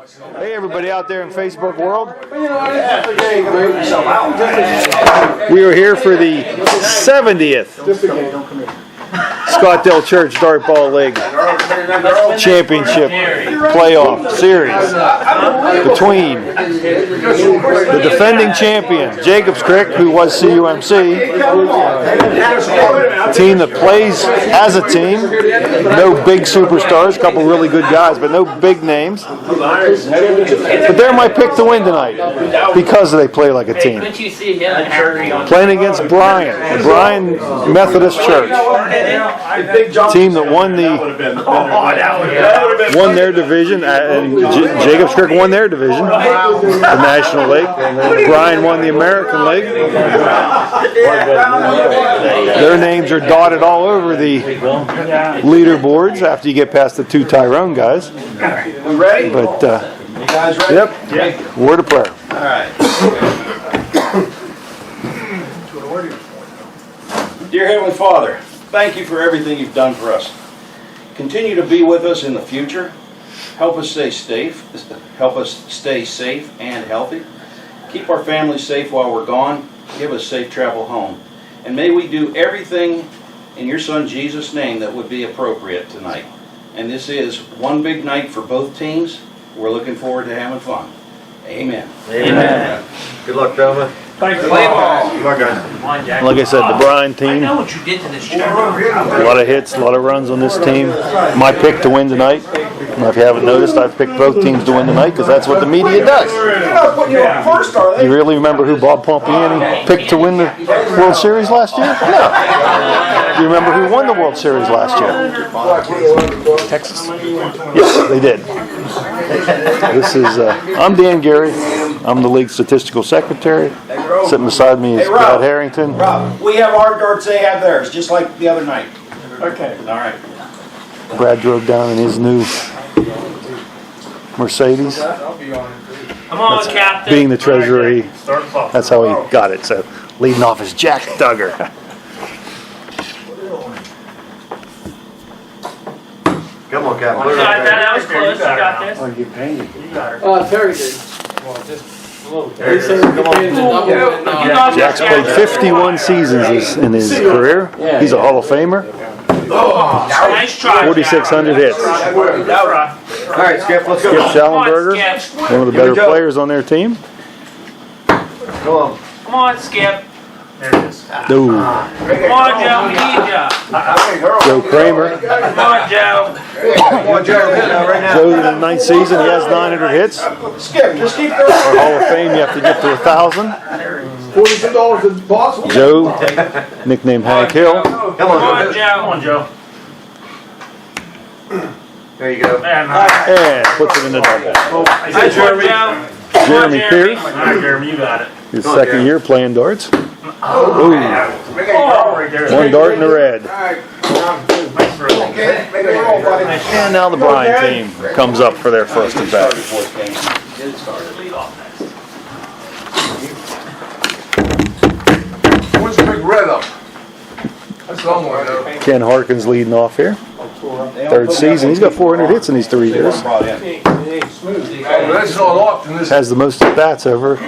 Hey everybody out there in Facebook world. We are here for the 70th Scottdale Church Dartball League Championship Playoff Series between the defending champion Jacobs Creek, who was CUMC, a team that plays as a team, no big superstars, a couple really good guys, but no big names. But they're my pick to win tonight because they play like a team. Playing against Bryan, the Bryan Methodist Church. Team that won their division, and Jacobs Creek won their division, the National League. Bryan won the American League. Their names are dotted all over the leaderboards after you get past the two Tyrone guys. But yep, word of prayer. All right. Dear Heavenly Father, thank you for everything you've done for us. Continue to be with us in the future. Help us stay safe. Help us stay safe and healthy. Keep our families safe while we're gone. Give us safe travel home. And may we do everything in your Son Jesus' name that would be appropriate tonight. And this is one big night for both teams. We're looking forward to having fun. Amen. Amen. Good luck, gentlemen. Thanks. Good luck, guys. Like I said, the Bryan team, I know what you did to this a lot of hits, a lot of runs on this team. My pick to win tonight. If you haven't noticed, I've picked both teams to win tonight because that's what the media does. You really remember who Bob Pompiani picked to win the World Series last year? No. Do you remember who won the World Series last year? Texas. Yes, they did. This is, I'm Dan Gary. I'm the league statistical secretary. Sitting beside me is Brad Harrington. Rob, we have our darts, they have theirs, just like the other night. Okay. All right. Brad drove down in his new Mercedes. Come on, Captain. Being the treasurer, that's how he got it. So leading off is Jack Duggar. Come on, Captain. You got that. That was close. You got this. Oh, you painted. You got her. Terry did. Well, just a little bit. There it is. Come on. Jack's played 51 seasons in his career. He's a Hall of Famer. Nice try. 4,600 hits. All right, Skip, let's Skip go. Schallenberger, one of the better players on their team. Come on. Come on, Skip. There it is. Ooh. Come on, Joe. We need you. Joe Kramer. Come on, Joe. Come on, Joe. Right now. Joe in the 9th season, he has 900 hits. Skip, just keep For Hall of Fame, you have to get to 1,000. $42 is possible. Joe, nicknamed Hank Hill. Come Come on, on, Joe. Come on, Joe. There you go. And puts it in the double. Hi, Jeremy. Jeremy Pierce, All right, Jeremy, you got it. his second year playing darts. Ooh. Oh, right there. One dart in the red. Nice throw. And now the Bryan team comes up for their first at bat. Lead off next. Where's the big red up? That's what I want to know. Ken Harkins leading off here. Third season. He's got 400 hits in these 3 years. That's not often. This Has the most at bats ever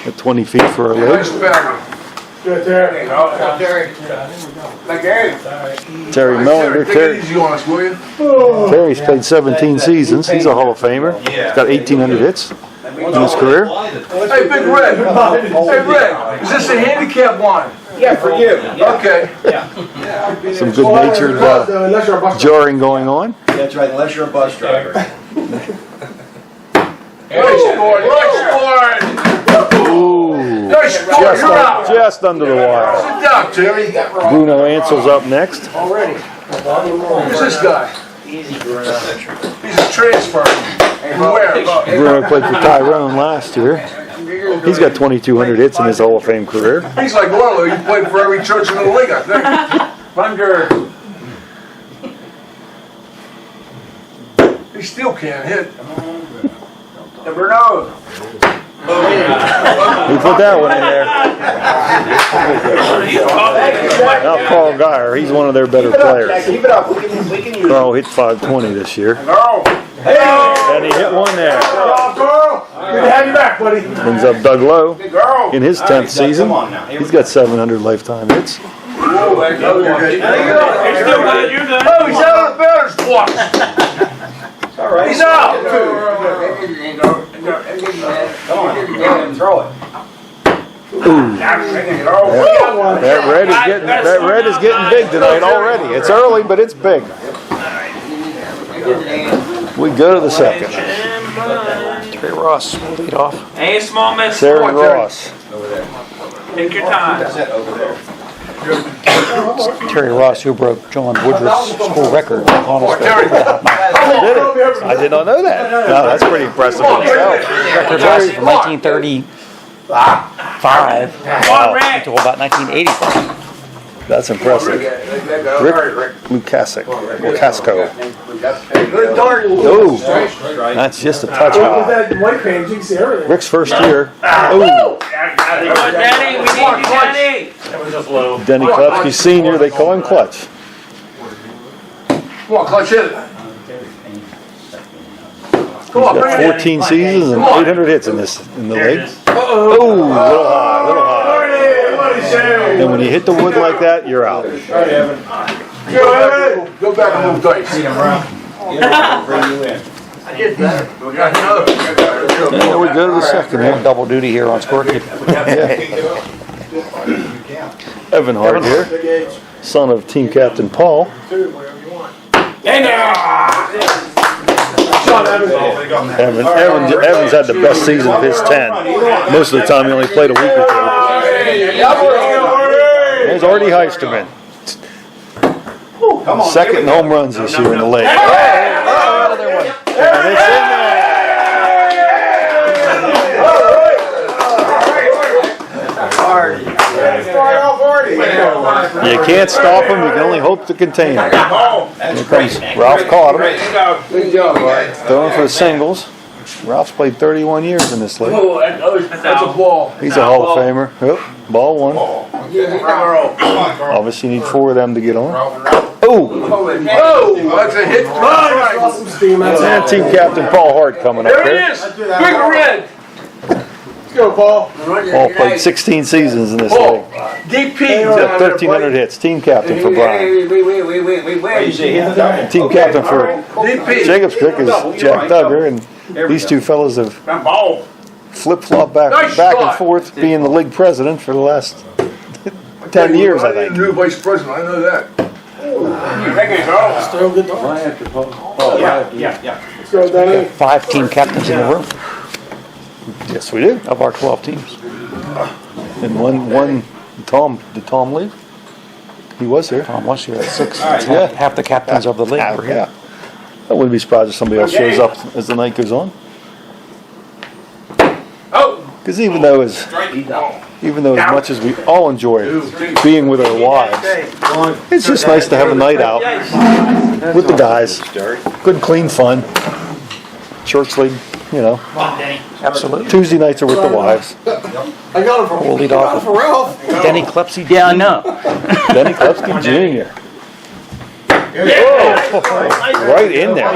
at 20 feet for our nice league. pattern. Good, Terry. Terry Miller. Take it easy on us, will you? Terry's played 17 seasons. He's a Hall of Famer. He's got 1,800 hits in his career. Hey, Big Red. Hey, Red. Is this a handicap line? Yeah, for you. Okay. Some good-natured jarring going on. That's right, unless you're a bus driver. Nice board. Nice board. Ooh. Nice board. You're out. Just under the wire. Sit down, Terry. Bruno Ansel's up next. Who's this guy? He's a transfer. From where? Bruno played for Tyrone last year. He's got 2,200 hits in his Hall of Fame career. He's like Orlo. He played for every church in the league, I think. Thunder. He still can't hit. Bruno. Who put that one in there? Now Carl Geyer, he's one of their better players. Keep it up. We can use it. Carl hit 520 this year. And he hit one there. Carl! Good to have you back, buddy. Brings up Doug Lowe in his 10th season. Come on now. He's got 700 lifetime hits. You're still good. You're good. Oh, he's out on the batter's box. All right. He's out. Come on. Throw it. That red is getting big tonight already. It's early, but it's big. We go to the second. Terry Ross will lead off. Hey, small miss. Terry Ross. Take your time. Terry Ross, who broke John Woodruff's school record. Did it? I did not know that. No, that's pretty impressive in itself. Record lasted from 1935 until about 1985. That's impressive. Rick Lukasik. Oh, that's just a touch high. That white page, you can see everything. Rick's first year. Oh, Danny, we need you, Danny. Denny Klepsky Sr., they call him Clutch. Come on, clutch hit it. Come on, He's bring got it 14 seasons and 800 hits in the league. Oh, a little high, a little high. And when you hit the wood like that, you're out. Go back and move dice. Bring you in. And we go to the second one. Double duty here on scorekeeper. Evan Hart here, son of team captain Paul. Evans had the best season of his 10. Most of the time he only played a week or two. There's Artie Heisterman. Second in home runs this year in the league. And it's in there. You can't stop him, you can only hope to contain him. Here comes Ralph caught him. Throwing for the singles. Ralph's played 31 years in this league. That's a ball. He's a Hall of Famer. Yep, ball one. Obviously you need 4 of them to get on. Oh! Oh, that's a hit. And team captain Paul Hart coming up There there. it is. Big red. Let's go, Paul. Paul played 16 seasons in this league. DP. He's got 1,300 hits. Team captain for Bryan. Team captain for DP. Jacob's pick is Jack Duggar, and these two fellas have flip-flopped back and forth being the league president for the last 10 years, I think. New vice president, I know that. Let's go, Danny. 5 team captains in the room Yes, we do. of our 12 teams. And one did Tom leave? He was here. Tom was here at 6. Yeah. Half the captains of the league were here. Yeah. I wouldn't be surprised if somebody else shows up as the night goes on. Because even though as much as we all enjoy being with our wives, it's just nice to have a night out with the guys. Good, clean fun. Church league, you know. Absolutely. Tuesday nights are with the wives. I got it from We'll lead off with Ralph. Denny Klepsky. Yeah, I know. Denny Klepsky Jr. Oh, right in there.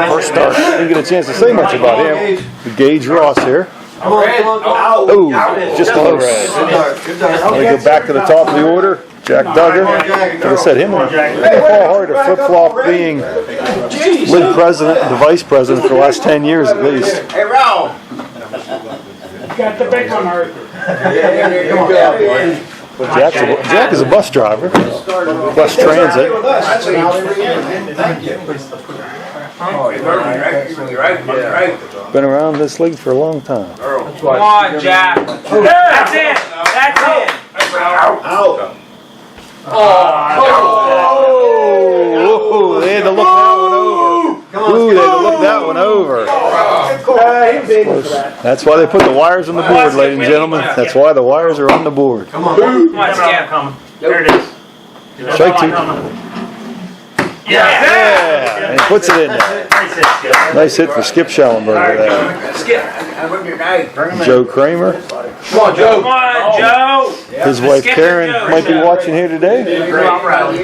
First start. Didn't get a chance to say much about him. Gage Ross here. Oh, just close. We go back to the top of the order. Jack Duggar. Like I said, him and Paul Hart are flip-flop being league president and the vice president for the last 10 years at least. Hey, Ralph. Got the big one, Art. Jack is a bus driver. Bus transit. Oh, you're right. Been around this league for a long time. Come on, Jack. That's it. That's it. Out. Oh, they had to look that one over. Ooh, they had to look that one over. That's why they put the wires on the board, ladies and gentlemen. That's why the wires are on the board. Come on, Scam. There it is. Strike 2. Yeah, and he puts it in there. Nice hit for Skip Schellenberger there. Skip. Joe Kramer. Come on, Joe. Come on, Joe. His wife Skip Karen and Joe. might be watching here today.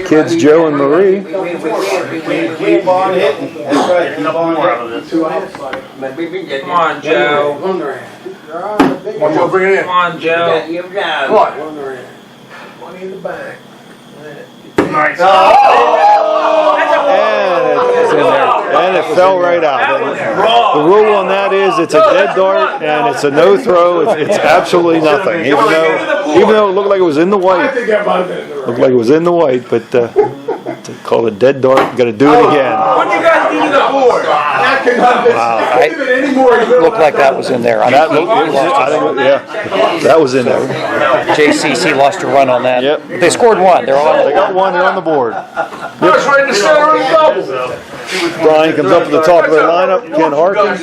Kids Joe and Marie. Keep on hitting. That's right, keep on hitting. Come on, Joe. Come on, Joe, bring it in. Come on, Joe. Come on. Nice. And it's in there. And it fell right out. The rule on that is it's a dead dart and it's a no throw. It's absolutely nothing. Even though it looked like it was in the white. Looked like it was in the white, but to call it dead dart, got to do it again. What you guys do to the board? Wow. Looked like that was in there. That looked, I think, yeah, that was in there. JCC lost a run on that. Yep. They scored one. They're on. They got one. They're on the board. That's right in the center of the double. Bryan comes up to the top of their lineup. Ken Harkins.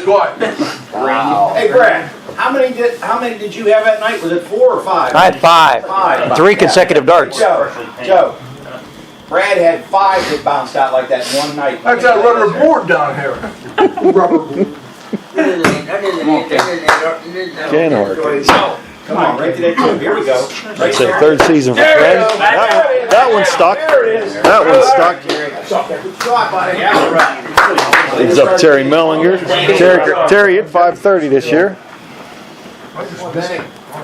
Hey, Brad, how many did you have that night? Was it 4 or 5? I had five. 5. 3 consecutive darts. Joe, Brad had 5 that bounced out like that one night. That's that rubber board down here. Ken Harkins. Come on, right to that 2. Here we go. That's their 3rd season for Fred. That one stuck. That one stuck. Brings up Terry Mellinger. Terry hit .530 this year.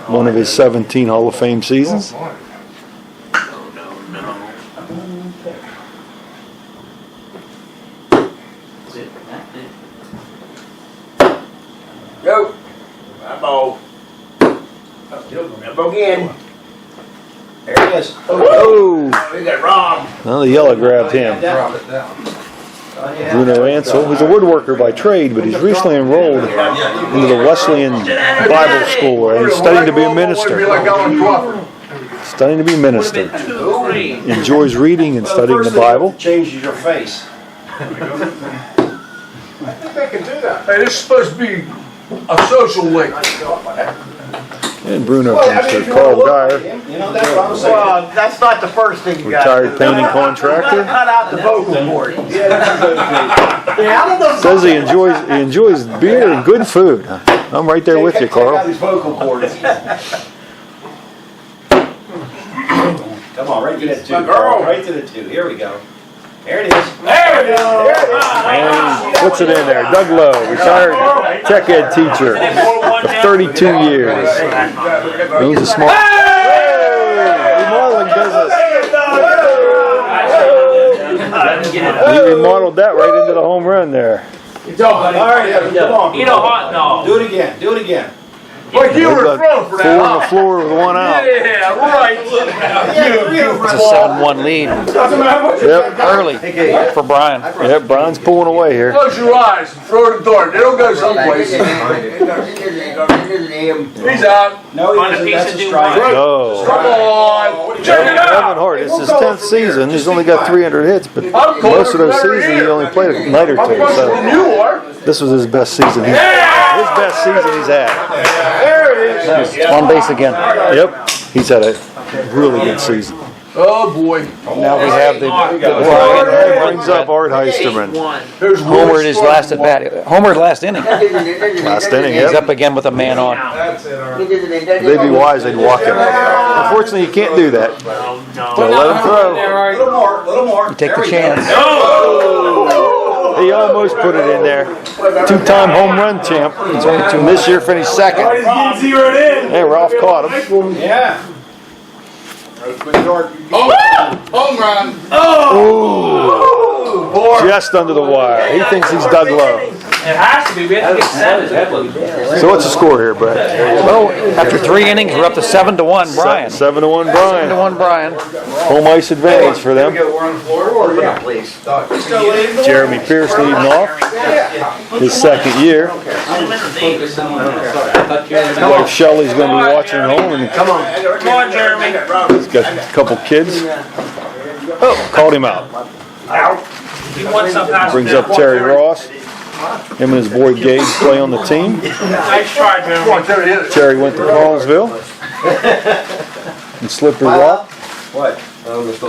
One of his 17 Hall of Fame seasons. Go. Ball. Go again. There it is. Oh! We got Rob. Well, the yellow grabbed him. Bruno Ansel, who's a woodworker by trade, but he's recently enrolled into the Wesleyan Bible School, and he's studying to be a minister. Studying to be a minister. Enjoys reading and studying the Bible. Changes your face. Hey, this is supposed to be a social link. And Bruno comes to Carl Geyer, You know, that's what I'm saying. Well, that's not the first thing you got. retired painting contractor. Cut out the vocal cord. Says he enjoys beer and good food. I'm right there with you, Check out Carl. these vocal cords. Come on, right to that 2. Carl. Right to the 2. Here we go. There it is. There it is. And puts it in there. Doug Lowe, retired tech ed teacher, 32 years. Owns a small remodeling business. He remodeled that right into the home run there. All right, come on. Eat a hot dog. Do it again. Do it again. Like you were Got thrown for 4 that. on the floor with 1 out. Yeah, right. It's a 7-1 lead Yep. early for Bryan. Yep. Bryan's pulling away here. Close your eyes and throw the dart. It'll go someplace. He's out. No, he On a doesn't. piece That's of a do strike. one. Oh. Come on. Check it Evan out. Hart, it's his 10th season. He's only got 300 hits, but most of those seasons he only played a night or I'm two. closer than So you are. this was his best season. His best season he's had. There it is. On base again. Yep. He's had a really good season. Oh, boy. Now we have the Bryan brings up Art Heisterman. There's Homer in his last at bat. Homer last inning. Last inning, He's yep. up again with a man on. They'd be wise, they'd walk him. Unfortunately, you can't do that. Don't let him throw. A little more. A little more. Take the chance. He almost put it in there. 2-time home run champ. And this year finished 2nd. Hey, Ralph caught him. Yeah. Home run. Just under the wire. He thinks he's Doug Lowe. It has to be. We have to get 7. So what's the score here, Brett? Well, after 3 innings, we're up to 7-1 Bryan. 7-1 Bryan. 7-1 Bryan. Home ice advantage for them. We're on the floor. Please. Jeremy Pierce leading off. His 2nd year. His wife Shelley's going to be watching at home, and Come on, Jeremy. he's got a couple kids. Oh, called him out. You want some past Brings up Terry Ross. Him and his boy Gage play on the team. Nice try, Jeremy. Terry went to Carlsville and Slippery Rock. What? He's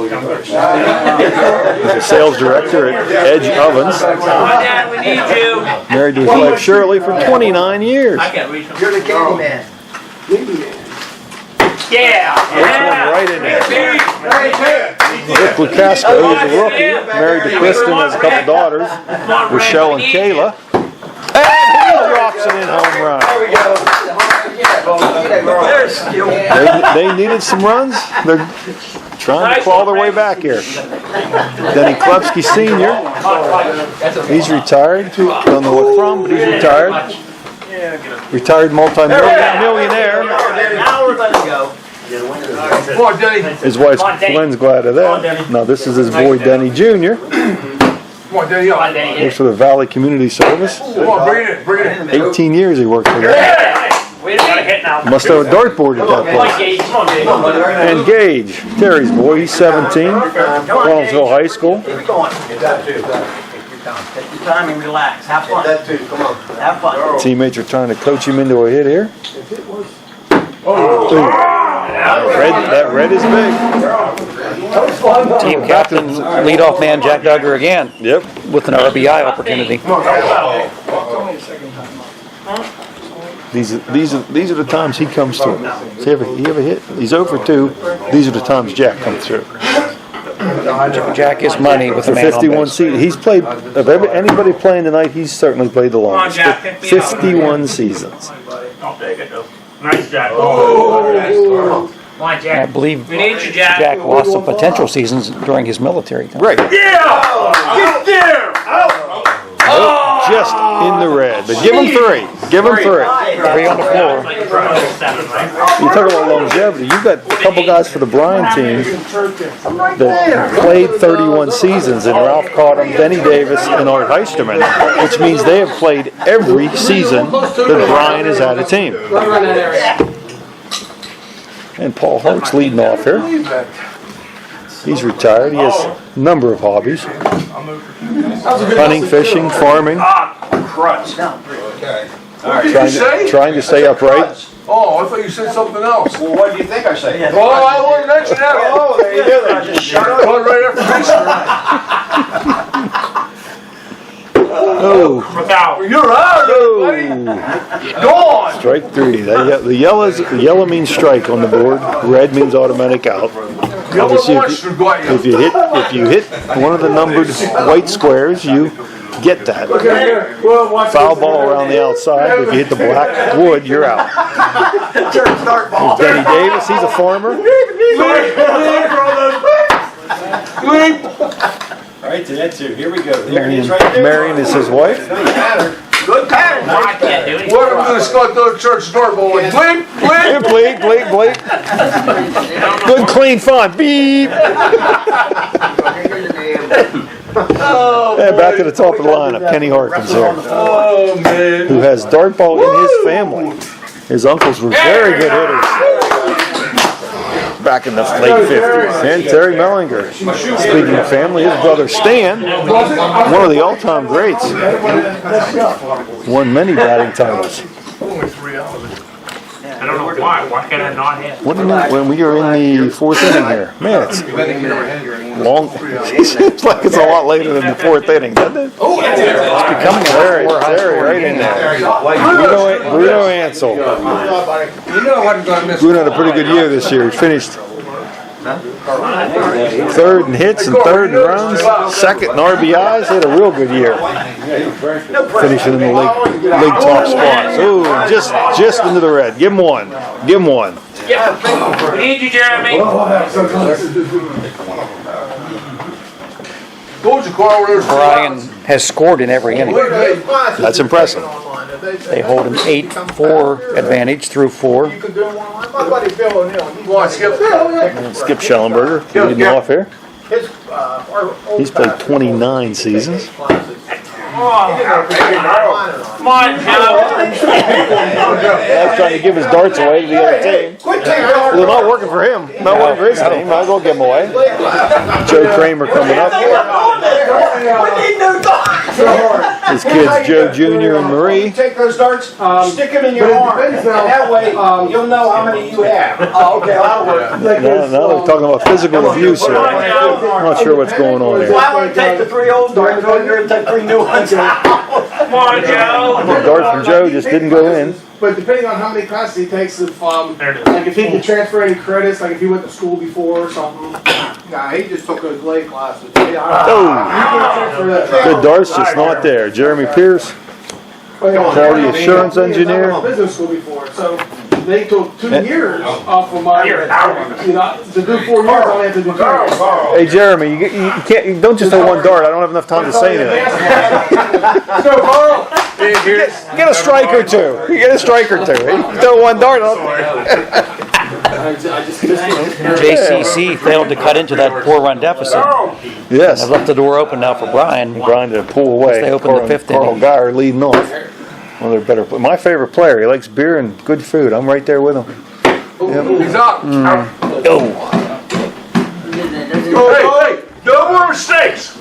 a sales director at Edge Ovens. Come on, Dad, we need you. Married to his wife Shirley for 29 years. I can't reach him. You're the candy man. Yeah. One right in there. Rick Lucasco is a rookie. Married to Kristen, has a couple daughters, Rochelle and Kayla. And he rocks it in home run. There's skill. They needed some runs. They're trying to claw their way back here. Denny Klebsky Sr. He's retired. Don't know what from, but he's retired. Retired multi-millionaire. Now we're letting go. Come on, Denny. His wife's Lynn's glad of that. No, this is his boy Denny Jr. Come on, Denny. Works for the Valley Community Service. Come on, bring it in. Bring it in. 18 years he worked for them. We don't want to hit now. Must have a dartboard at that Come on, place. Gage. Come on, Gage. And Gage, Terry's boy, he's 17. Wellsville High School. Keep going. Take your time. Take your time and relax. Have fun. That too. Come on. Have fun. Teammates are trying to coach him into a hit here. Ooh. That red is big. Team captain, leadoff man Jack Duggar again Yep. with an RBI opportunity. These are the times he comes through. See, he ever hit? He's 0 for 2. These are the times Jack comes through. Jack is money with For a man on 51 base. seasons. He's played, of anybody playing tonight, he's certainly played the longest. Jack, pick me up. 51 seasons. I'll take it, though. Nice, Jack. Come on, I Jack. believe We need you, Jack. Jack lost some potential seasons during his military time. Right. Yeah! Get there! Just in the red. But give him 3. Give him 3. 3 on the floor. You talk about longevity. You've got a couple guys for the Bryan team that played 31 seasons, and Ralph caught them, Denny Davis, and Art Heisterman, which means they have played every season that Bryan has had a team. And Paul Hart's leading off here. He's retired. He has a number of hobbies. Hunting, fishing, farming. Crutch. Trying to stay upright. Oh, I thought you said something else. Well, what do you think I say? Oh, I wouldn't mention that. Oh, there you go. Then. Just shut up. Going right after this. Oh, Look out. You're out of there, buddy. Go on. strike 3. The yellow means strike on the board. Red means automatic out. Obviously, if you hit one of the numbered white squares, you get that. Foul ball around the outside. If you hit the black wood, you're out. There's Denny Davis. He's a farmer. Right to that too. Here we go. There it is right there. Marion is his wife. Good pattern. I can't do it. Welcome to the Scottdale Church Dartball. Bleep, bleep. Bleep. Good, clean, fun. Beep. And back to the top of the lineup. Kenny Harkins there, Oh, man. who has Dartball in his family. His uncles were very good hitters back in the late 50s. And Terry Mellinger. Speaking of family, his brother Stan, one of the all-time greats, won many batting titles. I don't know why. Why can I not hit? When we are in the 4th inning here, man, it's long. It seems like it's a lot later than the 4th inning, doesn't it? It's becoming a Terry right in there. Bruno Ansel. Bruno had a pretty good year this year. He finished 3rd in hits and 3rd in runs, 2nd in RBIs. He had a real good year. Finishing in the league top spots. Ooh, just into the red. Give him one. Give him one. Yep. We need you, Jeremy. Bryan has scored in every inning. That's impressive. They hold an 8-4 advantage through 4. Skip Schellenberger leading off here. He's played 29 seasons. Come on, Joe. Dad's trying to give his darts away to the other team. Well, they're not working for him. Not working for his team. Might as well give them away. Joe Kramer coming up. His kids, Joe Jr. and Marie. Take those darts, stick them in your arm, and that way you'll know how many you have. Oh, okay, that'll work. Now they're talking about physical abuse here. I'm not sure what's going on Well, here. I want to take the 3 old darts, go in here and take 3 new ones out. Come on, Joe. The dart from Joe just didn't go in. But depending on how many classes he takes, if There it is. like if he can transfer any credits, like if he went to school before or something. Nah, he just took those late classes. Oh, You can transfer that. the dart's just not there. Jeremy Pierce, quality assurance engineer. Business school before, so they took 2 years off of my. You know, to do 4 years, I only have to do 2 years. Hey Jeremy, you can't. You don't just throw one dart. I don't have enough time to say anything. So, Carl, Get a strike or two. You get a strike or two. You throw one dart. JCC failed to cut into that 4-run deficit. Yes. I've left the door open now for Bryan. Brian to pull away. They opened the 5th Carl inning. Geyer leading off. Well, they're better. My favorite player. He likes beer and good food. I'm right there with him. He's up. Oh. Hey, no more mistakes.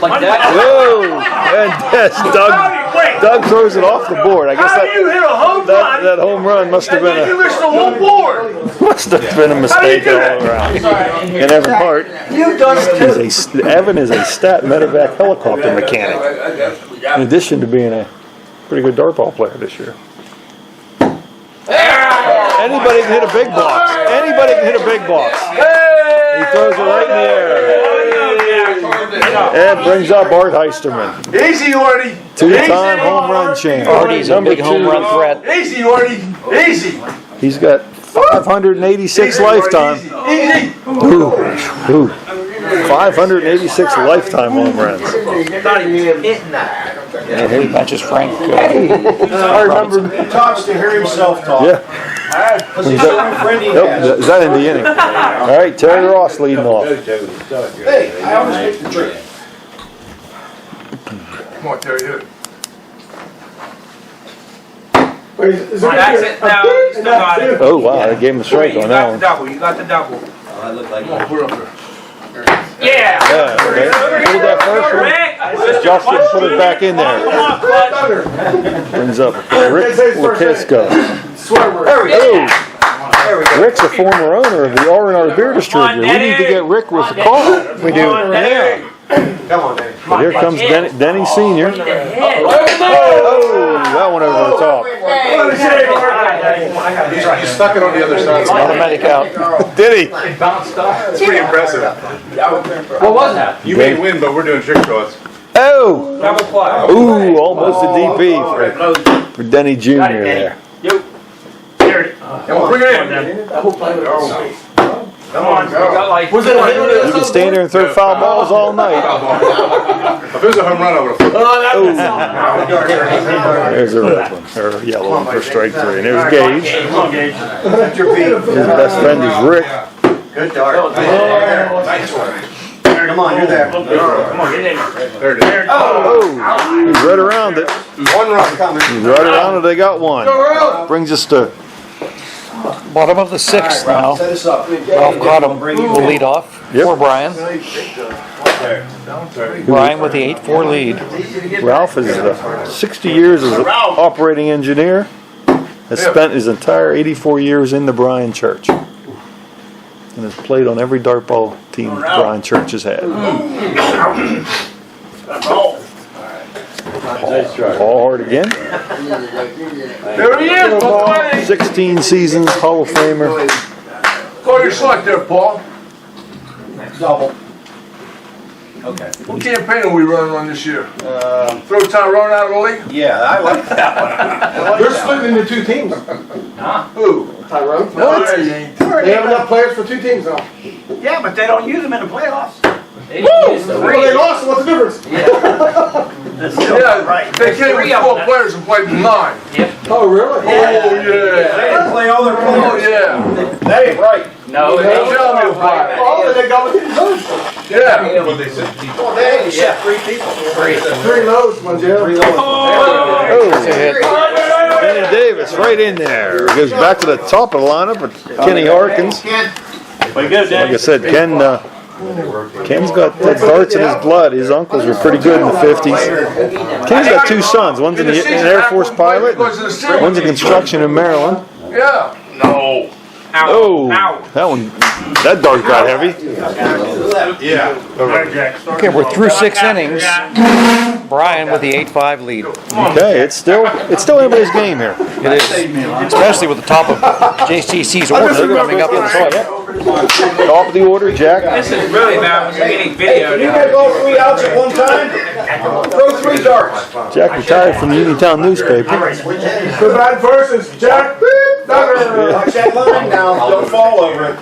Like that? Whoa! And yes, Doug throws it off the board. I guess How do you hit a home run? that home run must have And then you been missed the whole board. a mistake all around. In every part. You've done it too. Evan is a stat medevac helicopter mechanic. In addition to being a pretty good dartball player this year. Anybody can hit a big box. Anybody can hit a big box. He throws it right in the air. And brings up Art Heisterman. Easy, Artie. 2-time home run champ. Artie's a big home run threat. Easy, Artie. Easy. He's got 586 Easy, lifetime. Easy. Ooh. 586 lifetime home runs. He matches Frank. I remember. He talks to hear himself talk. Yeah. Because he's so friendly. Nope, is that in the inning? All right, Terry Ross leading off. Hey, I always pick the trick. Come on, Terry, hit it. wait, is there That's it. Now, you still got it. Oh, wow, they gave him a strike on that one. double. You got the double. Come on, put it up there. Yeah. Yeah, okay. Hold that first one. Rick. Justin put it back in there. Come on, Clutch. Brings up Rick Lakiska. swear word? There we go. Oh, There we go. Rick's a former owner of the R&R Beer Distributor. We need to get Rick with the call. We do. Yeah. Come on, Dave. But here comes Denny Senior. The head. Oh, that one over the top. You stuck it on the other side. Automatic out. Did he? It's pretty impressive. What was that? You may win, but we're doing trick shots. Oh! Double play. Ooh, almost a DP for Denny Jr. there. There it is. Come on, bring it in. Come on. You got like. Was it a hit? You can stand there and throw foul balls all night. If it was a home run, I would have. There's a red one, or yellow one for strike three. And there's Gage. Come on, Gage. His best friend is Rick. Good dart. Nice one. Come on, you're there. Come on, get in there. There it is. Oh, he's right around it. One run coming. He's right around it. They got one. Brings us to Bottom of the 6th now. Set us up. Ralph Cottam will lead off for Bryan. Bryan with the 8-4 lead. Ralph is 60 years as an operating engineer. Has spent his entire 84 years in the Bryan Church. And has played on every dartball team Bryan Church has had. Paul Hart again. There he is, buddy. 16 seasons, Hall of Famer. Call your select there, Paul. Double. Okay. What campaign are we running on this year? Throw Tyrone out of the league? Yeah, I like that one. They're splitting into 2 teams. Who? Tyrone. What? They have enough players for 2 teams now. Yeah, but they don't use them in the playoffs. Well, they lost. What's the difference? Yeah, they came with 4 players and played with 9. Oh, really? Oh, yeah. They didn't play all their Oh, players. yeah. That ain't right. No, it ain't. Tell me about it. Oh, then they got with those. Yeah. They shot 3 people. 3 loads, my Joe. Kenny Davis right in there. Goes back to the top of the lineup with Kenny Harkins. Way go, Like I Dad. said, Ken's got darts in his blood. His uncles were pretty good in the 50s. Ken's got 2 sons. One's an Air Force pilot. One's in construction in Maryland. Yeah. No. Oh, Ow. that dart got heavy. Yeah. All right, Jack. Okay, we're through 6 innings. Bryan with the 8-5 lead. Okay, it's still everybody's game here. It is, especially with the top of JCC's order coming up in the Top of the order, Jack. This is really bad when you're getting video. You guys all 3 outs at one time? Throw 3 darts. Jack retired from the Uniontown newspaper. The bad versus Jack Duggar. Watch that line now, don't fall over it.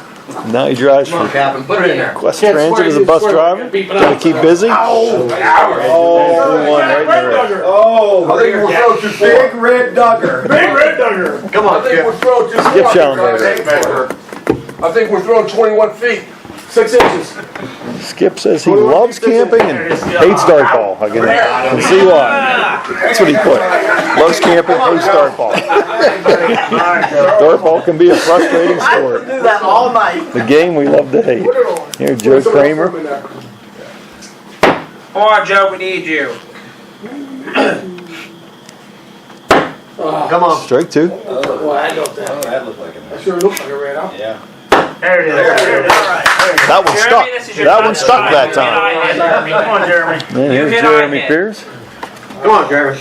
Now he drives for Captain, put it in there. Quest Transit as a bus driver. Gotta keep busy. Oh, Threw one right in the red. oh, I think we'll throw too far. big red Duggar. Big red Duggar. Come I on, think we'll throw too Skip far. Schellenberger. I think we're throwing 21 feet. 6 inches. Skip says he loves camping and hates Dartball. I can see why. That's what he put. Loves camping, hates Dartball. Dartball can be a frustrating sport. do that all night. The game we love to hate. Here, Joe Kramer. Come on, Joe, we need you. Come on. Strike 2. Well, I got that. That looked like a That sure looks like a red, huh? Yeah. There it is. There it is. That one stuck. Jeremy, this is your That time. one stuck that You hit time. I hit, Jeremy. Come on, Jeremy. And You here's hit, Jeremy I hit. Pierce. Come on, Jeremy.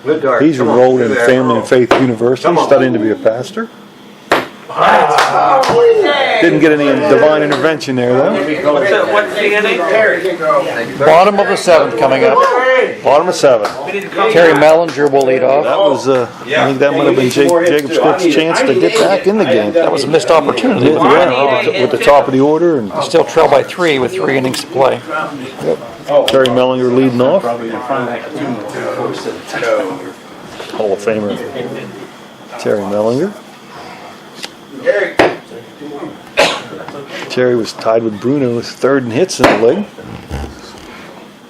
Good dart. He's Come on. enrolled in Family and Faith University, studying to be a pastor. Didn't get any divine intervention there, though. What's the inning? Bottom of the 7th coming up. Bottom of 7. We need to come Terry back. Mellinger will lead off. That was, I think that might have been Jacob Scripps' chance to get back in the game. That was a missed opportunity. Yeah, with the top of the order, and Still trail by 3 with 3 innings to play. Terry Mellinger leading off. Hall of Famer Terry Mellinger. Terry was tied with Bruno as 3rd in hits in the league.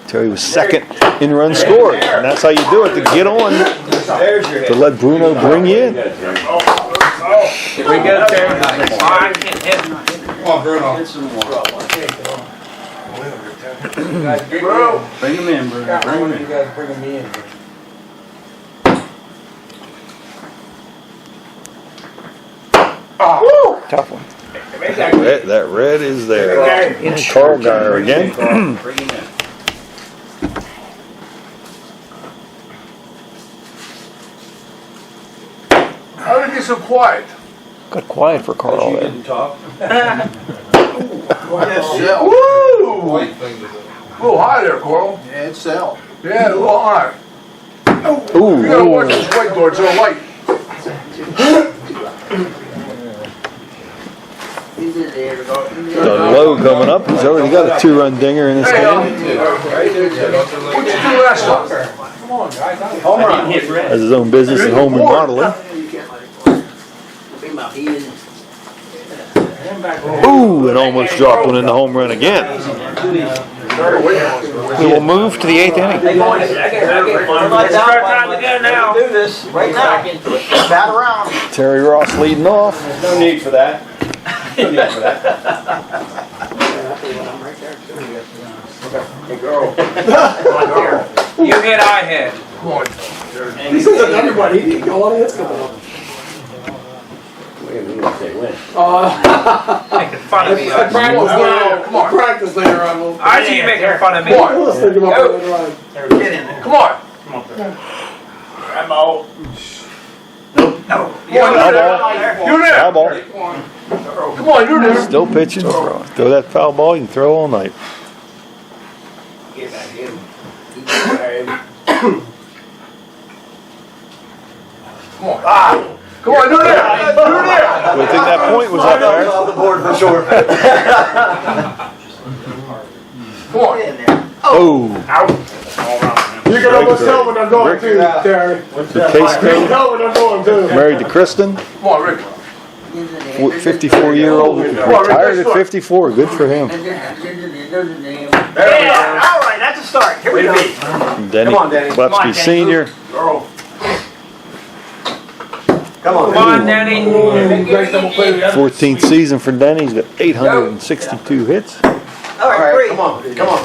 Terry was 2nd in runs scored, and that's how you do it, to get on, to let Bruno bring you in. Here we go, Terry. I can't hit. Come on, Bruno. Bring him in, Bruno. Bring him in. You guys bringing me in. Tough one. That red is there. Carl Geyer again. Bring him in. How did it get so quiet? Got quiet for Carl You there. didn't talk. Woo! A little high there, Coral. Yeah, it's Sal. Yeah, a little high. Ooh, You gotta watch this whiteboard, it's all light. Doug Lowe coming up. He's already got a 2-run dinger in his Hey, hand. what'd you do last time? Home run. Has his own business and home remodeling. Ooh, and almost dropped one in the home run again. We will move to the 8th inning. It's our time to go now. Do this right now. Bat around. Terry Ross leading off. No need for that. No need for that. You hit, I hit. He says that to everybody. He got a lot of hits coming up. Making fun of me. I practice later. Come on. Practice later on. We'll I see you making fun of me. Come on. let's think about that later on. Get in there. Come on. I'm out. You're there. Foul ball. Come on, you're there. Still pitching. Throw that foul ball, you can throw all night. Come on. Come on, you're there. You're there. Good thing that point was up there. Off the board for sure. Come on. Get in there. Oh, You can almost tell when I'm going to, Terry. the case You can tell when I'm going to. married to Kristen. Come on, Rick. 54-year-old, retired at 54. Good for him. Yeah, all right, that's a start. Here we go. Denny Come on, Denny. Blepsky Come on, Denny. Sr. Come on, Danny. 14th season for Denny. He's got 862 hits. All right, three. Come on.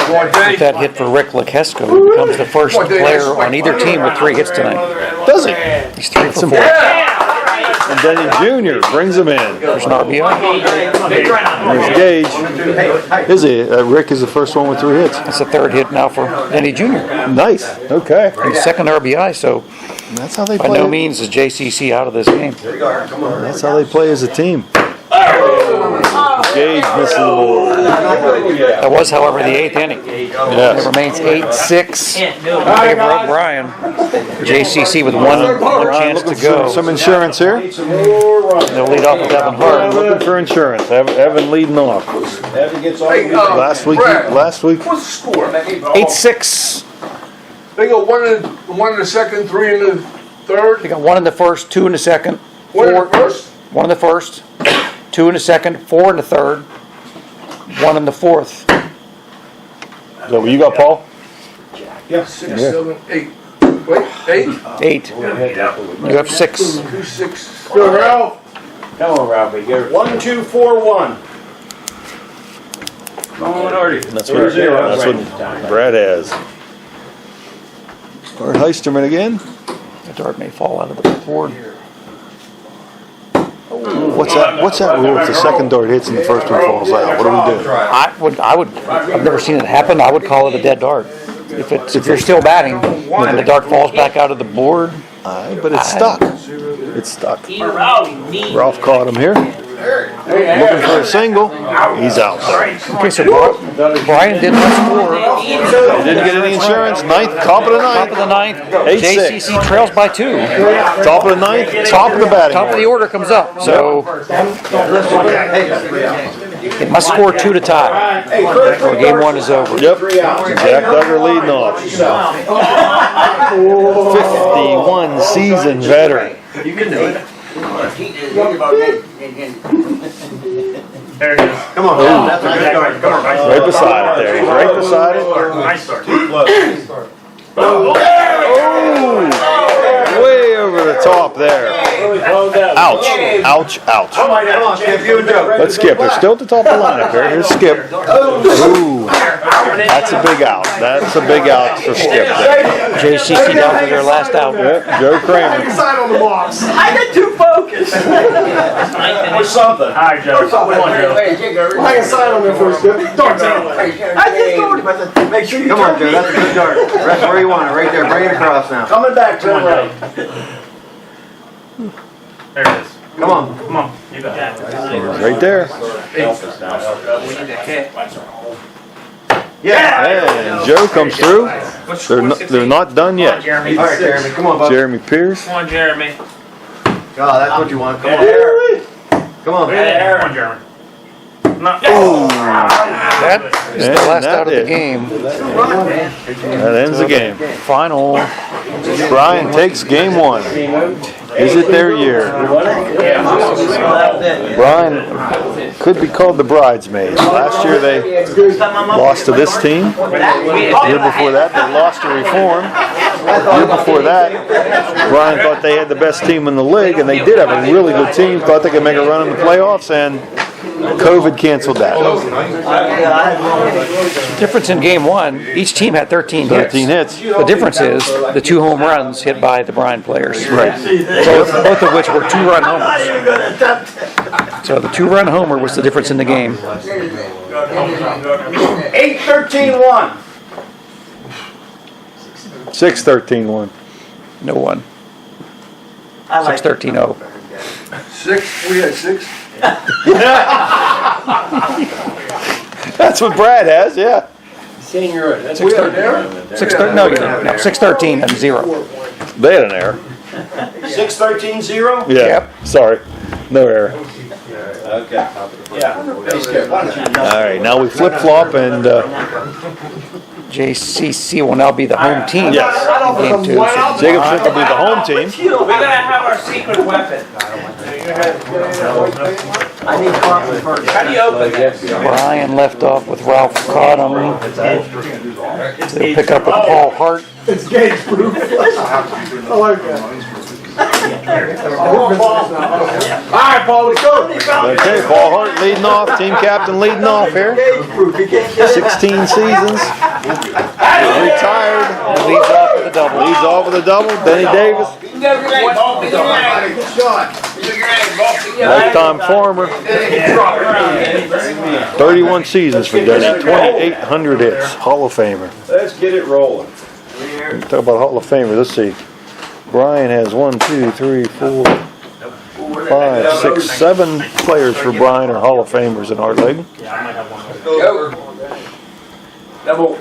With that hit for Rick Lekesko, he becomes the first player on either team with 3 hits tonight. Does he? He's 3 for 4. And Denny Jr. brings him in. There's an RBI. There's Gage. Is he? Rick is the first one with 3 hits. That's the 3rd hit now for Denny Jr. Nice. Okay. His 2nd RBI, so That's how they by play. no means is JCC out of this game. That's how they play as a team. Gage misses the ball. That was, however, the 8th inning. It Yes. remanes 8-6 in favor of Bryan. JCC with one chance to go. Some insurance here. They'll lead off with Evan Hart. Looking for insurance. Evan leading off. Evan gets all Hey, the Last week. Brad, Last week. what's the score? 8-6. They go one in the second, 3 in the third. They got 1 in the first, 2 in the second, 1 in 4. the first. 1 in the first, 2 in the second, 4 in the third, 1 in the fourth. Is that what you got, Paul? 6, 7, 8. Wait, 8? 8. You have 6. 2, 6. Go, Ralph. Come on, Ralphie. 1, 2, 4, 1. That's what Brad has. Bart Heisterman again. The dart may fall out of the board. What's that rule if the second dart hits and the first one falls out? What do we do? I've never seen it happen. I would call it a dead dart. If you're still batting and the dart falls back out of the board. But it's stuck. It's stuck. Ralph caught him here. Looking for a single. He's out. Okay, so Bryan did not score. Didn't get any insurance. Ninth, top of the Top of the ninth. 9th. 8-6. JCC trails by 2. Top of the ninth. Top of the batting. Top of the order comes up. So it must score 2 to tie. Or game 1 is over. Yep. Jack Duggar leading off. 51 season veteran. You can do it. There it is. Come on, that's a good start. Come on, nice Right beside it there. He's right beside it. Nice start. Way over the top there. Ouch. Ouch. Ouch. Come on, Skip, you and Joe. Let's skip. They're still at the top of the lineup here. Here's Skip. Ooh. That's a big out. That's a big out for Skip there. JCC down to their last out. Yep. Joe Kramer. Sign on the box. I got too focused. Or something. All right, Joe. Come on, Joe. I can sign on there first. Dart's out. I just told him, make sure you come on, Joe, that's a good dart. That's where you want it, right there, bring it across now. Coming back to him, right. There it is. Come on. Come on. You got it. Right there. Yeah. And Joe comes through. They're not done Come on, yet. Jeremy. All right, Jeremy, come on, bud. Jeremy Pierce. Come on, Jeremy. Oh, that's what you want, come on. Come on. Come on, Jeremy. No. That is the last that out of the did. game. That ends the game. Final. Bryan takes game 1. Is it their year? Bryan could be called the bridesmaids. Last year they lost to this team. The year before that they lost to Reform. The year before that, Bryan thought they had the best team in the league, and they did have a really good team. Thought they could make a run in the playoffs, and COVID canceled that. Difference in game 1, each team had 13 hits. 13 hits. The difference is the 2 home runs hit by the Bryan players. Right. Both of which were 2-run homers. So the 2-run homer was the difference in the game. 8-13-1. 6-13-1. No one. 6-13-0. 6, we had 6. That's what Brad has, yeah. Senior, that's we had there. 6-13. No, you didn't. No, 6-13 and 0. They had an error. 6-13-0? Yeah. Yep. Sorry. No error. Okay. Yeah. Hey, Skip, why don't you All right, now we flip-flop and JCC will now be the home team. Yes. In game 2. So Jacobson will be the home team. We're gonna have our secret weapon. I need coffee first. How do you open this? Bryan left off with Ralph Cottam. They'll pick up with Paul Hart. It's gauge proof. I like that. All right, Paul, let's go. Okay, Paul Hart leading off, team captain leading off here. 16 seasons. Retired. Leads off with a double. Leads off with a double. Benny Davis, lifetime farmer. 31 seasons for Denny. 2,800 hits. Hall of Famer. Let's get it rolling. Talk about Hall of Famers. Let's see. Bryan has 1, 2, 3, 4, 5, 6, 7 players for Bryan are Hall of Famers in our league. Double.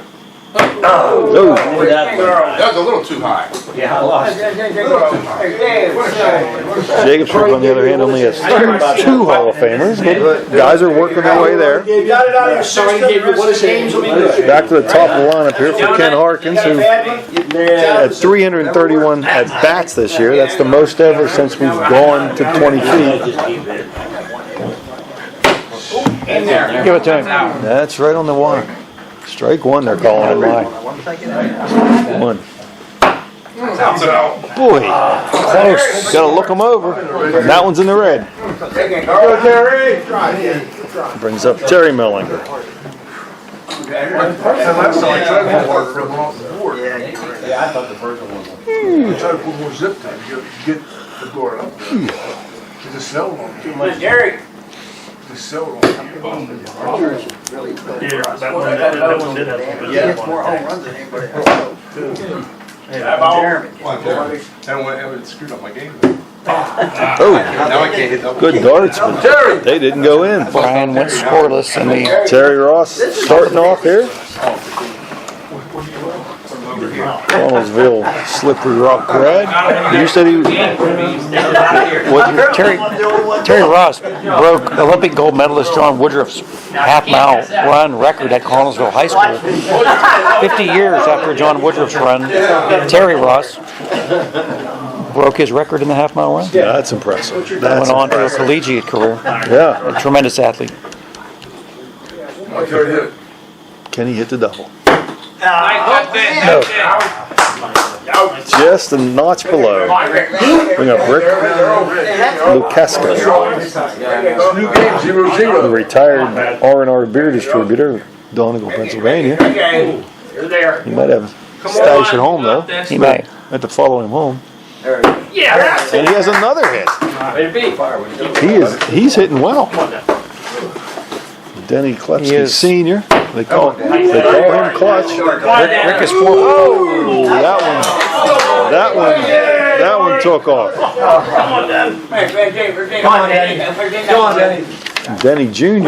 Oh, That was a little too high. Yeah, I lost. Jacobson, on the other hand, only has two Hall of Famers, but guys are working their way there. You got it out of your system, what games will be good. Back to the top of the lineup here for Ken Harkins, who had 331 at bats this year. That's the most ever since we've gone to 20 feet. Give it to him. That's right on the wire. Strike one, they're calling it by. One. Boy, close. Gotta look them over. And that one's in the red. Go, Terry. Brings up Terry Mellinger. Yeah, I thought the first one was. Try to put more zip time, get the door up there. Just sell them. Too much, Jerry. Just sell them. Yeah, that one did have some good stuff on it. runs than anybody else. And it screwed up my game. Oh, Now I can't hit that. good darts, but they didn't go in. Bryan went scoreless in the Terry Ross starting off here. Connellsville Slippery Rock grad. You said he. What? Terry Ross broke Olympic gold medalist John Woodruff's half-mile run record at Connellsville High School. 50 years after John Woodruff's run, Terry Ross broke his record in the half-mile run. Yeah, that's impressive. Went That's on to a impressive. collegiate career. Yeah. A tremendous athlete. Can he hit the double? That's it. No. Just a notch below. Bring up Rick Lukaska, New game, 0-0. the retired R&R beer distributor, Donegal, Pennsylvania. You're there. He might have a stash at home though. He may. I have to follow him home. Yeah. And he has another hit. He's hitting well. Denny He Klepsky is. Sr. They call him Clutch. Rick is 4. Oh, that one took off. Come on, Daddy. Come on, Daddy. Denny Jr. He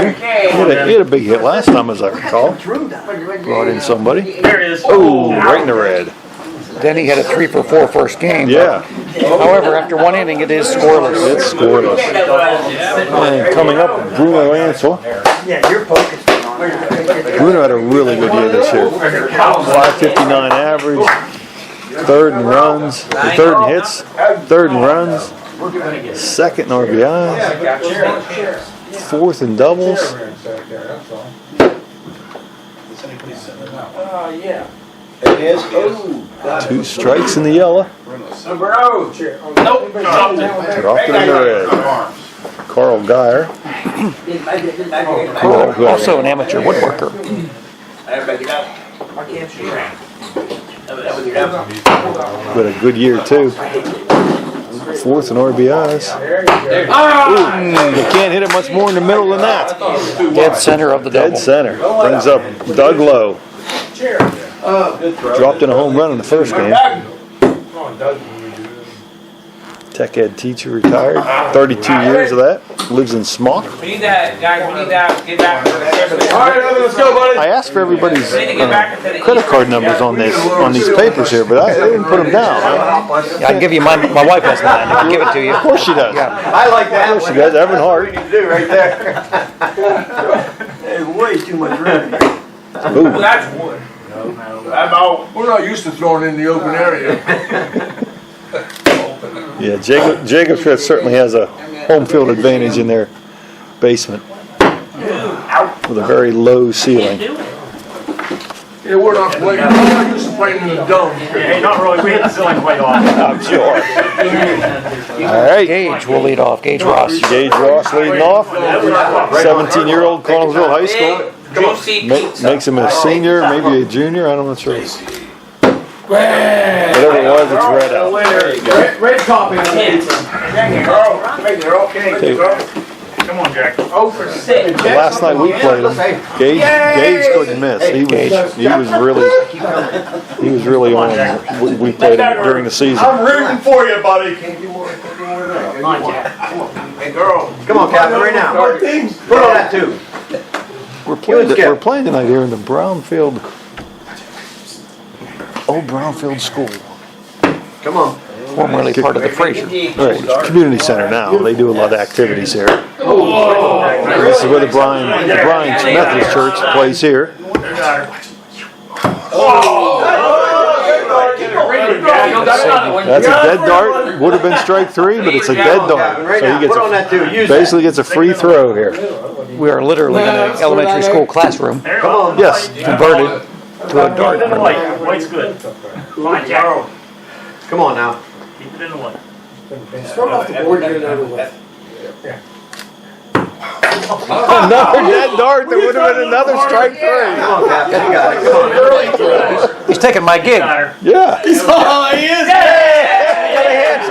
had a big hit last time, as I recall. Brought in somebody. There it is. Oh, right in the red. Denny had a 3-for-4 first game. Yeah, However, after one inning, it is scoreless. it's scoreless. And coming up, Bruno Ansel. Yeah, you're focused on it. Bruno had a really good year this year. 559 average, third in runs, third in hits, third in runs, second in RBIs, fourth in doubles. Oh, yeah. It is. Oh, 2 strikes in the yellow, Number O. Nope, dropped it. dropped it in the red. Carl Geyer, who Also an amateur woodworker. had a good year too. Fourth in RBIs. You can't hit it much more in the middle than that. Dead center of the double. Dead center. Brings up Doug Lowe. Dropped in a home run in the first game. Tech ed teacher retired. 32 years of that. Lives in Smock. We need that, guys. We need that. Get back to the All right, let's go, buddy. I asked for everybody's credit card numbers on these papers here, but I didn't put them down. Huh? I can give you my wife has mine. I can give it to you. Of course she does. I like that. Of course she does. Evan Hart. do right there. There's way too much room. Ooh. That's wood. We're not used to throwing in the open area. Yeah, Jacob Fifth certainly has a home field advantage in their basement with a very low ceiling. Yeah, we're not playing. We're not used to playing in the dome. Hey, not really. We hit the ceiling quite often. I'm sure. All right. Gage will lead off. Gage Ross. Gage Ross leading off. 17-year-old Connellsville High School. Makes him a senior, maybe a junior. I'm not sure. Whatever it was, it's red out. Red copy. Come on, Jack. Last night we played him. Gage couldn't miss. He was really on. We played him during the season. I'm rooting for you, buddy. Come on, Jack. Hey, girl. Come on, Captain, right now. Put on that too. We're playing tonight here in the Brownfield, old Brownfield School. Come on. Formerly part of the Fraser. Right, it's community center now. They do a lot of activities here. This is where the Bryan Methodist Church plays here. That's a dead dart. Would have been strike 3, but it's a dead dart. So he basically gets a free throw here. We are literally in an elementary school classroom. Yes. Converted to a dart. In the white. White's good. Come on, Jack. Come on now. Keep it in the white. Throw it off the board and get it over with. Another dead dart. There would have been another strike 3. Come on, Captain. You got it. Come on. He's taking my gig. Yeah. He is.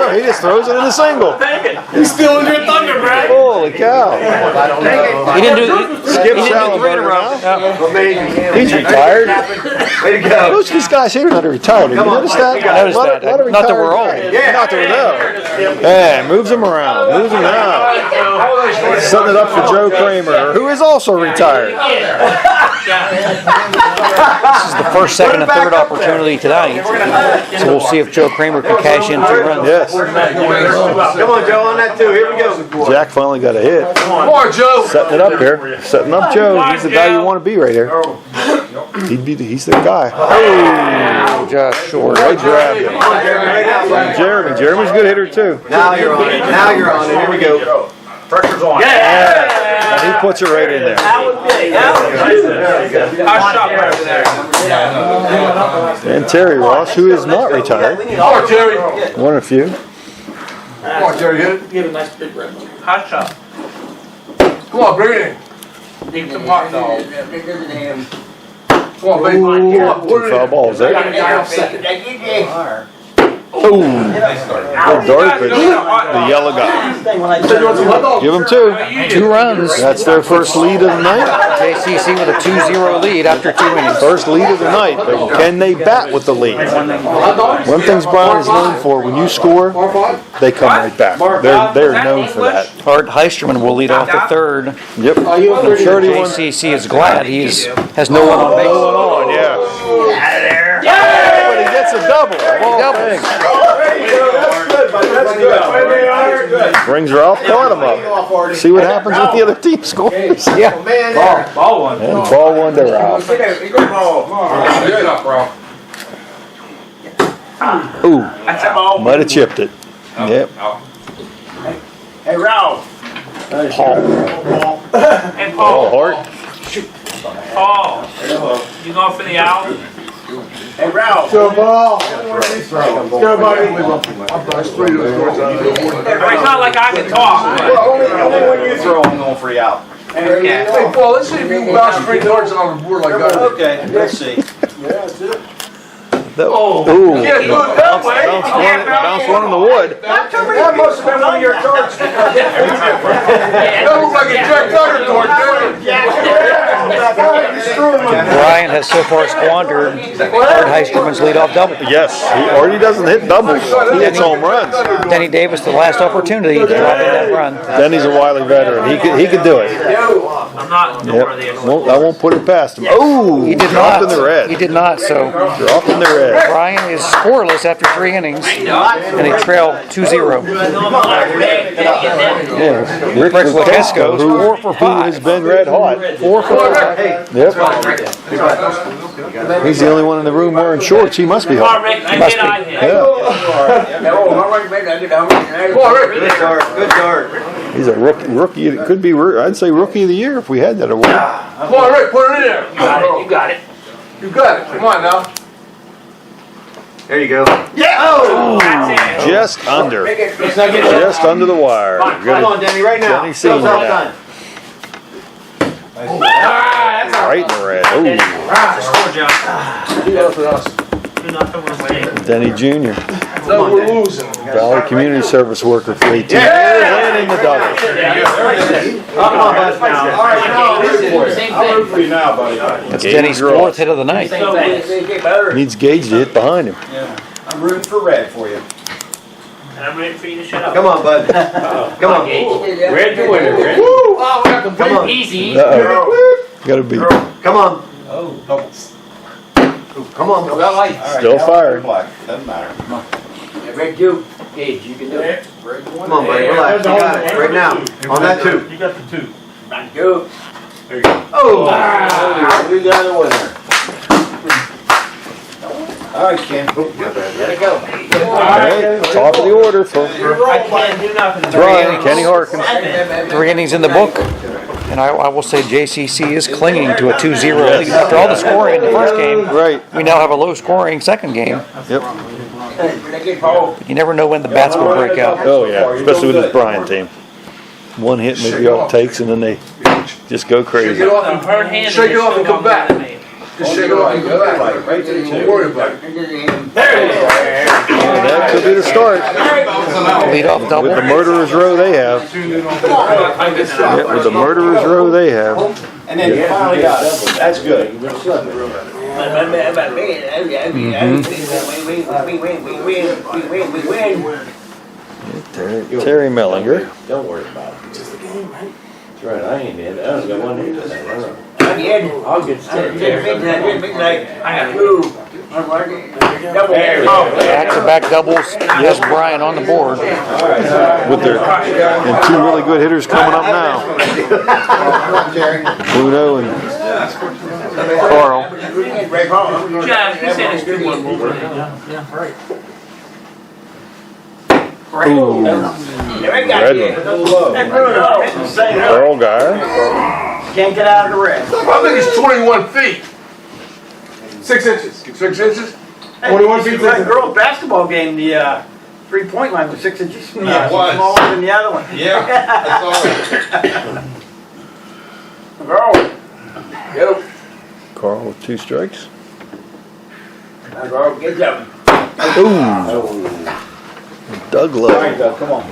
He just throws it in the single. He's still in your thunder, Brad. Holy cow. He didn't do Skip 3 in a Salinger row. now. Amazing. He's retired. Way to go. Most of these guys here are not retired. Have you noticed that? I noticed that. A lot of Not that we're retired old. guys. Not that we know. Yeah, moves them around. Moves them around. Setting it up for Joe Kramer, who is also retired. This is the first, second, and third opportunity tonight. So we'll see if Joe Kramer can cash in 2 runs. Yes. Come on, Joe, on that too. Here we go. Jack finally got a hit. Come on, Joe. Setting it up here. Setting up Joe. He's the guy you want to be right here. He's the guy. Oh, just short. Right grabbed him. Jeremy's a good hitter too. Now you're on it. Now you're on it. Here we go. Pressure's on. And he puts it right in there. And Terry Ross, who is not retired. Come on, Jerry. One of a few. Come on, Jerry. Hit it. Give a nice big red one. Hot shot. Come on, bring it in. Need some hot dogs. Come on, baby. Come on, put Two it foul in. balls there. Oh, good dart, but the yellow guy. Give them 2. 2 runs. That's their first lead of the night. JCC with a 2-0 lead after 2 innings. First lead of the night. But can they bat with the lead? One thing Bryan is known for, when you score, they come right back. They're known for that. Art Heisterman will lead off the third. Yep. Are you a 31? JCC is glad has no one on base. On, yeah. But he gets a double. Brings her off, caught him up. See what happens when the other team scores. Yeah. Ball one. And ball 1 to Ralph. Ooh, That's a ball. might have chipped it. Yep. Hey, Ralph. Paul. And Oh, Paul. Hart. Paul. You going for the out? Hey, Ralph. Go ball. Go, buddy. It's not like I can talk. Only when you throw, I'm going for you out. Hey, Paul, let's see if you can bounce 3 darts on the board like that. Okay, let's see. Ooh. Can't do it that way. Bounce one in the wood. That must have been one of your darts. That looks like a Jack Tucker dart, Bryan has so far squandered Art Heisterman's leadoff double. Yes, he already doesn't hit doubles. He hits home runs. Denny Davis, the last opportunity to drive in that run. Then he's a wily veteran. He could do it. I'm not noteworthy at all. I won't put it past him. Oh, He did dropped not. in the red. He did not. So Dropped in the red. Bryan is scoreless after 3 innings, and they trail 2-0. Yeah, Rick Rick Lukasco, Lukasco, who 4 for 5. has been red hot. 4 for 5. Yep. He's the only one in the room wearing shorts. He must be Come on, hot. Rick. I Must did be. I hit. Yeah. Good start, good start. He's a rookie. It could be. I'd say rookie of the year if we had that award. Come on, Rick, put it in there. You got it. You got it. You got it. Come on now. There you go. That's it. Just under. Just under the wire. Come on, Denny, right now. Denny Senior Show's all now. done. Right in the red. Ooh. Score, Joe. That's for us. 2-0 we're winning. Denny Jr. No, we're losing. Valley Community Service worker for 18 years and in the double. Come on, bud. All right, now, I'll root for you now, buddy. That's Gage Denny's Ross. 4th hit of the night. Needs Gage to hit behind him. I'm rooting for red for you. And I'm ready for you to shut up. Come on, bud. Come on. Red the winner, red. Woo! Oh, we got the Come on. Easy. Uh-oh. Gotta be Come on. Oh, double. Come on. All right, Still now fired. black. Doesn't matter. Come on. Red you. Gage, you can do it. Come on, buddy. Relax. You got it. Right now. On that 2. You got the 2. Go. There you go. Oh. We got a winner. All right, Ken. There you go. Okay, top of the order for I can't do nothing. Bryan, Kenny Harkins. 3 innings in the book. And I will say JCC is clinging to a 2-0 lead. After all the scoring in the first game, Right. we now have a low-scoring second game. Yep. You never know when the bats will break out. Oh yeah, especially with this Bryan team. One hit maybe all it takes, and then they just go Shake crazy. it off I'm hard-handed. Shake it off and come back. Just shake it off and come back. Right to the Don't 2. worry about it. That could be the start Lead off double. with the murderers row they have. Yeah, with the murderers row they have. And then you finally got it. That's good. Terry Mellinger. Don't worry about it. Just a game, right? That's right. I ain't in. I only got 1 hit today. I'll get started. Back-to-back doubles. Yes, Bryan on the board. With their and 2 really good hitters coming up now. Bruno and Carl. Jeff, you said it's 2-1 over. Ooh, red one. Carl Geyer. Can't get out of the red. I think it's 21 feet. 6 inches. 6 inches? 21 feet. Like a girls' basketball game, the 3-point line was 6 inches Yeah, it was. smaller than the other one. Yeah, that's all right. Go. Carl with 2 strikes. Good job. Ooh, Doug All Lowe. right, Doug, come on.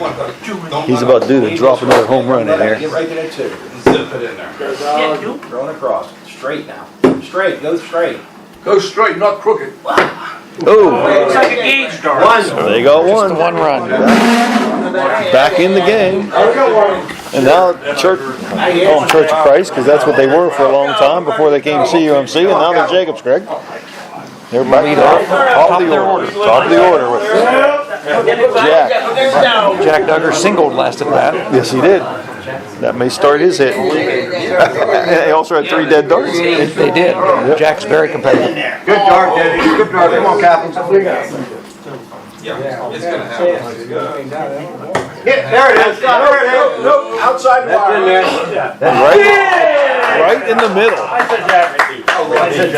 He's about due to drop another home run in here. Get right to that 2. Zip it in there. Yeah, you. Throwing across. Straight now. Straight. Go straight. Go straight, not crooked. Oh, Looks like a Gage dart. they got Just the 1. 1 run. Back in the game. And now Church, I call them Church of Christ because that's what they were for a long time before they came to CUMC, and now they're Jacobs, Greg. They're back top of the order. Top of the order with Jack. Jack Duggar singled last at bat. Yes, he did. That may start his hit. They also had 3 dead darts. They did. Jack's very competitive. Good dart, Denny. Good dart. Come on, Captain. Yeah, it's gonna happen. There it is. There it is. Nope, outside the wire. Right in the middle.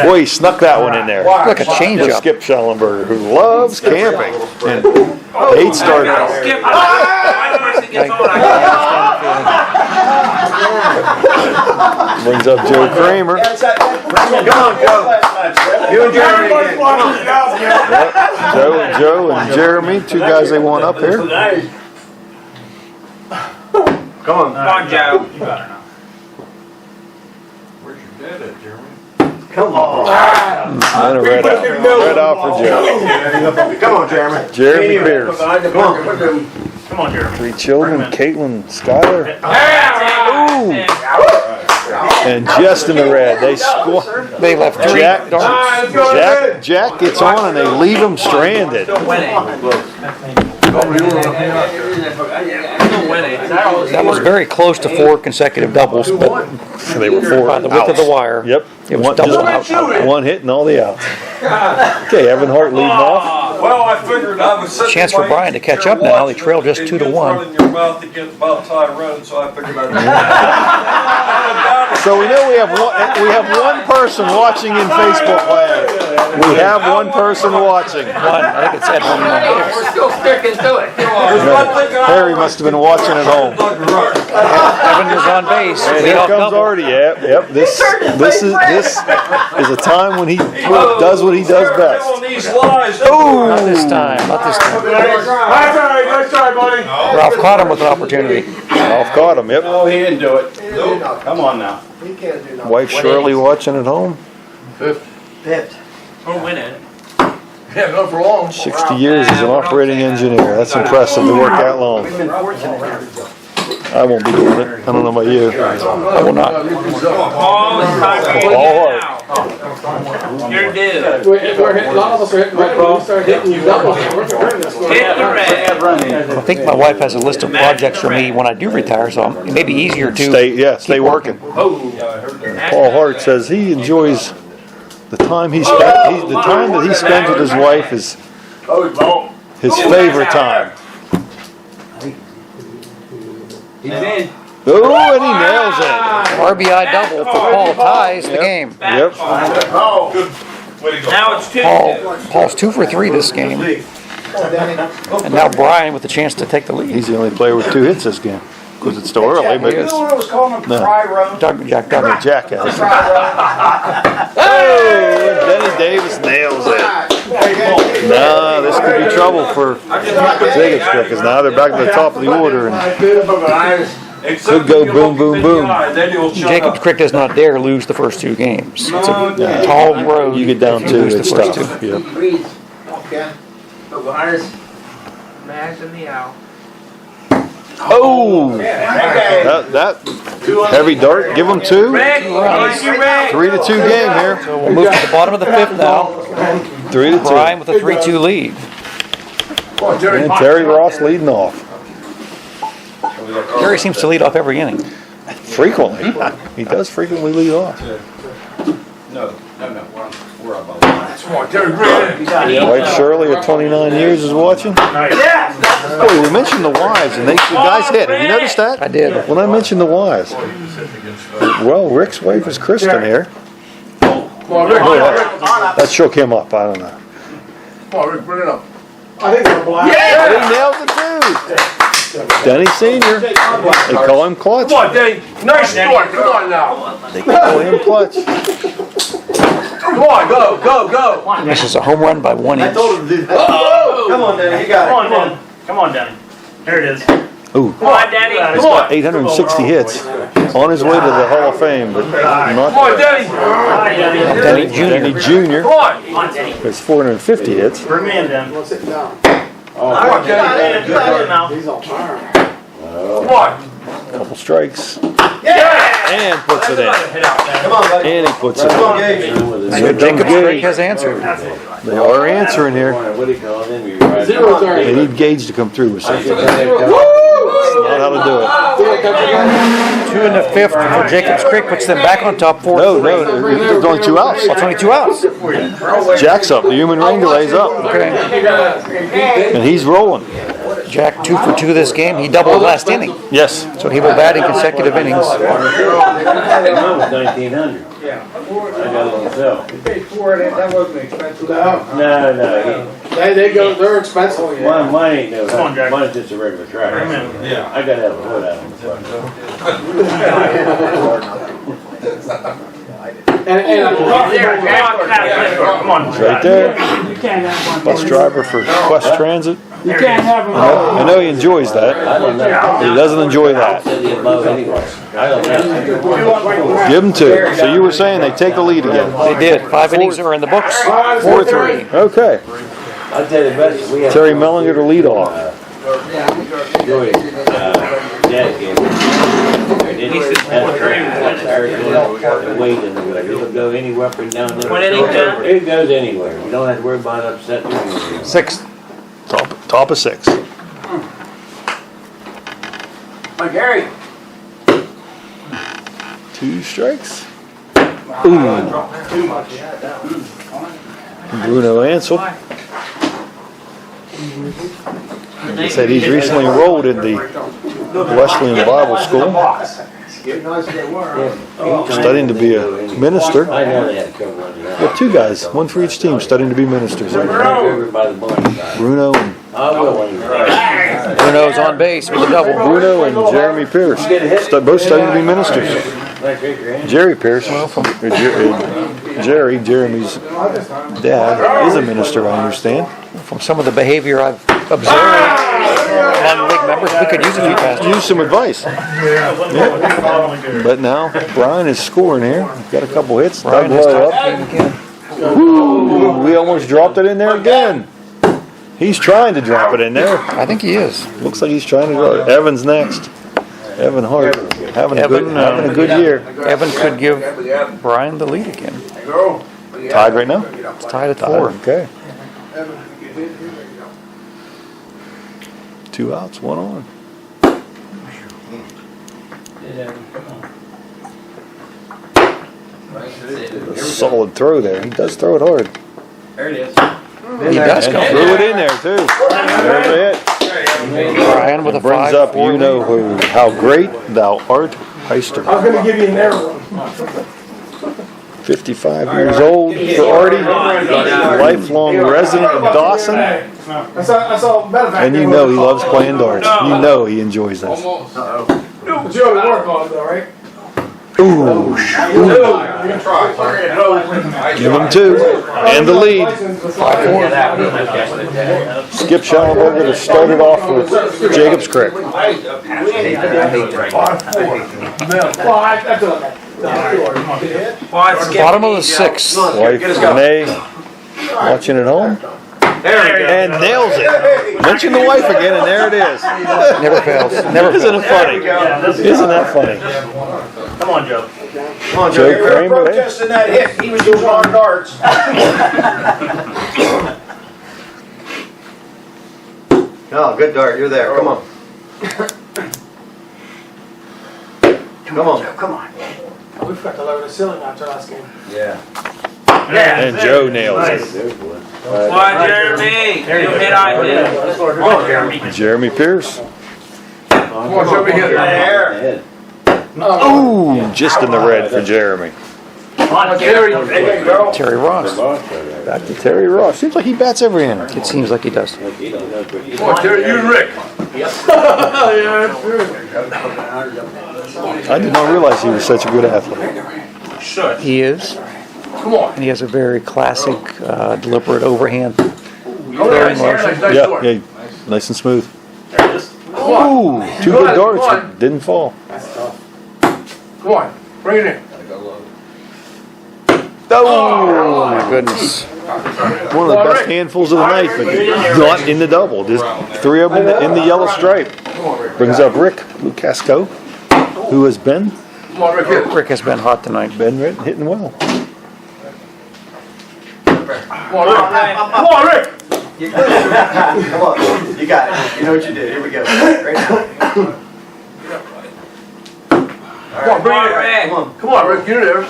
Boy, he snuck that one in there. Like a Just changeup. Skip Schellenberger, who loves camping and hates starting. Skip. My person gets on. I Brings up Joe Kramer. Come on, Joe. You and Jeremy again. Yep. Joe and Jeremy, 2 guys they want up here. Come on. Come on, Joe. Where's your dad at, Jeremy? Come on. And a red out. Red out for Joe. Come on, Jeremy. Jeremy Pierce. Come on. Come on, Jeremy. 3 children, Caitlin, Skylar. That's it. Ooh. and just in the red. They score. They left three Jack, darts. Jack gets on and they leave him stranded. That was very close to 4 consecutive doubles, but They were 4 by the width of outs. the wire, Yep. it was double out. One hit and all the outs. Okay, Evan Hart leading off. Well, I figured I was sitting Chance for Bryan to catch up now. They trail just 2-1. in your mouth against Bob Ty Road, so I figured I'd So we know we have one person watching in Facebook land. We have one person watching. I think it's Edwin. We're still sticking to it. Harry must have been watching at home. Evan was on base. And Lead here off comes double. Artie. Yep. This is a time when he does what he does best. Ooh, not this time. Not this time. That's all right, nice try, buddy. Ralph caught him with an opportunity. Ralph caught him. Yep. No, he didn't do it. Come on now. Wife Shirley watching at home. Fifth. We're winning. Yeah, not for long. 60 years as an operating engineer. That's impressive to work that long. We've been fortunate here. I won't be doing it. I don't know about you. I will not. Paul, it's time for you All now. You're due. We're hitting, a lot of us are hitting right when we start hitting you doubles. We're hurting this one. Hit the red. I think my wife has a list of projects for me when I do retire, so it may be easier to Stay working. Oh. Paul Hart says he enjoys the time he spent. The time that he spends with his wife is his favorite time. He's in. Oh, and he nails it. RBI double for Paul ties the game. Yep. Oh, good. Way to go. Now it's 2-2. Paul's 2 for 3 this game, and now Bryan with the chance to take the lead. He's the only player with 2 hits this game. Because it's still early, but You know what I was calling him? No. Fry Road? Jack Duggan. Jack has. Oh, and Denny Davis nails it. No, this could be trouble for Jacobs because now they're back to the top of the order and could go boom, boom, boom. Jacobs Creek does not dare lose the first 2 games. It's a tall road. You get down if to lose it, the it's first tough. 2. Yeah. Breathe. Okay. Go behind us. Mash in the owl. Oh, that heavy dart. Give them 2. Rick, you Rick. 3-2 game here. We'll move to the bottom of the 5th now. 3-2. Bryan with a 3-2 lead. And Terry Ross leading off. Gary seems to lead off every inning. Frequently. He does frequently lead off. No. We're above the line. Come on, Terry, bring it in. Wife Shirley at 29 years is watching. Boy, we mentioned the wives, and the guys hit. Have you noticed that? I did. When I mentioned the wives. Well, Rick's wife is Kristen here. Come on, Rick. Boy, that shook him up. I don't know. Come on, Rick, bring it up. I think we're black. He nailed it too. Denny Senior. They call him Clutch. Come on, Danny. Nice start. Come on now. They call him Clutch. Come on, go. This is a home run by 1 inch. Come on, Danny. You got it. Come on, Danny. There it is. Ooh. Come on, Daddy. He's got 860 hits. On his way to the Hall of Fame, but not Come on, Danny. Denny Jr. Denny Jr. Come on. Come on, Danny. has 450 hits. Bring me in, Dan. Let's sit down. Come on, Danny. You got it now. He's on fire. Come on. Couple strikes. Yeah! And puts it in. Hit out, Dan. Come on, buddy. And he puts it Come on, in. Gage. So Jacobs Creek has answered. They are answering here. Zero turn. They need Gage to come through with something. Woo! Not how to do it. 2 in the 5th for Jacobs Creek puts them back on top 4. No, there's only 2 outs. It's only 2 outs. Jack's up. The human rain delay's up. Okay. And he's rolling. Jack 2 for 2 this game. He doubled last inning, Yes. so he will bat in consecutive innings. 1900. Yeah. I got it myself. You paid for it, that wasn't expensive. No. They go, they're expensive. Mine ain't no. Come on, Jack. Mine's just a regular tractor. Yeah. I gotta have a hood out of it. And Come on. He's right there. You can't have one. Bus driver for Quest Transit. You can't have them. I know he enjoys that. I don't know. He doesn't enjoy that. Said he'd mow anyway. I don't know. Give him 2. So you were saying they take the lead again. They did. 5 innings are in the books. 4-3. Okay. I'll tell you the best. We had Terry Mellinger to lead off. Joey, Dad gave me. Weight in the way. It'll go anywhere up and down there. What inning, John? It goes anywhere. You don't have to worry about upsetting anything. 6th. Top of 6. My Gary. 2 strikes. Too much. Bruno Ansel. He said he's recently enrolled in the Wesleyan Bible School, studying to be a minister. I know they had trouble with We that. have 2 guys, one for each team, studying to be ministers. Over by the barn side. Bruno and I'll go in there. Bruno's on base with a double. Bruno and Jeremy Pierce, both studying to be ministers. Like shake your hand. Jerry Pierce, Jeremy's dad, is a minister, I understand. From some of the behavior I've observed among league members, we could use a few passes. Use some advice. Yeah. But now Bryan is scoring here. Got a couple hits. Bryan Dug has well tied up. the game again. Woo, we almost dropped it in there again. He's trying to drop it in there. I think he is. Looks like he's trying to drop it. Evan's next. Evan Hart having a good year. Evan could give Bryan the lead again. Tied right now? It's tied at 4. Okay. 2 outs, 1 on. A solid throw there. He does throw it hard. There it is. He does And come threw it in there too. There's a hit. Bryan with a Brings 5-4 up you know who, how great thou art, Heister. I was gonna give you an arrow. 55 years old for Artie, lifelong resident of Dawson, I saw, matter of fact. and you know he loves playing darts. You know he enjoys this. But you already work on it though, right? Ooh, give him 2 and the lead. Skip Schallenberger to start it off with Jacobs Creek. Well, that's Bottom of the 6th. Wife Renee watching at home and nails it. Mention the wife again, and there it is. Never fails. Never Isn't fails. it funny? Isn't that funny? Come on, Joe. Come on, Joe Joe. You're Kramer, eh? protesting that hit. He was doing our darts. Oh, good dart. You're there. Come on. Come on. Come on. We forgot to lower the ceiling after last game. Yeah. And Joe nails it. There's one. Why, Jeremy? You hit, I hit. Come on, Jeremy. Jeremy Pierce. Come on, show me hit it. Ahead. Ooh, just in the red for Jeremy. Terry Ross. Back to Terry Ross. Seems like he bats every inning. It seems like he does. Come on, Terry, you and Rick. I did not realize he was such a good athlete. He is. Come on. And he has a very classic, deliberate overhand. Nice Yeah, yeah, nice and smooth. Ooh, 2 good darts. It didn't fall. Come on. Bring it in. Oh, My goodness. one of the best handfuls of the night, but not in the double. Just 3 of them in the yellow stripe. Brings up Rick Lucasco, who has been Come on, Rick, hit it. Rick has been hot tonight. hitting well. Come on, Rick. Come on, Rick. Come on. You got it. You know what you did. Here we go. Right now. Come on, bring it in. Come on. Come on, Rick, you're there.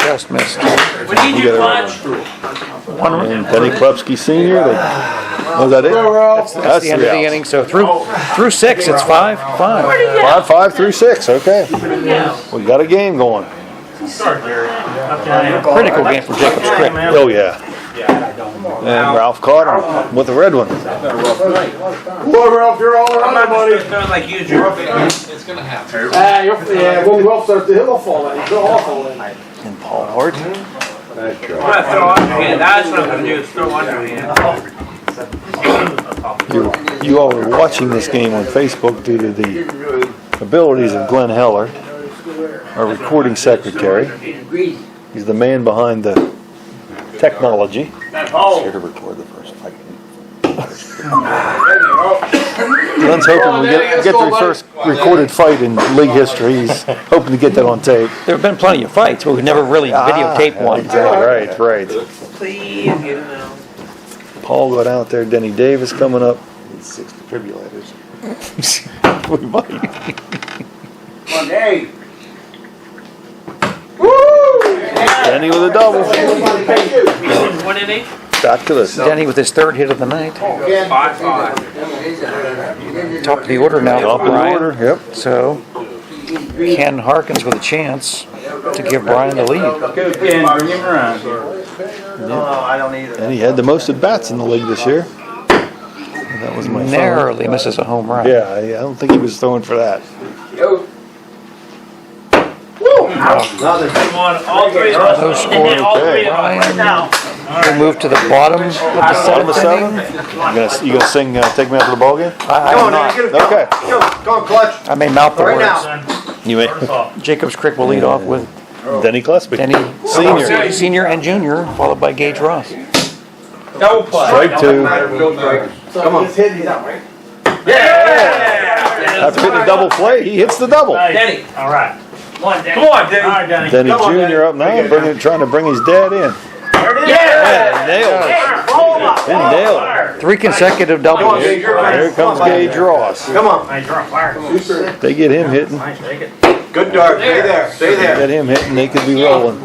Just missed. We need You you gotta- clutch. And Benny Klepsky Sr. Was that it? That's the end of the inning. So through 6, it's 5-5. 5 through 6. Okay, we got a game going. Critical game for Jacobs Creek. Oh yeah. And Ralph caught him with the red one. Come on, Ralph, you're all I'm around, not buddy. just throwing like you, Jeremy. Yeah, when Ralph starts to hit, he'll fall in. He'll all fall in. And Paul Hart. I'm gonna throw underhand. That's what I'm gonna do, is throw underhand. You all were watching this game on Facebook due to the abilities of Glenn Heller, our recording secretary. He's the man behind the technology. Here to record the first fight. Glenn's hoping we get the first recorded fight in league history. He's hoping to get that on tape. There have been plenty of fights, but we've never really videotaped one. Exactly. Right. Please get him out. Paul got out there. Denny Davis coming up. 6 defibrillators. We might. Come on, Dave. Denny with a double. What inning? Back to the Denny with his third hit of the night. 5-5. Top of the order now top for of the Bryan. order. Yep. So Ken Harkins with a chance to give Bryan the lead. Go, Ken, bring him around. Oh, I don't either. And he had the most at bats in the league this year. That was my phone. Narrowly misses a home run. Yeah, I don't think he was throwing for that. Go. Come on, all three of us. No score. All three of us. Bryan Now. will move to the bottom of the Bottom of seventh seven. inning. You gonna sing "Take Me Out to the Ball Game"? I am not. Okay. Go on, Clutch. I may mouth the Right words. now. You may. Jacobs Crick will lead off with Denny Clespie. Denny Senior. Senior and Junior, followed by Gage Ross. Double play. Strike two. Come on. He's hitting, he's out, right? Yeah! After hitting a double play, he hits the double. Denny. All right. Come on, Danny. Come on, Denny. All right, Danny. Denny Come on, Jr. up now, trying to bring his dad in. Yeah! Nailed it. He nailed it. 3 consecutive Come on, doubles. Gage, you're right. Here comes Gage Ross. Come on. Nice, you're on fire. They get him hitting. Nice, take it. Good dart. Stay there. Stay there. Get him hitting, they could be rolling.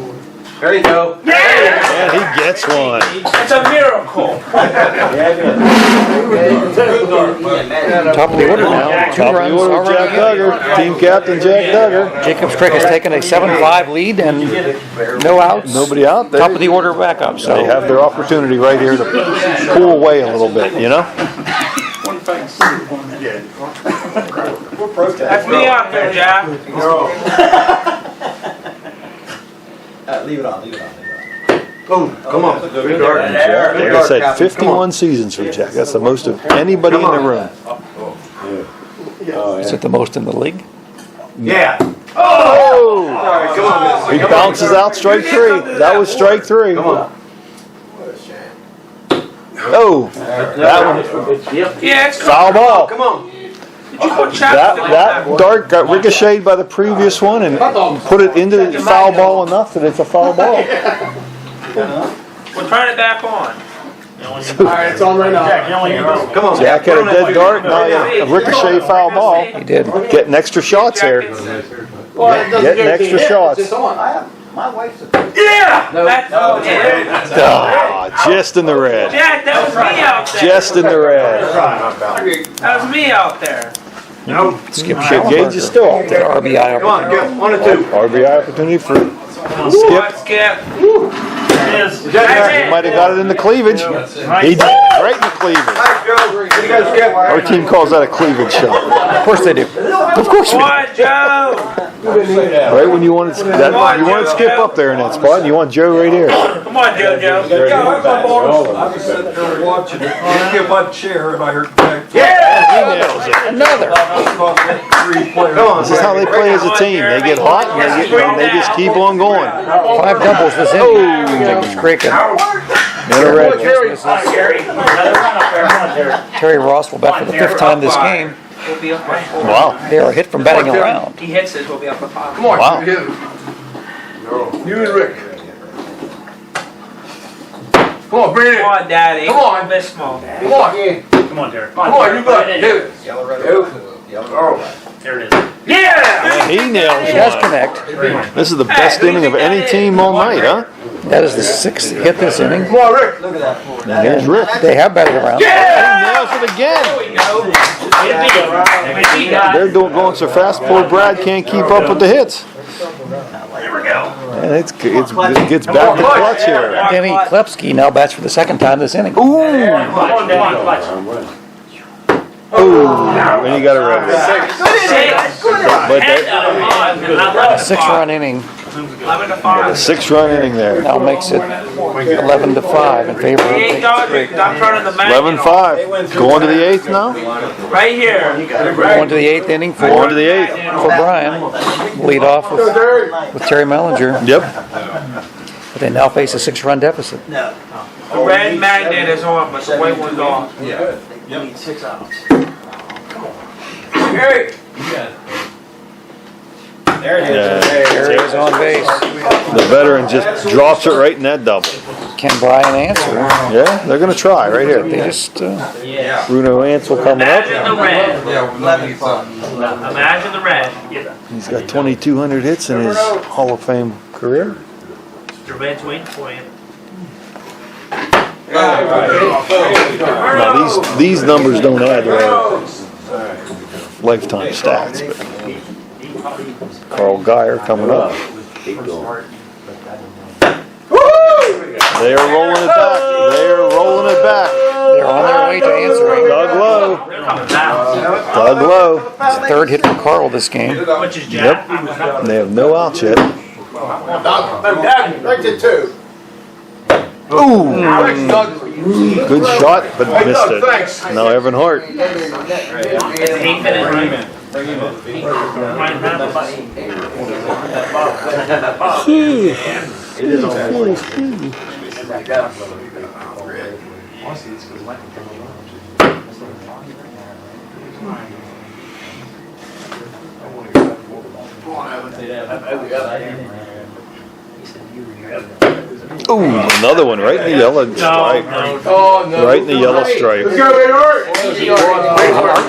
There you go. And he gets one. It's a miracle. Top of the order now. 2 Top of runs the order, already. Jack Duggar. Team captain Jack Duggar. Jacobs Crick has taken a 7-5 lead and no outs. Nobody out there. Top of the order back up. They So have their opportunity right here to pull away a little bit, you know? That's me out there, Jack. Leave it on. Boom. Come on. Good dart. Like I said, 51 seasons for Jack. That's the most of anybody in the room. is it the most in the league? Yeah. Oh! Sorry, come on, He miss. bounces out strike three. That was strike three. Come on. Oh! That one. Yeah, it's Foul ball. Come on. Did you put Chuck? That dart got ricocheted by the previous one and put it into the foul ball enough that it's a foul ball. We're turning it back on. Alright, it's on right now. Jack, you only use this one. Come on. Jack had a dead dart, now a ricochet foul ball. He did. Getting extra shots here. Well, it doesn't Getting guarantee extra hit, shots. It's just on. My wife's a... Yeah! That's, yeah. Ah, just in the red. Jack, that was me out there. Just in the red. That was me out there. Skip Shit, Gage is still out there. RBI Come on, opportunity. go. 1 and 2. RBI opportunity for Come on, Skip. Skip. It is. He might have got it in the cleavage. He did right in the cleavage. Nice, Joe. What do you guys get? Our team calls that a cleavage shot. Of course they do. Of course we Come do. on, Joe. Right when you wanted you wanted Skip up there in that spot, and you want Joe right here. Come on, JoJo. I was sitting there watching it. Get my chair and I heard Jack. He nails it. Another. Come on. This is how they play as a team. They get hot and they just keep on going. 5 doubles this inning. Jacobs Crick and In a red. Gary. Another run up there. Come on, Terry. Terry Ross will bat for the 5th time this game. We'll be up by 4. Wow. They are hit from batting around. He hits it, we'll be up by 5. Come on, Wow. hit it. You and Rick. Come on, bring it in. Come on, Daddy. Come on. This small. Come on. Come on, Terry. Come on, you got it. Hit it. There it is. Yeah! And he nails He does one. connect. This is the best inning of any team all night, huh? That is the 6th hit this inning. Come on, Rick. And here's Rick. They have batted around. He nails it again. They're going so fast, poor Brad can't keep up with the hits. There we go. And it gets back to clutch here. Denny Klepski now bats for the 2nd time this inning. Ooh, Come on, Danny. ooh, and he got a red. But that 6-run inning 11 to 5. 6-run inning there. now makes it 11-5 in favor of Hey, dog, I'm turning the magnet 11-5. Going to the 8th now? off. Right here. Going to the 8th inning for Going to the 8th. Bryan. Lead off with Terry Mellinger. Yep. But they now face a 6-run deficit. The red magnet is on, but the white one's off. Gary. There it is. Yeah. Terry's on base. The veteran just drops it right in that double. Can Bryan answer? Yeah, they're gonna try right here. They just, Bruno Ansel coming up. Imagine the red. Imagine the red. He's got 2,200 hits in his Hall of Fame career. The red's waiting for you. Now these numbers don't add to our lifetime stats, but Carl Geyer coming up. They are rolling it back. They are rolling it back. they're on their way to answering. Dug low. They're coming back. Dug low. It's the third hit for Carl this game. Which is Jack. Yep. They have no outs yet. Right to two. Ooh. Good shot, but missed it. Thanks. Now Evan Hart. It's 8 minutes, right? Ooh, another one right in the yellow stripe. Oh, no. Right in the yellow stripe. Let's go, Art.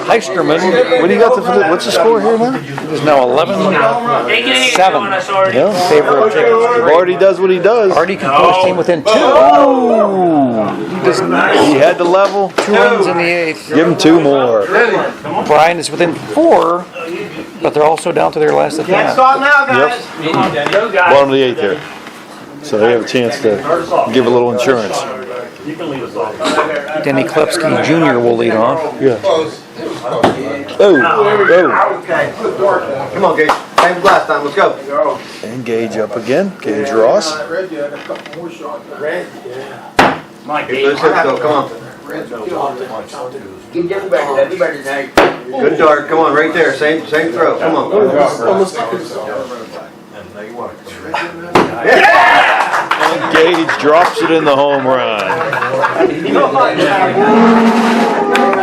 Heisterman What do you got? What's the score here now? is now 11-7 Yeah. in favor of Jacob Creek. Vardy does what he does. Hardy can pull his team within 2. He had the level. 2 runs in the 8th. Give him 2 more. Bryan is within 4, but they're also down to their last at bat. Start now, guys. Bottom of the 8th here. So they have a chance to give a little insurance. You can leave us off. Denny Klepski Jr. will lead off. Yeah. Oh. Okay. Come on, Gage. Same as last time. Let's go. And Gage up again. Gage Ross. Mike, let's go. Come on. Good dart. Come on, right there. Same throw. Come on. And Gage drops it in the home run.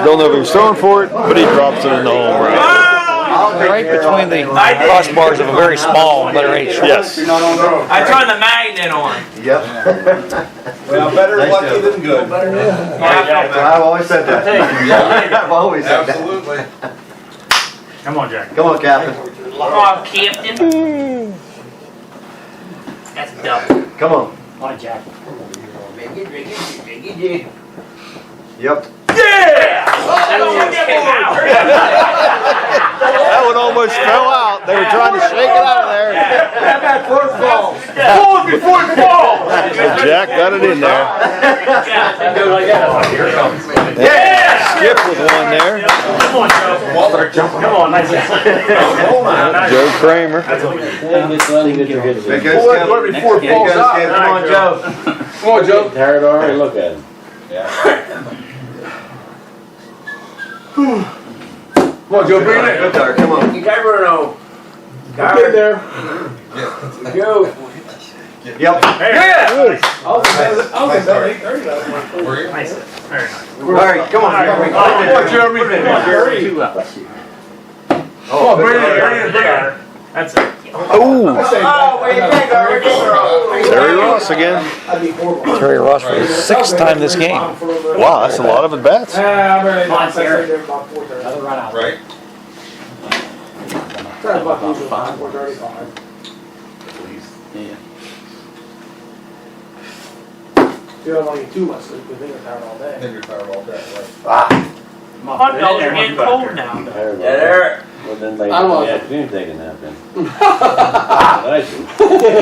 Don't know if he was throwing for it, but he drops it in the home run. Right between the crossbars of a very small letter H. Yes. I turned the magnet on. Yep. Well, better lucky than good. I've always said that. I've always said that. Absolutely. Come on, Jack. Come on, Captain. Come on, Captain. That's double. Come on. Come on, Jack. Yep. That almost came out. That one almost fell out. They were trying to shake it out of there. Pull it before it falls. But Jack got it in there. Yeah! Skip with one there. Come on, Joe. Come on, nice. Joe Kramer. Big good, Pull it Skip. right before it Big falls good, out. Skip. Come on, Joe. Come on, Joe. Tired already, look at him. Come on, Joe. Bring it in. Good dart. Come on. Get there. Yep. Yeah. Nice. Very nice. All right, come on. Come on, Jeremy. Come on, Jeremy. Come on, bring it in. That's it. Ooh. Terry Ross again. Terry Ross for his 6th time this game. Wow, that's a lot of at bats. Another run out. Right? You don't want to get too much sleep because they're tired all day. Then you're tired all day, right? Hot dogs are getting cold now. Tired Yeah, there. Well, then later I in don't the know. afternoon they can have them.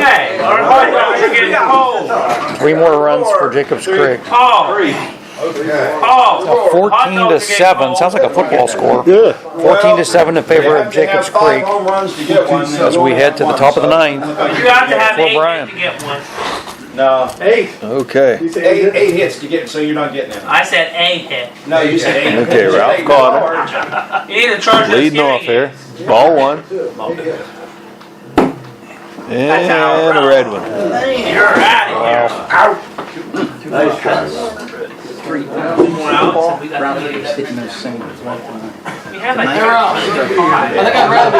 Hey, our hot dogs are getting cold. 3 more runs for Jacobs Creek. Paul. Paul. 14-7. Sounds like a football score. Yeah. 14-7 in favor of Jacobs Creek Home runs to get one. as we head to the top of the 9th. You have to have For 8 Bryan. to get one. No, 8. Okay. You say 8? 8 hits to get, so you're not getting it. I said a hit. No, you said 8. Okay, Ralph caught You need to charge us Leading off here. Ball 1. And a red one. You're out of here. Nice try, Rob. 3 more outs and we got the Yeah, like They're out. I think I'd rather be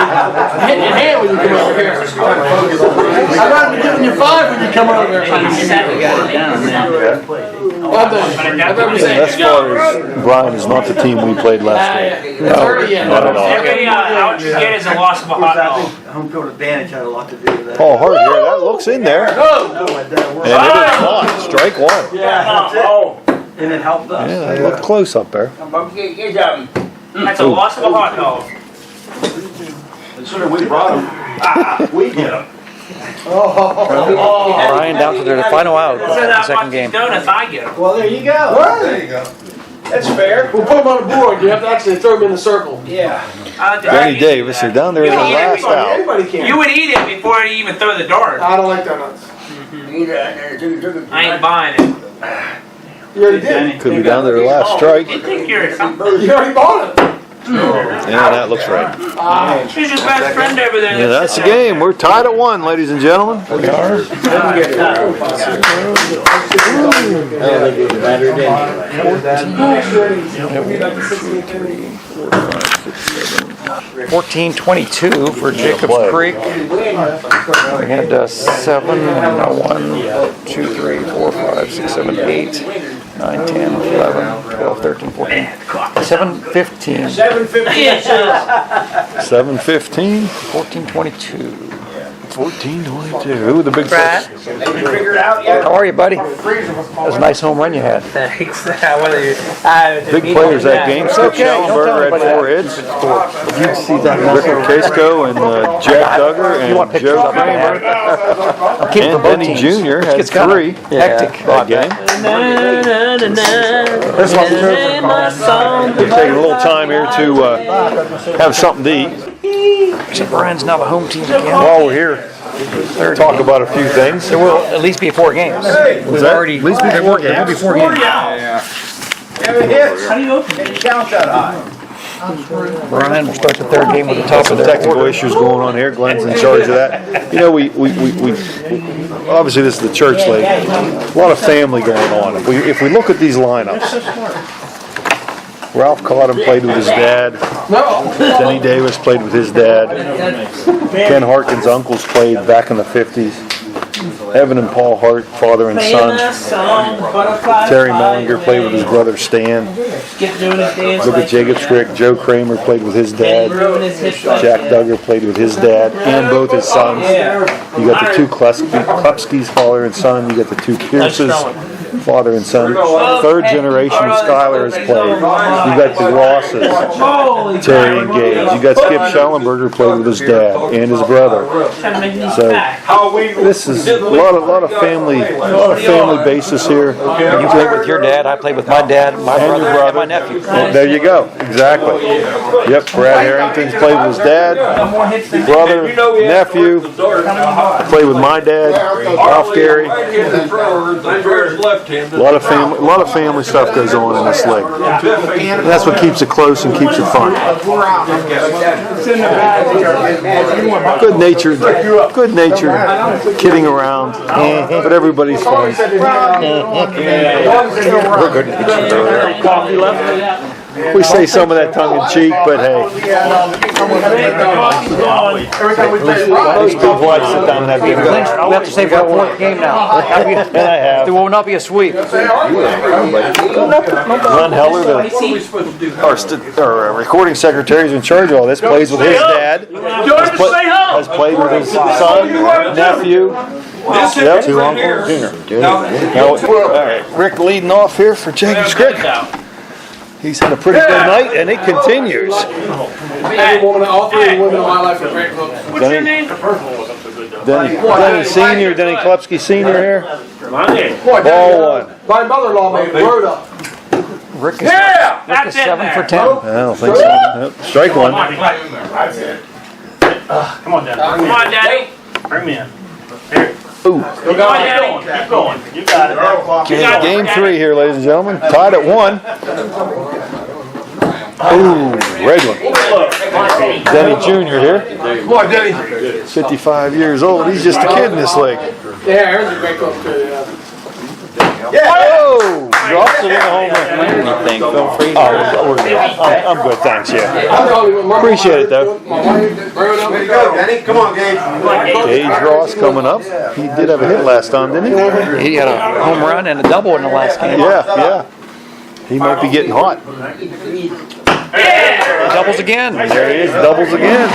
hitting your hand when you come over here. I'd rather be giving you 5 when you come over here. I'd rather be saying, As far as Bryan is not the team we played last week. it's early yet. Not at all. every out you get is a loss of a hot dog. Home field advantage had a lot to do with that. Paul Hart here, that looks in there. No, it doesn't work. And it is not. Strike one. Yeah, that's it. And it helped us. Yeah, they looked close up there. That's a loss of a hot dog. Consider we brought them. We get them. Bryan down to their final out So in the that second much game. donuts I get 'em. Well, there you go. There you go. That's fair. We'll put them on the board. You have to actually throw them in the circle. Yeah. I like to Danny eat Davis, they're down there in the last out. Everybody can. You would eat it before you even throw the dart. I don't like donuts. I ain't buying it. You already did. Could be down to their last strike. You think you're You already bought it. Yeah, that looks right. She's your best friend over there. Yeah, that's the game. We're tied at 1, ladies and gentlemen. We are. 14-22 for Jacobs Creek. We had 7, 1, 2, 3, 4, 5, 6, 7, 8, 9, 10, 11, 12, 13, 14. 7-15. 7-15. 14-22. 14-22. Who were the big Brad? How are you, buddy? That was a nice home run you had. Thanks. big players that game? Skip Schellenberger had 4 hits. Rickard Casco and Jack Duggar and Joe Kramer. And Benny Jr. had 3. Hectic. That game. We're taking a little time here to have something to eat. Except Bryan's now the home team again. While we're here, talk about a few things. There will at least be 4 games. Was that? At least be 4 games. There will be 4 games. How do you open it? Count that high. Bryan will start the 3rd game with the top Some of their technical order. issues going on here. Glenn's in charge of that. You know, we obviously this is the church league. A lot of family going on. If we look at these lineups, Ralph Cotton played with his dad. Denny Davis played with his dad. Ken Harkin's uncles played back in the 50s. Evan and Paul Hart, father and son. Terry Mellinger played with his brother Stan. Look at Jacobs Creek. Joe Kramer played with his dad. Jack Duggar played with his dad and both his sons. You got the 2 Klepskis, father and son. You got the 2 Pierces, father and son. 3rd generation of Schuyler has played. You got the Rosses, Terry and Gage. You got Skip Schellenberger played with his dad and his brother. So this is a lot of family basis here. You played with your dad, I played with my dad, my brother, and my nephew. There you go. Exactly. Yep. Brad Harrington's played with his dad, brother, nephew. Played with my dad, Ralph Gary. A lot of family stuff goes on in this league. And that's what keeps it close and keeps it fun. Good natured, kidding around, but everybody's fun. We're good natured. We say some of that tongue in cheek, but hey. Most people like to sit down and have good We have to save for a 4th game now. There will not be a sweep. Glenn Heller, our recording secretary, is in charge of all this. Plays with his dad. Has played with his son, nephew. Yep. 2 uncles, Junior. Now, all right, Rick leading off here for Jacobs Creek. He's had a pretty good night, and it continues. All 3 women in my life are great cooks. What's your name? Denny Senior, Denny Klepski Senior here. Ball 1. My mother-in-law made word up. Rick is 7 for 10. I don't think so. Nope. Strike 1. Come on, Daddy. Come on, Daddy. Bring me in. Ooh. Come on, Daddy. Keep going. You got it. Game 3 here, ladies and gentlemen. Tied at 1. Ooh, red one. Denny Jr. here. Come on, Denny. 55 years old. He's just a kid in this league. Yeah, Aaron's a great coach too, yeah. Oh! Drops it in the home run. Anything, feel free. Oh, we're good. I'm good, thanks, yeah. I'm the only one- Appreciate it, though. My wife, growing up, There you go, Denny. Come on, Gage. Gage Ross coming up. He did have a hit last time, didn't he? He had a home run and a double in the last game. Yeah. He might be getting hot. Doubles again. There he is, doubles again.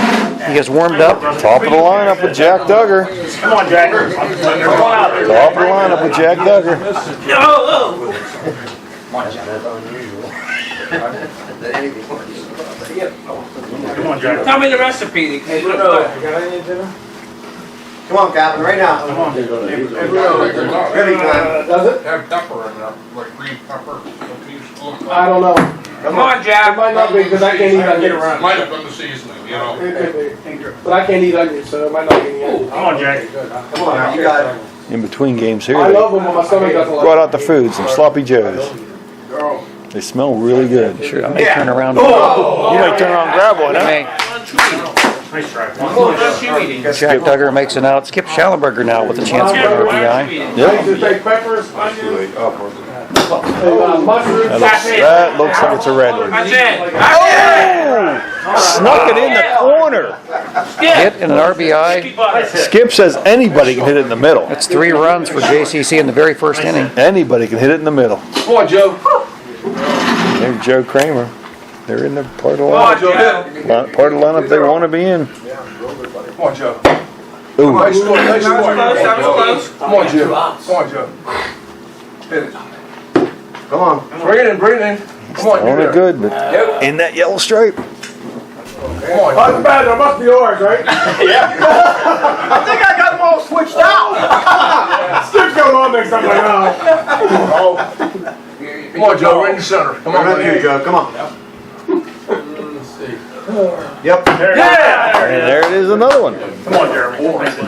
He gets warmed up. Top of the lineup with Jack Duggar. Come on, Jack. Come on out there. Top of the lineup with Jack Duggar. Come on, Jack. Tell me the recipe. Come on, Captain, right now. Ready, Glenn. does it? Have pepper in there, like green pepper. I don't know. Come on, It Jack. might not be because I can't eat onions. Might have been the seasoning, you know. It could be. But I can't eat onions, so it might not be any. Come on, Jack. Come on, you got it. In between games here, I they love them, but my stomach doesn't like brought out the food, some sloppy joes. They smell really good. Sure, I may turn around. You might turn around and grab one, I huh? may. Nice try. What you eating? Jack Duggar makes it out. Skip Schallenberger now with a chance for an RBI. I used to take peppers, onions, mushrooms, That looks like it's a red one. That's it. Snuck it in the corner. Hit and an RBI. Skip says anybody can hit it in the middle. That's 3 runs for JCC in the very first inning. Anybody can hit it in the middle. Come on, Joe. There's Joe Kramer. They're in the part of the Come on, lineup. Joe, hit. Part of the lineup they want to be in. Come on, Joe. Ooh, Nice score, nice score. That was close. Come on, Joe. Come on, Joe. Hit it. Come on. Bring it in, bring it in. Come on, on you it there. good, but in that yellow stripe. Come on, That's bad, that must be yours, right? I think I got them all switched out. Stick's going on next time, like, Come on, Joe, right in the center. Come on, Right here, Joe. Come on. Yep. And there it is, another one. Come on, Jeremy.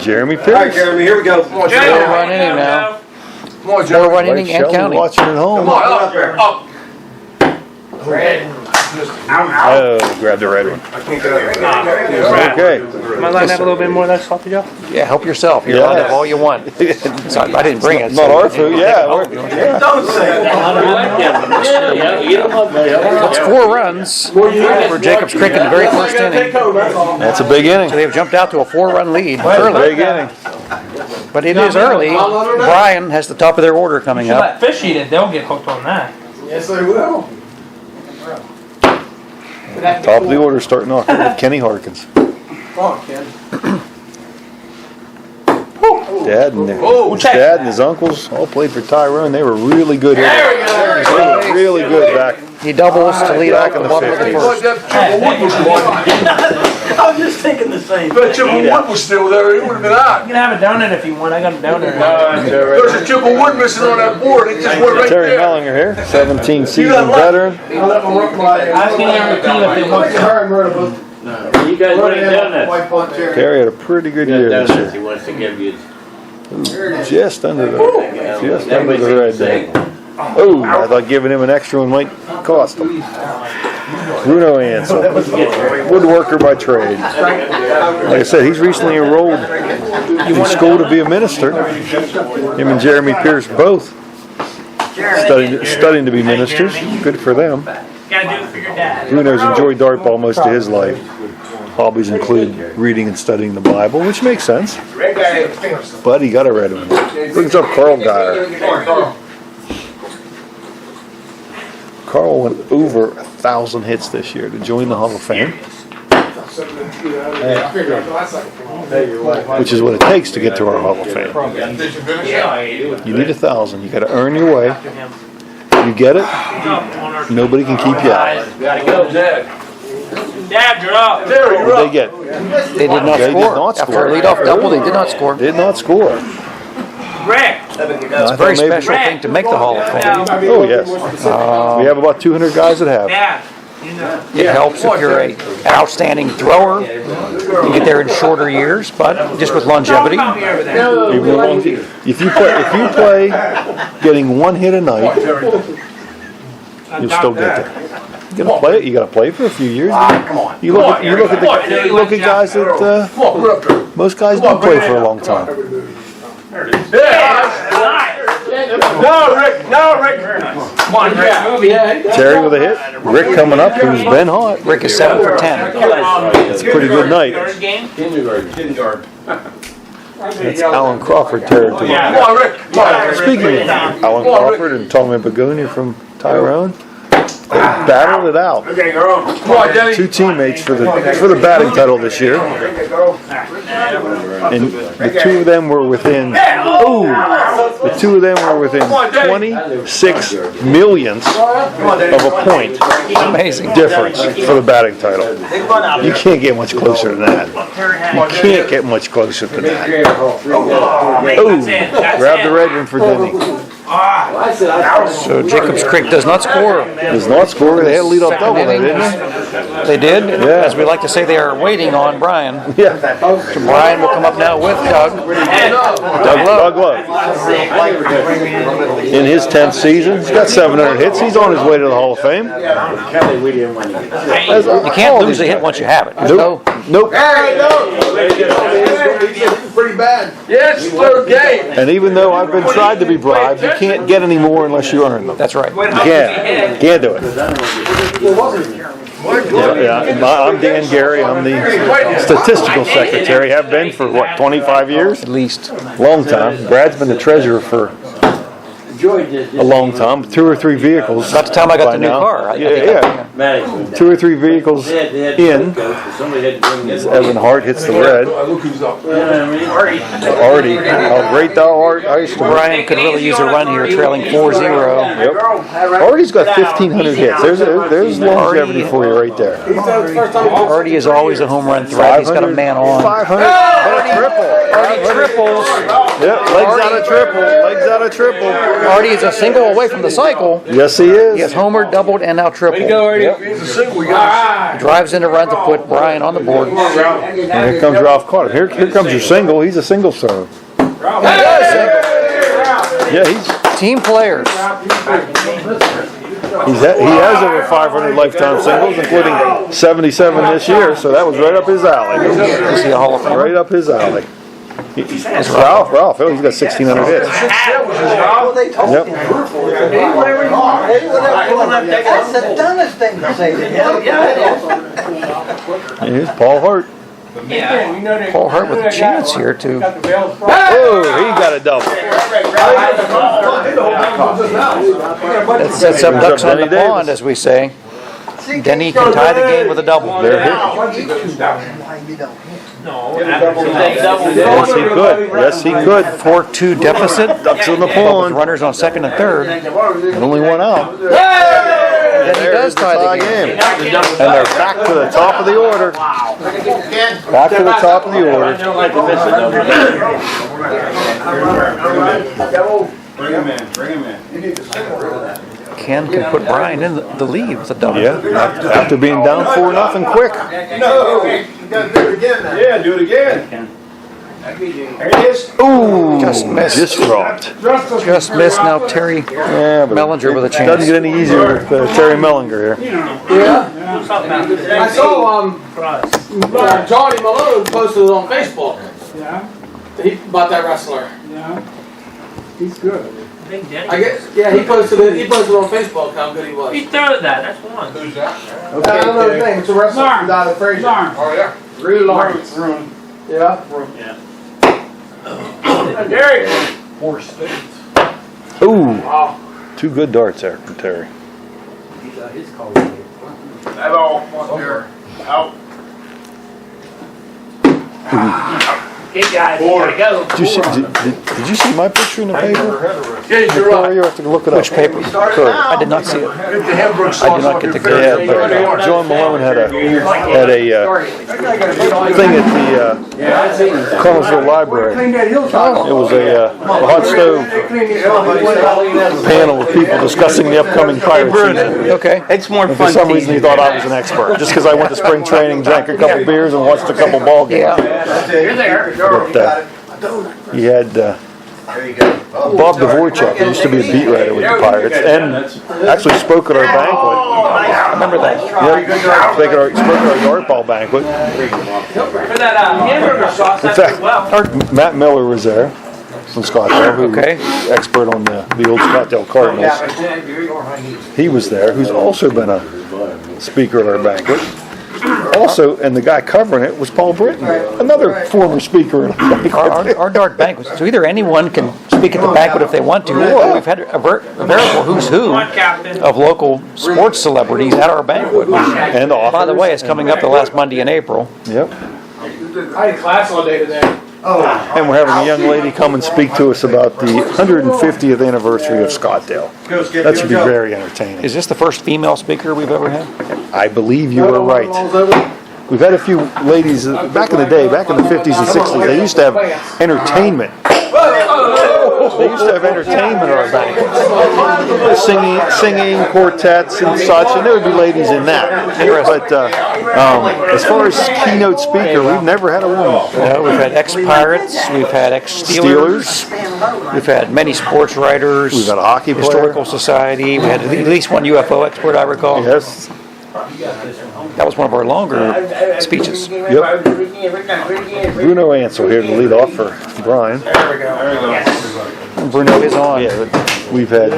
Jeremy All right, Pierce. Jeremy, here we go. Come on, Joe, Joe. Run inning now. Come on, Joe. 4-run Like inning and Shelby counting. watching at home. Come on, up there. Up. Oh, grab the red one. I can't get out of Okay. Am I allowed to have a little bit more of that sloppy Joe? Yeah, help yourself. You're allowed to have all you want. So I didn't bring it. Not so- our food, yeah. Don't say That's 4 runs for Jacobs Creek in the very first inning. That's a big inning. So they've jumped out to a 4-run lead early. Big inning. But it is early. Bryan has the top of their order coming You up. let fish eat it, they'll get hooked on that. Yes, they will. Top of the order starting off with Kenny Harkins. Come on, Ken. Dad and his uncles all played for Tyrone. They were really good hitters. They were really good back. He doubles to lead off Back in the the bottom of the 50s. first. that Chipper Wood was one. I was just thinking the same If that Chipper Wood was still there, it would have been out. You can have a donut if you want, I got a donut. There's a Chipper Wood missing on that board. It just went right Terry there. Mellinger here, 17 season veteran. I let my work my. I was getting on the team if they want to. Her and Rhoda both. You guys want donuts? White butt chair. Terry had a pretty good year this Donuts he year. wants to give you. Just under the red there. Oh, I thought giving him an extra one might cost him. Bruno Ansel, woodworker by trade. Like I said, he's recently enrolled in school to be a minister. Him and Jeremy Pierce both studying to be ministers. Good for them. Gotta do it for your dad. Bruno's enjoyed Dartball most of his life. Hobbies include reading and studying the Bible, which makes sense. But he got a red one. Brings up Carl Geyer. Carl went over 1,000 hits this year to join the Hall of Fame, which is what it takes to get to our Hall of Fame. You need 1,000. You got to earn your way. You get it, nobody can keep you out. Gotta go, Dad. Dad, you're up. What did they get? They did not They did score. not After score. a leadoff double, they did not score. Did not score. Rick. It's a very special thing to make the Hall of Fame. Oh, yes. We have about 200 guys that have. Dad. You know. It helps if you're an outstanding thrower. You get there in shorter years, but just with longevity. Come here over there. If you play getting one hit a night, you'll still get there. You gotta play it. You gotta play for a few years. Come on. You look at guys that most guys do play for a long time. No, Rick, no, Rick. Come on, Rick, move it. Terry with a hit. Rick coming up, who's been hot. Rick is 7 for 10. It's a pretty good night. Third game? Kindergarten. That's Alan Crawford territory. Come on, Rick. Come on. Speaking of Alan Crawford and Tommy Begonia from Tyrone, they battled it out. Okay, girl. Come on, Denny. Two teammates for the batting title this year, and the two of them were within. The two of them were within 26 millionths of a point Amazing. difference for the batting title. You can't get much closer than that. You can't get much closer than that. Grab the red one for Denny. So Jacobs Creek does not score. Does not score. They had a lead-off double there, didn't they? They did? Yeah. As we like to say, they are waiting on Bryan. Yeah. So Bryan will come up now with Doug. Doug Love. In his 10th season, he's got 700 hits. He's on his way to the Hall of Fame. You can't lose a hit once you have it. There's Nope. Pretty bad. Yes, third game. And even though I've been tried to be bribed, you can't get any more unless you earn them. That's right. You can't do it. Yeah. I'm Dan Gary. I'm the statistical secretary. Have been for 25 years? At least. Long time. Brad's been the treasurer for a long time. 2 or 3 vehicles. About the time I got by the new now. car. Yeah. 2 or 3 vehicles in. As Evan Hart hits the red. Look who's up. Artie. How great thou art. Bryan could really use a run here, trailing 4-0. Yep. Artie's got 1,500 hits. There's longevity for you right there. Artie is always a home run threat. He's got a man on. 500. But a triple. Artie triples. Yep. Legs out of triple. Legs out of triple. Artie is a single away from the cycle. Yes, he is. He has homered, doubled, and now tripled. He's a single. We got Drives in a run to put Bryan on the board. And here comes Ralph Carter. Here comes your single. He's a single serve. Yeah, he's Team players. he has over 500 lifetime singles, including 77 this year. So that was right up his alley. Is he a Hall of Famer? Right up his alley. Ralph, he's got 1,600 hits. Yep. That's the dumbest thing to say to him. And here's Paul Hart. Paul Hart with a chance here to. Oh, he got a double. That sets up ducks on the pond, as we say. Denny can tie the game with a double. Yes, he could. Yes, he could. 4-2 deficit. Ducks on the With pond. runners on second and third. And only one out. Denny does tie the game. And they're back to the top of the order. Back to the top of the order. Bring him in. Ken can put Bryan in the lead with a double. Yeah, after being down 4-0 quick. No! Yeah, do it again. There it is. Ooh, Just missed. Just dropped. Just missed. Now Terry Yeah, but Mellinger with a doesn't chance. get any easier with Terry Mellinger here. I saw Johnny Malone posted it on Facebook. Yeah. About that wrestler. Yeah. He's good. Big Denny. I guess, yeah, he posted it. He posted on Facebook how good he was. He threw that, that's one. I don't know his name. It's a wrestler from down in Fraser. Oh, yeah. Really long. Yeah. Gary. 4 states. Ooh, 2 good darts there from Terry. Hello. Out. Hey guys, gotta go. Did you see my picture in the paper? Yeah, you're right. You have to look it up. Which paper? I did not see it. Get the Hamburg sauce I did not off get your the face. Yeah, but John Malone had a thing at the Connellsville Library. It was a hot stove panel of people discussing the upcoming pirate season. Okay. It's more And fun. for some reason, he thought I was an expert, just because I went to spring training, drank a couple beers, and watched a couple ball games. Yeah. You're there. But he had There you go. Bob Dvorak, who used to be a beat writer with the Pirates, and actually spoke at our banquet. I remember that. Yep, spoke at our Dartball banquet. For that hamburger sauce, In that's fact, well. Matt Miller was there from Scottdale, who Okay. expert on the old Scottdale Cardinals. He was there, who's also been a speaker at our banquet. Also, and the guy covering it was Paul Britton, another former speaker at our banquet. Our Dart banquets. So either anyone can speak at the banquet if they want to, or we've had a veritable who's who One captain. of local sports celebrities at our banquet. And By the way, it's coming up the last Monday in April. Yep. I had class all day today. And we're having a young lady come and speak to us about the 150th anniversary of Scottdale. That should be very entertaining. Is this the first female speaker we've ever had? I believe you are right. We've had a few ladies back in the day, back in the 50s and 60s. They used to have entertainment. They used to have entertainment at our banquets, singing quartets and such, and there would be ladies in that. But as far as keynote speaker, we've never had a woman. We've had ex-Pirates, we've had ex-Steelers, we've had many sports writers, We've had a hockey player. Historical Society, we had at least one UFO expert, I recall. Yes. That was one of our longer speeches. Yep. Bruno Ansel here to lead off for Bryan. Bruno is on. Yeah, we've had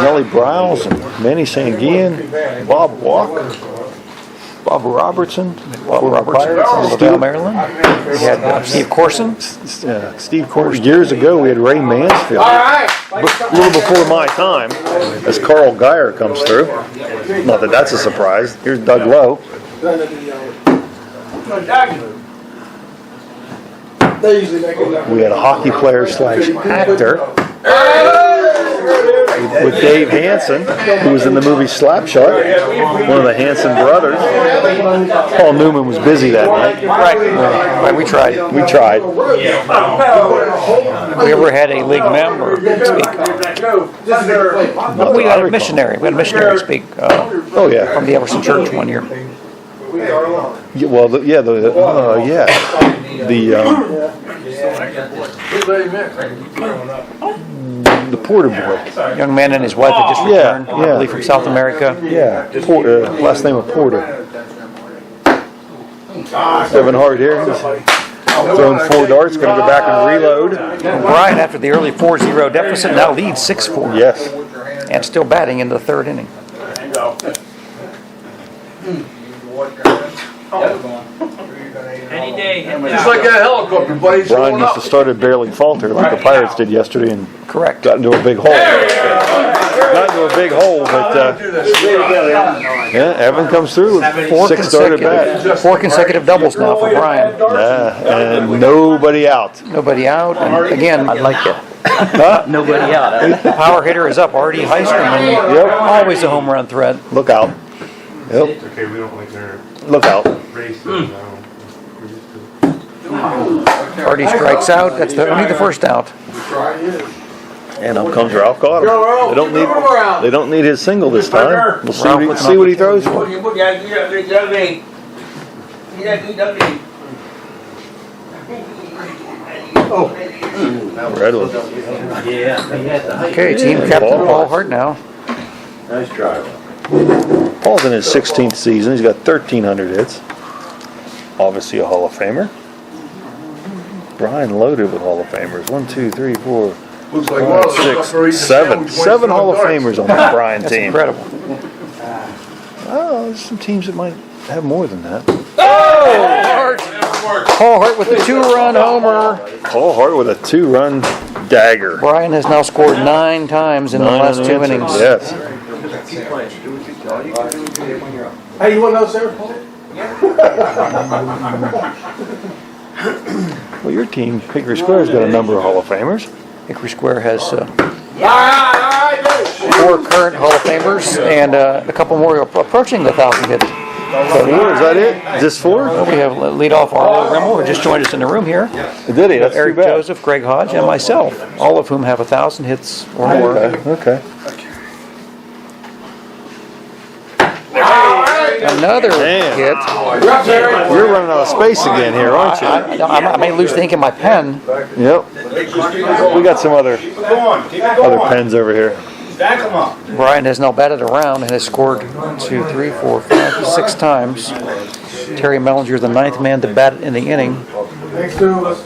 Nellie Browse and Manny Sanguian, Bob Walk, Bob Robertson, LaVale, Maryland. We had Steve Corson. Steve Corson. Years ago, we had Ray Mansfield. A little before my time, as Carl Geyer comes through. Not that that's a surprise. Here's Doug Lowe. They usually make it. We had a hockey player / actor with Dave Hansen, who was in the movie Slapshot, one of the Hansen brothers. Paul Newman was busy that night. Right, we tried. We tried. We ever had a league member speak. We had a missionary. We had a missionary speak Oh yeah. from the Everson Church one year. Yeah, well, the Porter boy. Young man and his wife had just returned, I believe, from South America. Yeah, last name of Porter. Kevin Hart here. He's throwing 4 darts, going to go back and reload. Bryan, after the early 4-0 deficit, now leads 6-4. Yes. And still batting into the third inning. Any day. hit Just that. like that helicopter, buddy. It's Bryan going must up. have started barely falter like the Pirates did yesterday and Correct. got into a big hole. Got into a big hole, but yeah, Evan comes through with 6 started back. 4 consecutive doubles now for Bryan. Yeah, and nobody out. Nobody out. And again, I like it. Nobody out. The power hitter is up. Artie Heisterman. Yep. Always a home run threat. Look out. Yep. Okay, we don't like their Look out. race. Artie strikes out. That's only the first out. And up comes Ralph Caught. They don't need his single this time. We'll see what he throws for. Redwood. Okay, team captain Paul Hart now. Nice try. Paul's in his 16th season. He's got 1,300 hits. Obviously a Hall of Famer. Bryan loaded with Hall of Famers. 1, 2, 3, 4, Looks like 5, 6, 7. 7 Hall of Famers on that Bryan That's team. incredible. Oh, there's some teams that might have more than that. Paul Hart with the 2-run homer. Paul Hart with a 2-run dagger. Bryan has now scored 9 times in the last 2 innings. Yes. Hey, you want to know, Sarah? Well, your team, Hickory Square's got a number of Hall of Famers. Hickory Square has 4 current Hall of Famers and a couple more approaching the 1,000 hits. 4, is that it? Just 4? We have leadoff Arlo Rimmel, who just joined us in the room here. Did he? That's Eric too bad. Joseph, Greg Hodge, and myself, all of whom have 1,000 hits or more. Okay. Another Man. hit. You're running out of space again here, aren't you? I may lose the ink in my pen. Yep. We got some other pens over here. Stack them up. Bryan has now batted around and has scored 2, 3, 4, 5, 6 times. Terry Mellinger, the 9th man to bat in the inning. Thanks, dude.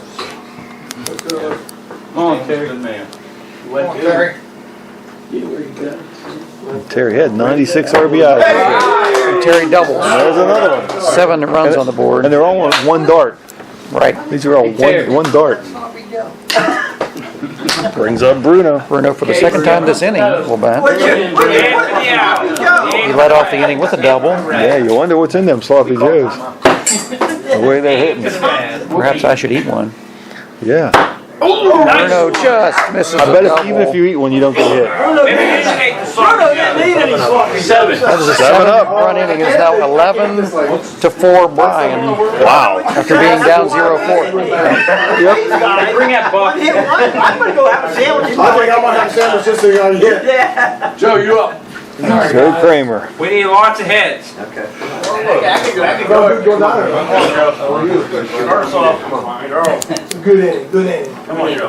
Come on, Terry. Good man. Terry had 96 RBIs. Terry doubles. There's another one. 7 runs on the board. And they're all on one dart. Right. These are all one dart. Brings up Bruno. Bruno for the second time this inning will bat. He led off the inning with a double. Yeah, you wonder what's in them sloppy joes. The way they're hitting. Perhaps I should eat one. Yeah. Bruno just misses I bet the double. even if you eat one, you don't get hit. That is a 7 up. 7-run inning. It is now 11-4 Bryan. Wow. After being down 0-4. Bring that bucket. I'm gonna go have a sandwich. I think I'm gonna have a sandwich just so you know. Yeah. Joe, you up? Joe Kramer. We need lots of heads. I can go down there. First off, Good inning. come on, Joe.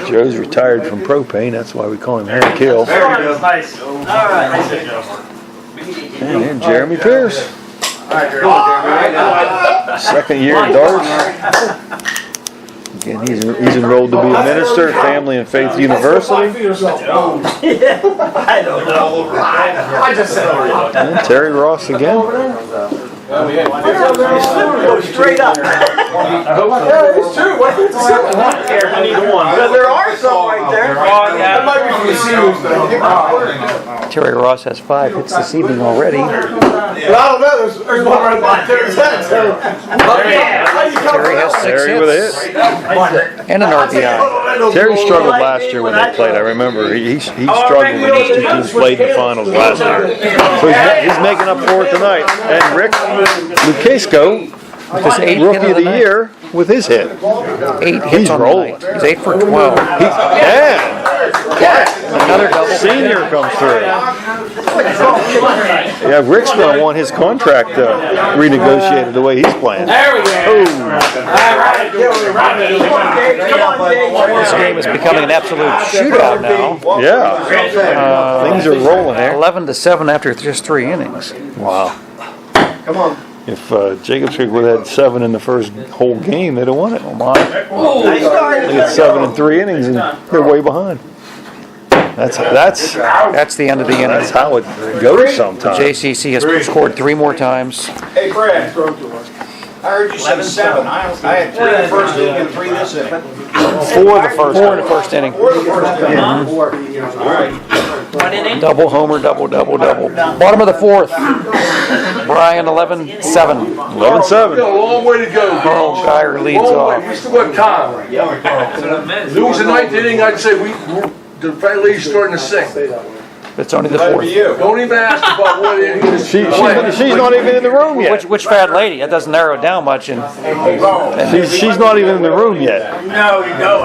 Joe's retired from propane. That's why we call him Harry Kill. There we go. Nice. All right. Nice hit, Joe. And then Jeremy Pierce. Second year in darts. Again, he's enrolled to be a minister at Family and Faith University. I don't know. I just said And Terry Ross again. go straight up. Yeah, it's true. What is it? I need one. Because there are some right there. That might be from the seniors though. Terry Ross has 5 hits this evening already. But I don't know. There's one right by Terry's head. So. Terry has 6 Terry with a hits hit. and an RBI. Terry struggled last year when they played. I remember he struggled when those two teams played in the finals last year. So he's making up for it tonight. And Rick Lucasco, His 8th hit Rookie of the night. Year, with his hit. 8 hits He's on rolling. the night. He's 8 for 12. Yeah. Another double. Senior comes through. Yeah, Rick's going to want his contract renegotiated the way he's playing. There we go. This game is becoming an absolute shootout now. Yeah. Things are rolling here. 11-7 after just 3 innings. Wow. Come on. If Jacobs Creek would have had 7 in the first whole game, they'd have won it. Oh my. They had 7 in 3 innings, and they're way behind. That's the end of the inning. that's how it goes sometimes. JCC has scored 3 more times. Hey, Brad. I heard you say 7. I had 3 in the first inning and 3 this inning. 4 the first. 4 in the first inning. All right. Double homer, double. Bottom of the 4th. Bryan 11-7. 11-7. A long way to go. Carl Geyer leads Long way. off. We still got time. Lose the 9th inning, I'd say the fat lady's starting to sing. It's only the 4th. Don't even ask about what inning. She's not even in the room yet. Which fat lady? That doesn't narrow it down much. And She's not even in the room yet. No, you don't.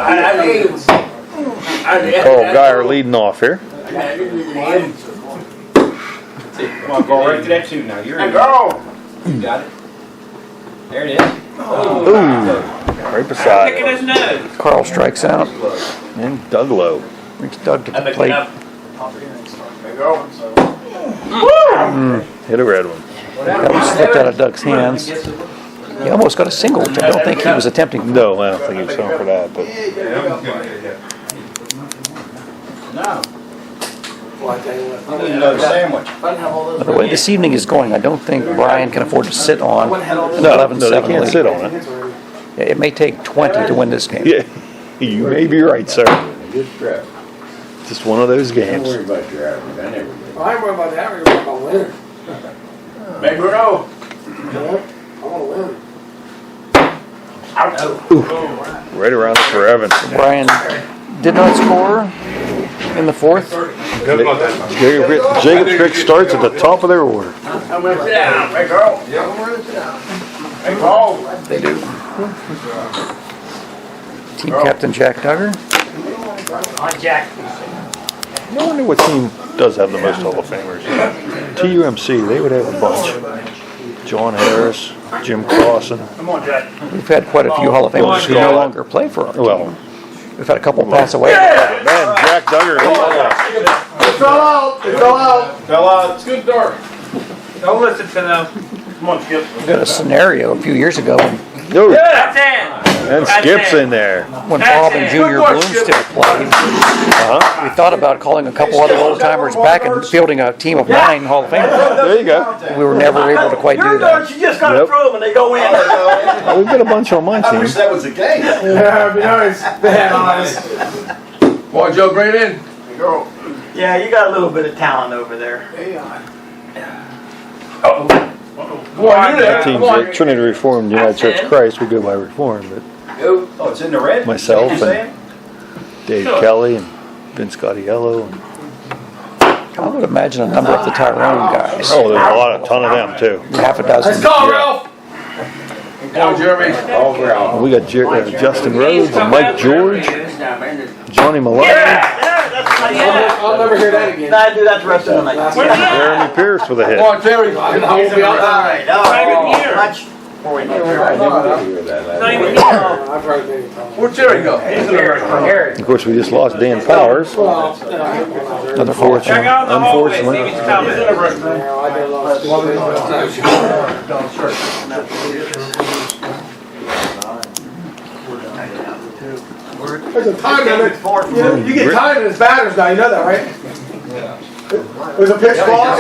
Carl Geyer leading off here. Come on, go right to that 2 now. You're in. Go. You got it. There it is. Ooh, right beside Picking him. his nose. Carl strikes out. And Doug Lowe. Brings Doug to the plate. Hit a red one. That was slipped out of Doug's hands. He almost got a single, which I don't think he was attempting. No, I don't think he was going for that. But No. Another sandwich. The way this evening is going, I don't think Bryan can afford to sit on no, 11-7 they can't lead. sit on it. It may take 20 to win this game. Yeah, you may be right, sir. Just one of those games. I ain't worried about that. I'm worried about winning. Hey, Bruno. I want to win. Right around it for Evan. Bryan did not score in the 4th. Jacob Crick starts at the top of their order. I'm going to sit down. Hey, girl. Hey, Paul. They do. Team captain Jack Duggar. No wonder what team does have the most Hall of Famers. TUMC, they would have a bunch. John Harris, Jim Clausen. Come on, Jack. We've had quite a few Hall of Famers who no longer play for our team. Well, We've had a couple pass away. man, Jack Duggar. It fell out. It fell out. Fell out. It's good dark. Don't listen to them. Come on, Skip. We got a scenario a few years ago No, That's it. and Skip's in there. when Bob and Junior Bloom still played. We thought about calling a couple other old timers back and fielding a team of 9 Hall of Famers. There you go. We were never able to quite do that. You just gotta Yep. throw them and they go in. Well, we've got a bunch on my team. that was the case. Yeah, it'd be nice. They had eyes. Come on, Joe, bring it in. Yeah, you got a little bit of talent over there. Come on, you My there. team's Come on. at Trinity Reformed United Church of Christ. We go by Reformed, but Oh, it's in the red? Myself Is that what you're and Dave Kelly and Vince Scottiello. And, I would imagine a number of the Tyrone guys. oh, there's a ton of them too. Half a dozen. Let's go, Ralph. Come on, Jeremy. We got Justin Rhodes and Mike George, Johnny Malone, I'll never hear that again. Nah, I do that the rest of the night. Jeremy Pierce with a hit. Come on, Terry. I won't be out Alright, Not even here. much. Not even here. I've heard many times. Where'd Terry go? Of course, we just lost Dan Powers. Another fortune. Check out the hallway. See if Unfortunately. he's coming. I did lost. There's a time limit. You get time in his batters now. You know that, right? There's a pitch clock.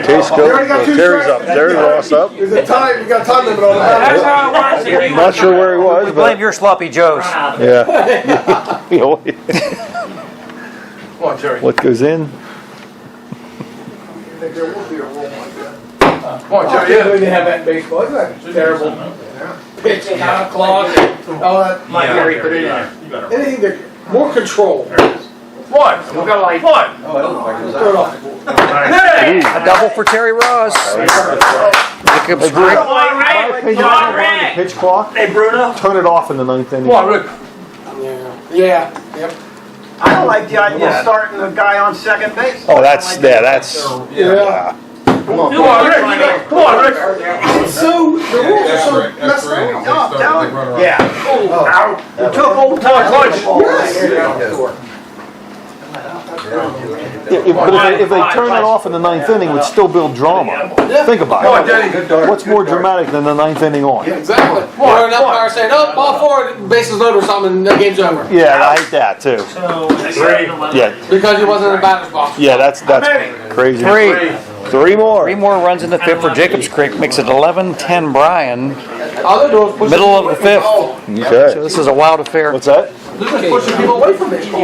Case go. Terry's up. Terry Ross up. There's a time. You got time limit on the That's batter. how it works. If you Not sure where he was, We blame but your sloppy joes. yeah. Come on, Terry. What goes in? Come on, I Terry. can't believe they have that in baseball. Isn't that terrible? Pitch clock. All that. Anything that more control. What? We got like what? Throw it off. A double for Terry Ross. Jacob's great. John Ray. John Ray. Pitch clock. Hey, Bruno. Turn it off in the 9th inning. Come on, Rick. Yeah. Yep. I don't like the idea of starting a guy on second base. Oh, that's that's. Yeah. Come on, Rick. Come on, Rick. So the rules are so messed up. Oh, tell him. Yeah. You took old time lunch. But if they turn it off in the 9th inning, it would still build drama. Think about Come on, it. Denny. What's more dramatic than the 9th inning on? Exactly. Or an umpire saying, "Oh, ball four, bases loaded or something, and the game's over." Yeah, I hate that too. So, Yeah, Because he wasn't in the batter's box. yeah, that's crazy. Three more. 3 more runs in the 5th for Jacobs Creek. Makes it 11-10 Bryan. All they're doing is pushing Middle of the 5th. So Okay. this is a wild affair. What's that? They're just pushing people away from baseball.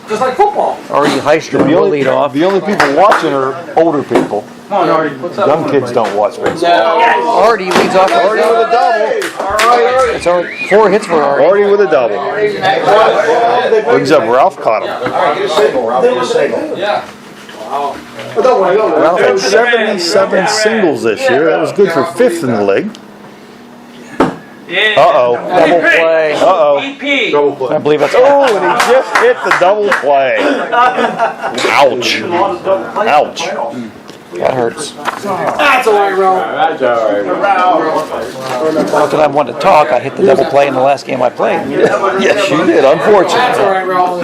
Just like football. Artie Heister will lead off. The only people watching are older people. Come on, Artie. What's up? Young kids don't watch baseball. Artie leads off. Artie with a double. All right, Artie. It's 4 hits for Artie. Artie with a double. Brings up Ralph caught him. Yeah. Wow. But don't worry, don't worry. Ralph had 77 singles this year. That was good for 5th in the league. yeah. Uh-oh. Double play. Uh-oh. EP. I believe that's Oh, and he just hit the double play. Ouch. Ouch. that hurts. That's all right, Ralph. Not that I wanted to talk. I hit the double play in the last game I played. Yes, you did. That's Unfortunately. all right, Ralph.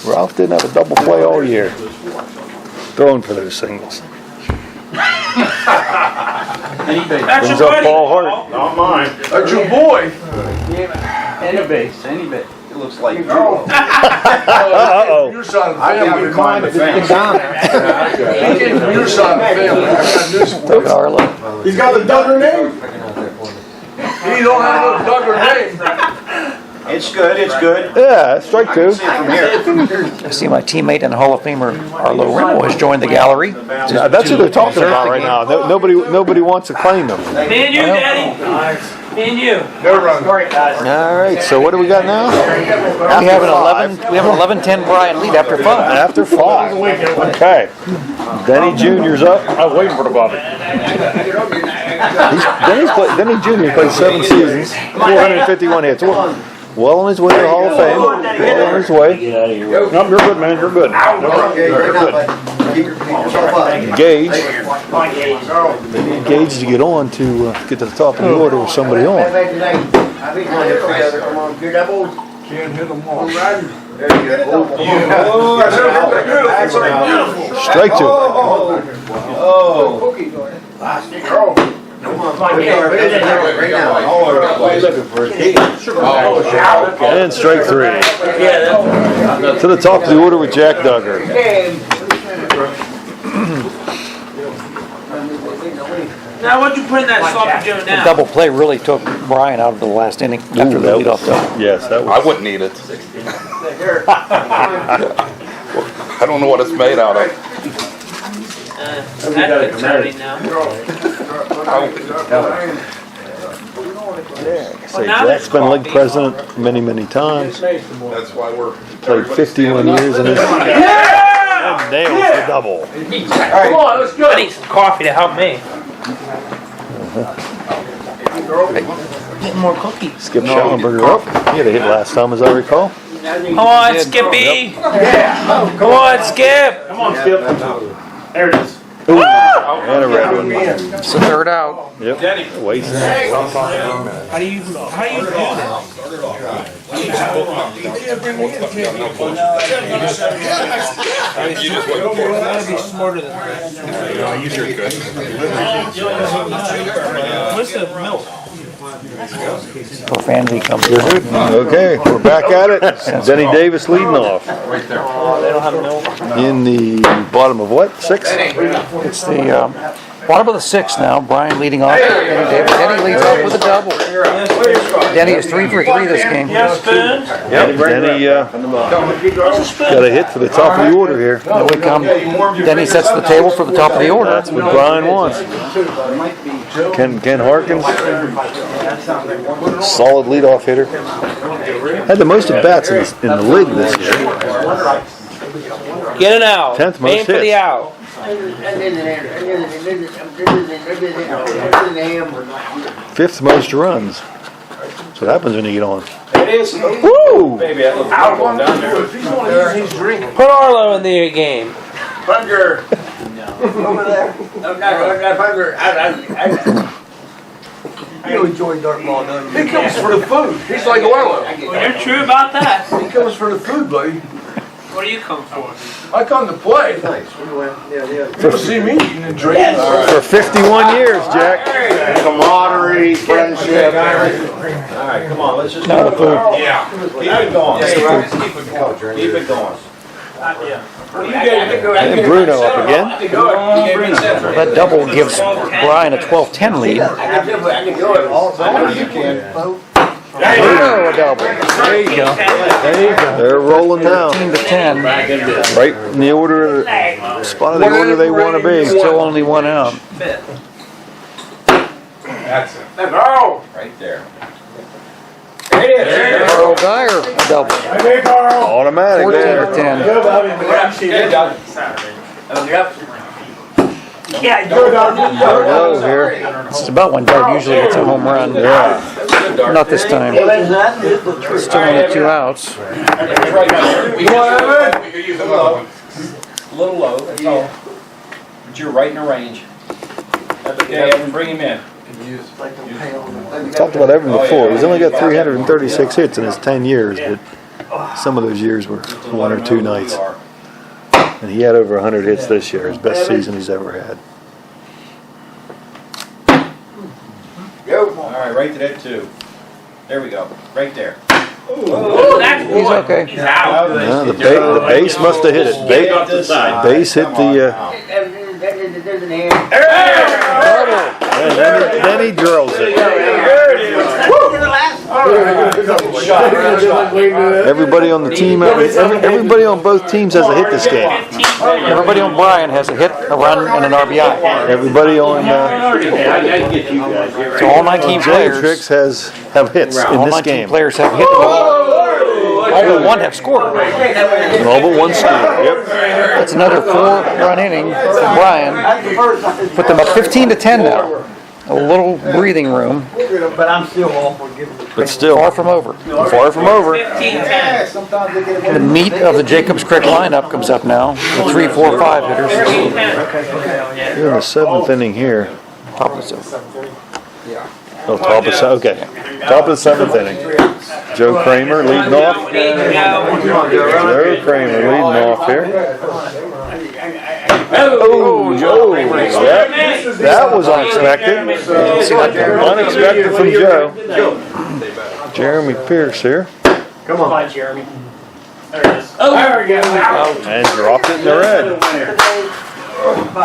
Ralph didn't have a double play all year. Throwing for those singles. That's Brings your up buddy. Paul Hart. Not mine. That's your boy. Any base, any base. It looks like you. Uh-oh. Your side of the I family. haven't climbed the fence. He came from your side of the family. I got news for you. Arlo. He's got the Duggar name. He don't have no Duggar name. It's good, it's good. Yeah, strike two. See it from here. I see my teammate and Hall of Famer Arlo Rimmel has joined the gallery. Yeah, that's who they're talking about right now. Nobody wants to claim them. Me and you, Daddy. Me and you. All right, so what do we got now? We have an 11-10 Bryan lead after 5. After 5. Okay. Denny Jr.'s up. I was waiting for the Bobby. Denny Jr. played 7 seasons, 451 hits. Well on his way to the Hall of Fame. Well on his way. No, you're good, man. You're good. Engaged. Engaged to get on to get to the top of the order with somebody on. Can't hit them all. Strike two. And strike three. To the top of the order with Jack Duggar. Now, what'd you put in that sloppy Joe now? Double play really took Bryan out of the last inning after the leadoff double. Yes, that I was. wouldn't eat it. I don't know what it's made out of. That's concerning now. Say, Jack's been league president many, many times. That's why we're Played 51 years in this. Yeah! Nails the double. Come on, let's go. I need some coffee to help me. Getting more cookies. Skip Schallenberger up. He had a hit last time, as I recall. Come on, Skippy. Come on, Skip. Come on, Skip. There it is. Ooh, and a red one. It's the third out. Yep. Waste. How do you do that? You gotta be smarter than that. you sure could. What's the milk? Profanity comes through. Okay, we're back at it. Denny Davis leading off. Right there. They don't have milk. In the bottom of what? 6? It's the bottom of the sixth now. Bryan leading off. Denny leads off with a double. Denny is 3 for 3 this game. Yes, spoon. Yep, Denny got a hit for the top of the order here. Here we come. Denny sets the table for the top of the order. That's what Bryan wants. Ken Harkins, solid leadoff hitter. Had the most at bats in the league this year. Get it out. 10th most Aim for the hits. out. 5th most runs. That's what happens when you get on. It is. Woo! Maybe that little out one down there. Put Arlo in the game. Hunger. Over there. Hunger. You enjoy Dartball, don't you? He comes for the food. He's like Orlo. Well, you're true about that. He comes for the food, buddy. What do you come for? I come to play. You see me eating and drinking. For 51 years, Jack. Camaraderie, friendship. All right, come on, let's just No, the food. Yeah. Keep it going. Keep it going. And Bruno up again. That double gives Bryan a 12-10 lead. Bruno a double. There you go. They're rolling now. 13-10. Right in the order, spot of the order they want to be. Still only one out. That's it. Right there. There it is. Carl Dyer a double. Automatic there. 14-10. Yeah, There we go here. It's about when Doug usually gets a home run. Yeah. Not this time. Still only 2 outs. A little low, that's all. But you're right in the range. That's okay, Evan, bring him in. We talked about Evan before. He's only got 336 hits in his 10 years, but some of those years were 1 or 2 nights. And he had over 100 hits this year, his best season he's ever had. All right, right to that 2. There we go, right there. He's okay. He's out. The base must have hit it. Base hit the... and then he drills it. Everybody on the team, everybody on both teams has a hit this game. Everybody on Bryan has a hit, a run, and an RBI. Everybody on So all 19 players, Tricks have hits in all this 19 game. players have hit. All but 1 have scored. All but 1 score. Yep. That's another 4-run inning for Bryan. Put them up 15-10 now. a little breathing room, But I'm still all for giving the But still, far from over. far from over. 15-10. Sometimes they get The meat of the Jacobs Creek lineup comes up now. The 3, 4, 5 hitters. 13-10. You're in the 7th inning here. Top of the zone. Oh, top of okay. Top of the 7th inning. Joe Kramer leading off. Joe Kramer leading off here. Oh, Joe! That was unexpected. Unexpected from Joe. Jeremy Pierce here. Come on, Jeremy. There it is. Oh, there we go. And dropped it in the red.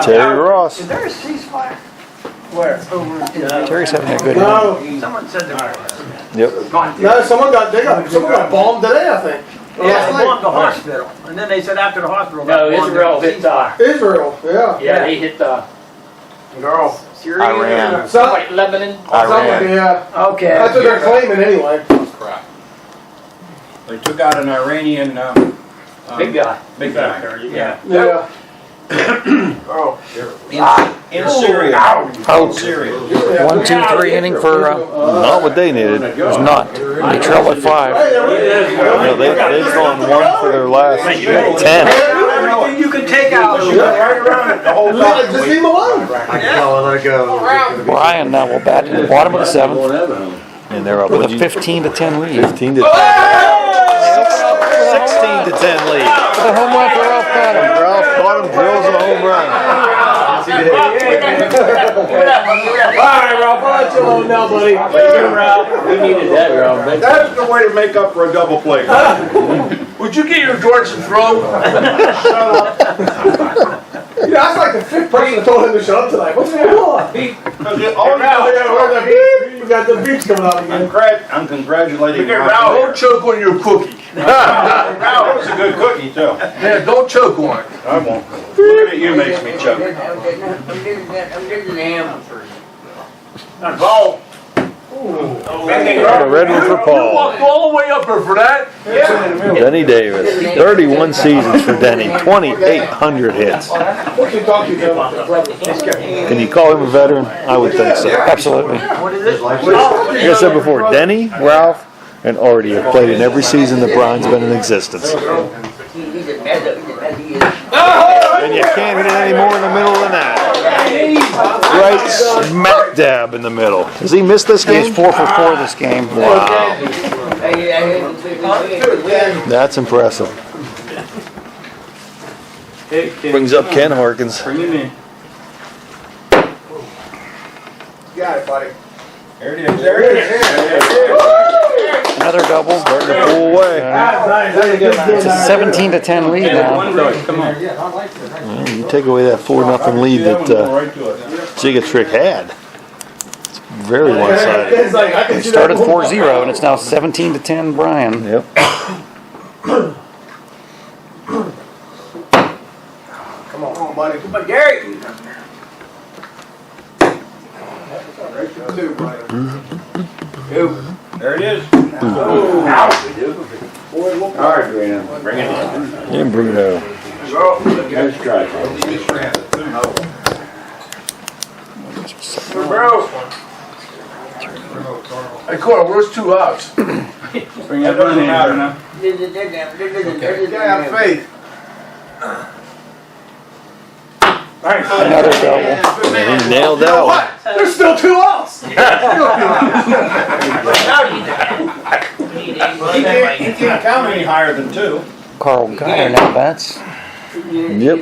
Terry Ross. Is there a ceasefire? Where? Terry's having a good one. No, Someone said there was. Yep. no, someone got bombed today, I think. Yeah, they bombed the hospital. And then they said after the hospital. No, got bombed, Israel there hit was a Israel, yeah. Yeah, they hit the girl. Syria. Iran. Some- like Lebanon. Something, yeah. Okay. That's what they're claiming anyway. They took out an Iranian, Big guy. big guy. Yeah. Yeah. In Syria. Out. Syria. 1, 2, 3 inning for, Not what they needed. it was not. They trailed at 5. No, they've gone 1 for their last 10. You can take out. Right around it the whole time. Just leave them alone. Bryan now will bat in the bottom of the 7th And they're up with a 15-10 lead. 15 to 10. 16 to 10 lead. The home run for Ralph Bottom. Ralph Bottom drills a home run. All right, Ralph, I'll let you alone now, buddy. We needed that, Ralph. That's the way to make up for a double play. Would you get your George and throw? You know, that's like the 5th person that told him to shut up tonight. What's going on? We got the beeps coming out again. I'm congratulating you. Don't choke on your cookie. That was a good cookie, too. Yeah, don't choke on it. I won't. Looking at you makes me choke. Ball. A red one for You Paul. walked all the way up here for that? Denny Davis. 31 seasons for Denny. 2,800 hits. What can talk to you about? Can you call him a veteran? I would think so. Absolutely. Like I said before, Denny, Ralph, and Artie have played in every season that Bryan's been in existence. And you can't hit it any more in the middle than that. Right smack dab in the middle. Has he missed this game? He's 4 for 4 this game. Wow. That's impressive. Brings up Ken Harkins. Bring him in. Got it, buddy. There it is. There it is. Another double. Starting to pull away. It's a 17-10 lead now. Come on. Well, you take away that 4-0 lead that Gigatrick had. It's very one-sided. It's like, I can It see started that. 4-0 and it's now 17-10 Bryan. Yep. Come on, buddy. Come on, Gary. There it is. All right, Brandon. Bring it in. And Bruno. Let's try it. Hey, Cora, where's 2 outs? Bring that one in, Bruno. Yeah, faith. Another double. And he nailed that one. There's still 2 outs. He can't count any higher than 2. Carl Geyer now bats. Yep.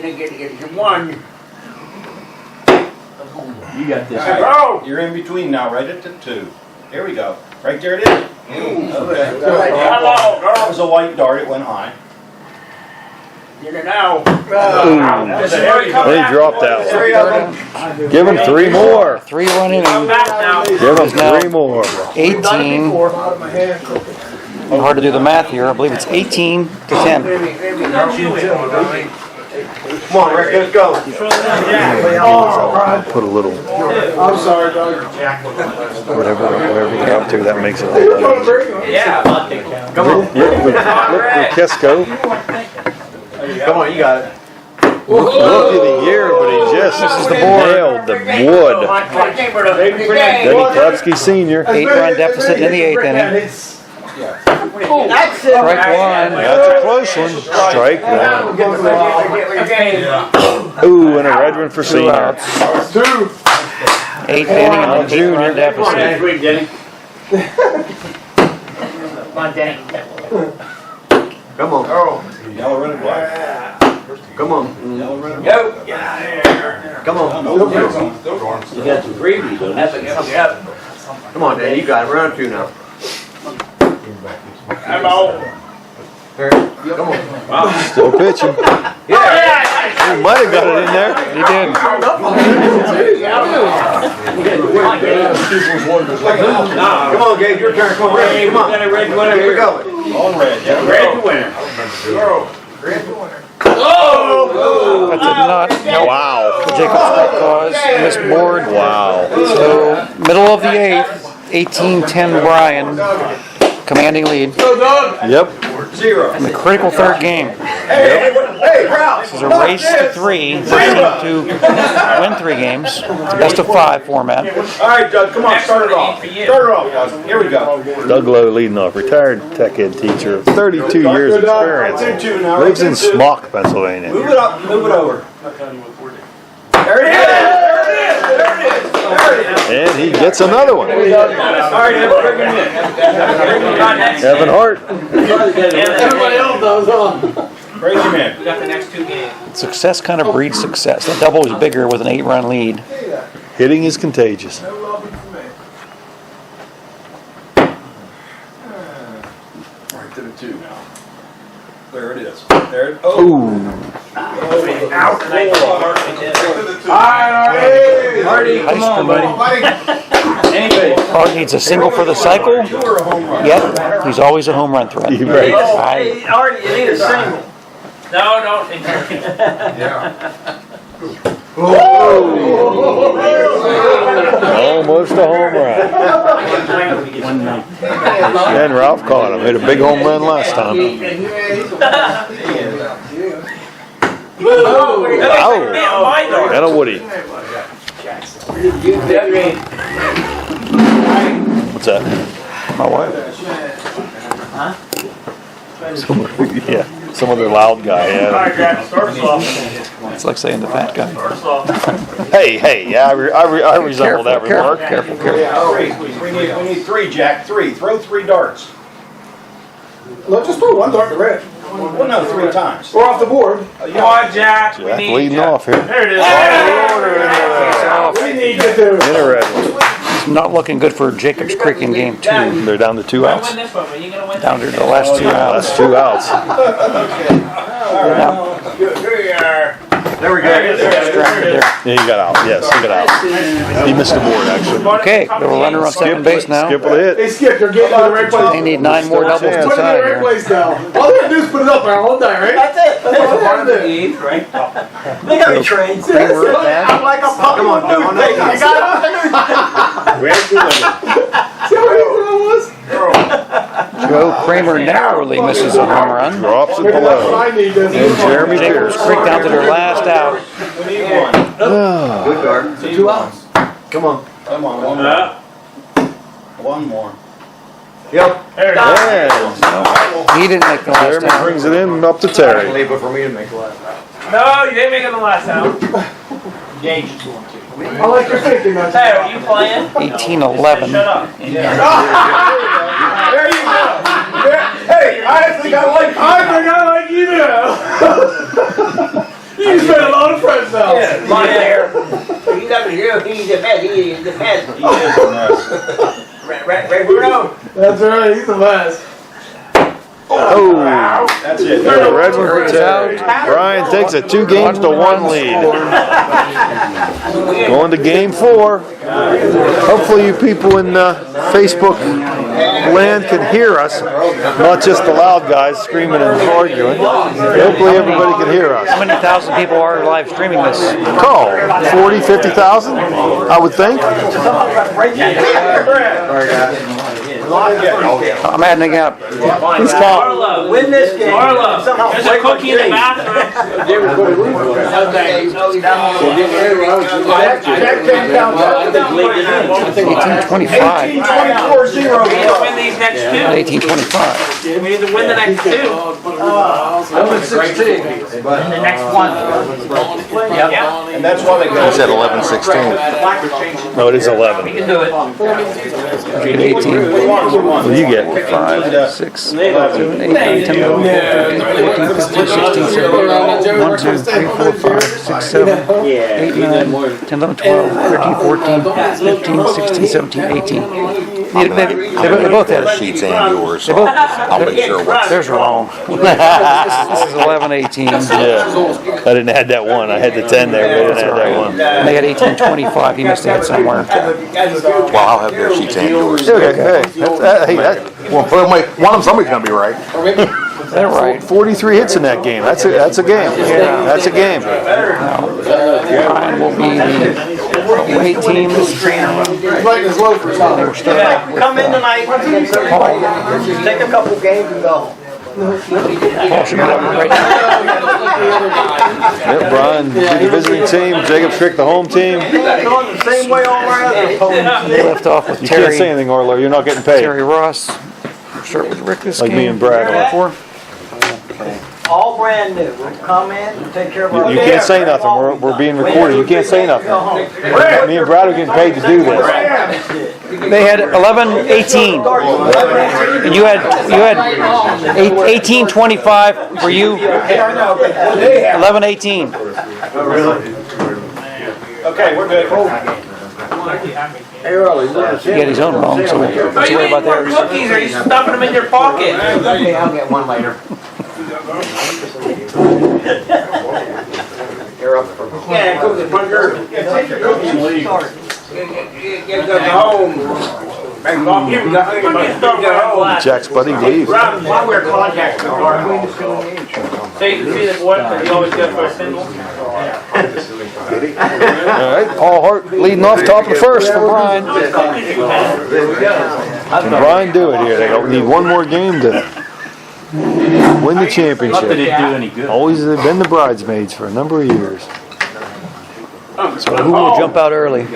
You got this. You're in between now, right at the 2. Here we go. Right there it is. Okay. That was a white dart. It went high. He dropped that one. Give him 3 more. 3-run inning. Give him 3 more. 18. Hard to do the math here. I believe it's 18-10. Come on, Rick, let's go. Put a little I'm sorry, Doug. whatever you get up to. That makes it a You're whole going lot crazy. Yeah. Come on. easier. With Kisco. Come on, you got it. Rookie of the year, but he just nailed the wood. Denny Kletsky Sr. 8-run deficit in the 8th inning. That's it. Strike one. That's a close one. Strike one. Ooh, and a red one for 2 Senior. outs. 8th inning and a Junior. 8-run deficit. Come on, Danny. Come on. Yellow, red, and black. Come on. Yellow, red, and Go. Come on. You got some freebies on that. Come on, Dan. You got it. Round 2 now. I'm out. Come on. Still pitching. He might have got it in there. He did. Come on, Gabe. Your turn. Come on, Red. Come on. Here we go. All red. Yeah, Red to winner. That's a nut. Nope. Wow. Jacobs cause misboard. Wow. So middle of the 8th, 18-10 Bryan, commanding lead. Yep. 0. In the critical 3rd game. Hey, Ralph. This is a race to 3 for a team to win 3 games. It's a best of 5 format. All right, Doug, come on, start it off. Start it off, guys. Here we go. Doug Lowe leading off. Retired tech ed teacher. 32 years experience. Lives in Smock, Pennsylvania. Move it up, move it over. There it is! There it is! And he gets another one. All right, Evan, bring him in. Evan Hart. Everybody else does, huh? Bring him in. We got the next 2 games. Success kind of breeds success. That double is bigger with an 8-run lead. Hitting is contagious. Right to the 2 now. There it is. There it is. Oh. Hardy, come on, buddy. Hart needs a single for the cycle. Yep, he's always a home run threat. You're right. Already, you need a single. No, no. Almost a home run. And Ralph caught him. Hit a big home run last time. Ow. And a Woody. What's that? My wife. Yeah, some other loud guy. Yeah. It's like saying the fat guy. Hey, yeah, I resemble that remark. Careful. We need 3, Jack. 3. Throw 3 darts. Look, just throw one dart to red. Well, no, 3 times. Or off the board. Come on, Jack. We Jack need leading Jack. off here. There it is. We need to do. In a red one. It's not looking good for Jacobs Creek in game 2. They're down to 2 Win outs. this one, but you gonna win Down to the last 2 outs. That's 2 outs. There we go. Distracted there. Yeah, he got out. Yes, he got out. He missed the board, actually. Okay, we have a runner on second base now. Skip with a hit. Hey, Skip, you're getting to the right place. They need 9 more doubles to Put it in the tie right here. place now. All they have to do is put it up there all day, right? That's it. That's all they have to do. They got me trained. I'm like a puppy. Come on, Doug. I got it. See how easy that was? Joe Kramer narrowly misses a home run. Drops it Maybe that's what below. I need to do. And Jeremy Jacobs Pierce. Creek down to their last out. We need 1. Good guard. 2 outs. Come on. Come on, 1 more. 1 more. Yep. And He didn't make the last Jeremy out. brings it in up to Terry. Leave it for me to make the last out. No, you didn't make it the last out. I like your thinking, man. Hey, are you playing? 18-11. Shut up. There you go. Hey, I think I like you now. You spent a lot of friends now. My hair. He's up here. He's the best. He's the best. He is a mess. Ray Bruno. That's right, he's the best. Oh, That's it. there's a red one for Terry. Bryan takes a 2-1 lead. Going to game 4. Hopefully you people in Facebook land can hear us, not just the loud guys screaming and arguing. Hopefully everybody can hear us. How many thousand people are live streaming this? Call 40, 50,000, I would think. I'm adding up. Who's count? Arlo. Win this game. Arlo. Somehow There's a break my cookie in the streak. bathroom. That came down to 1825. 1824-0. We need to win these next two. 1825. We need to win the next two. Number 16. And the next one. Yeah. And that's why they go. I said 11-16. No, it is 11. We can do it. 18. What do you get? 5, 6, 7, 8, 9, 10, 11, 12, 13, 14, 15, 16, 17, 1, 2, 3, 4, 5, 6, 7, 8, 9, 10, 11, 12, 13, 14, 15, 16, 17, 18. They both had it. Sheets and yours. They both, I'll make sure what's. theirs are wrong. This is 11, 18. Yeah. I didn't add that one. I had the 10 there, but I didn't add that one. They had 1825. He must have had somewhere. Well, I'll have their sheets and yours. Okay, hey, well, one of them, somebody's gonna be right. They're right. 43 hits in that game. That's a game. That's a game. Bryan will be the away team. Come in tonight, take a couple games and go. Paul should be up right now. Yep, Bryan, the visiting team. Jacob Strick, the home team. Going the same way all around. They left off with You can't say Terry, anything, Orlo. You're not getting paid. Terry Ross. Start with Rick this Like game. me and Brad are. All brand new. We'll come in and take care of our. You can't say nothing. We're being recorded. You can't say nothing. Me and Brad are getting paid to do this. They had 11-18. And you had 18-25 for you. 11-18. Okay, we're good. He had his own wrong, so Are let's you worry eating about more theirs. cookies or are you stuffing them in your pocket? Okay, I'll get one later. You're up for. Yeah, go to the front door. Take your cookies and leave. Get home. Jack's buddy leave. While we're contacting. So you can see the boy, he always goes for a single. All right, Paul Hart leading off top of the first for Bryan. Can Bryan do it here? They don't need one more game to win the championship. Always have been the bridesmaids for a number of years. So who will jump out early?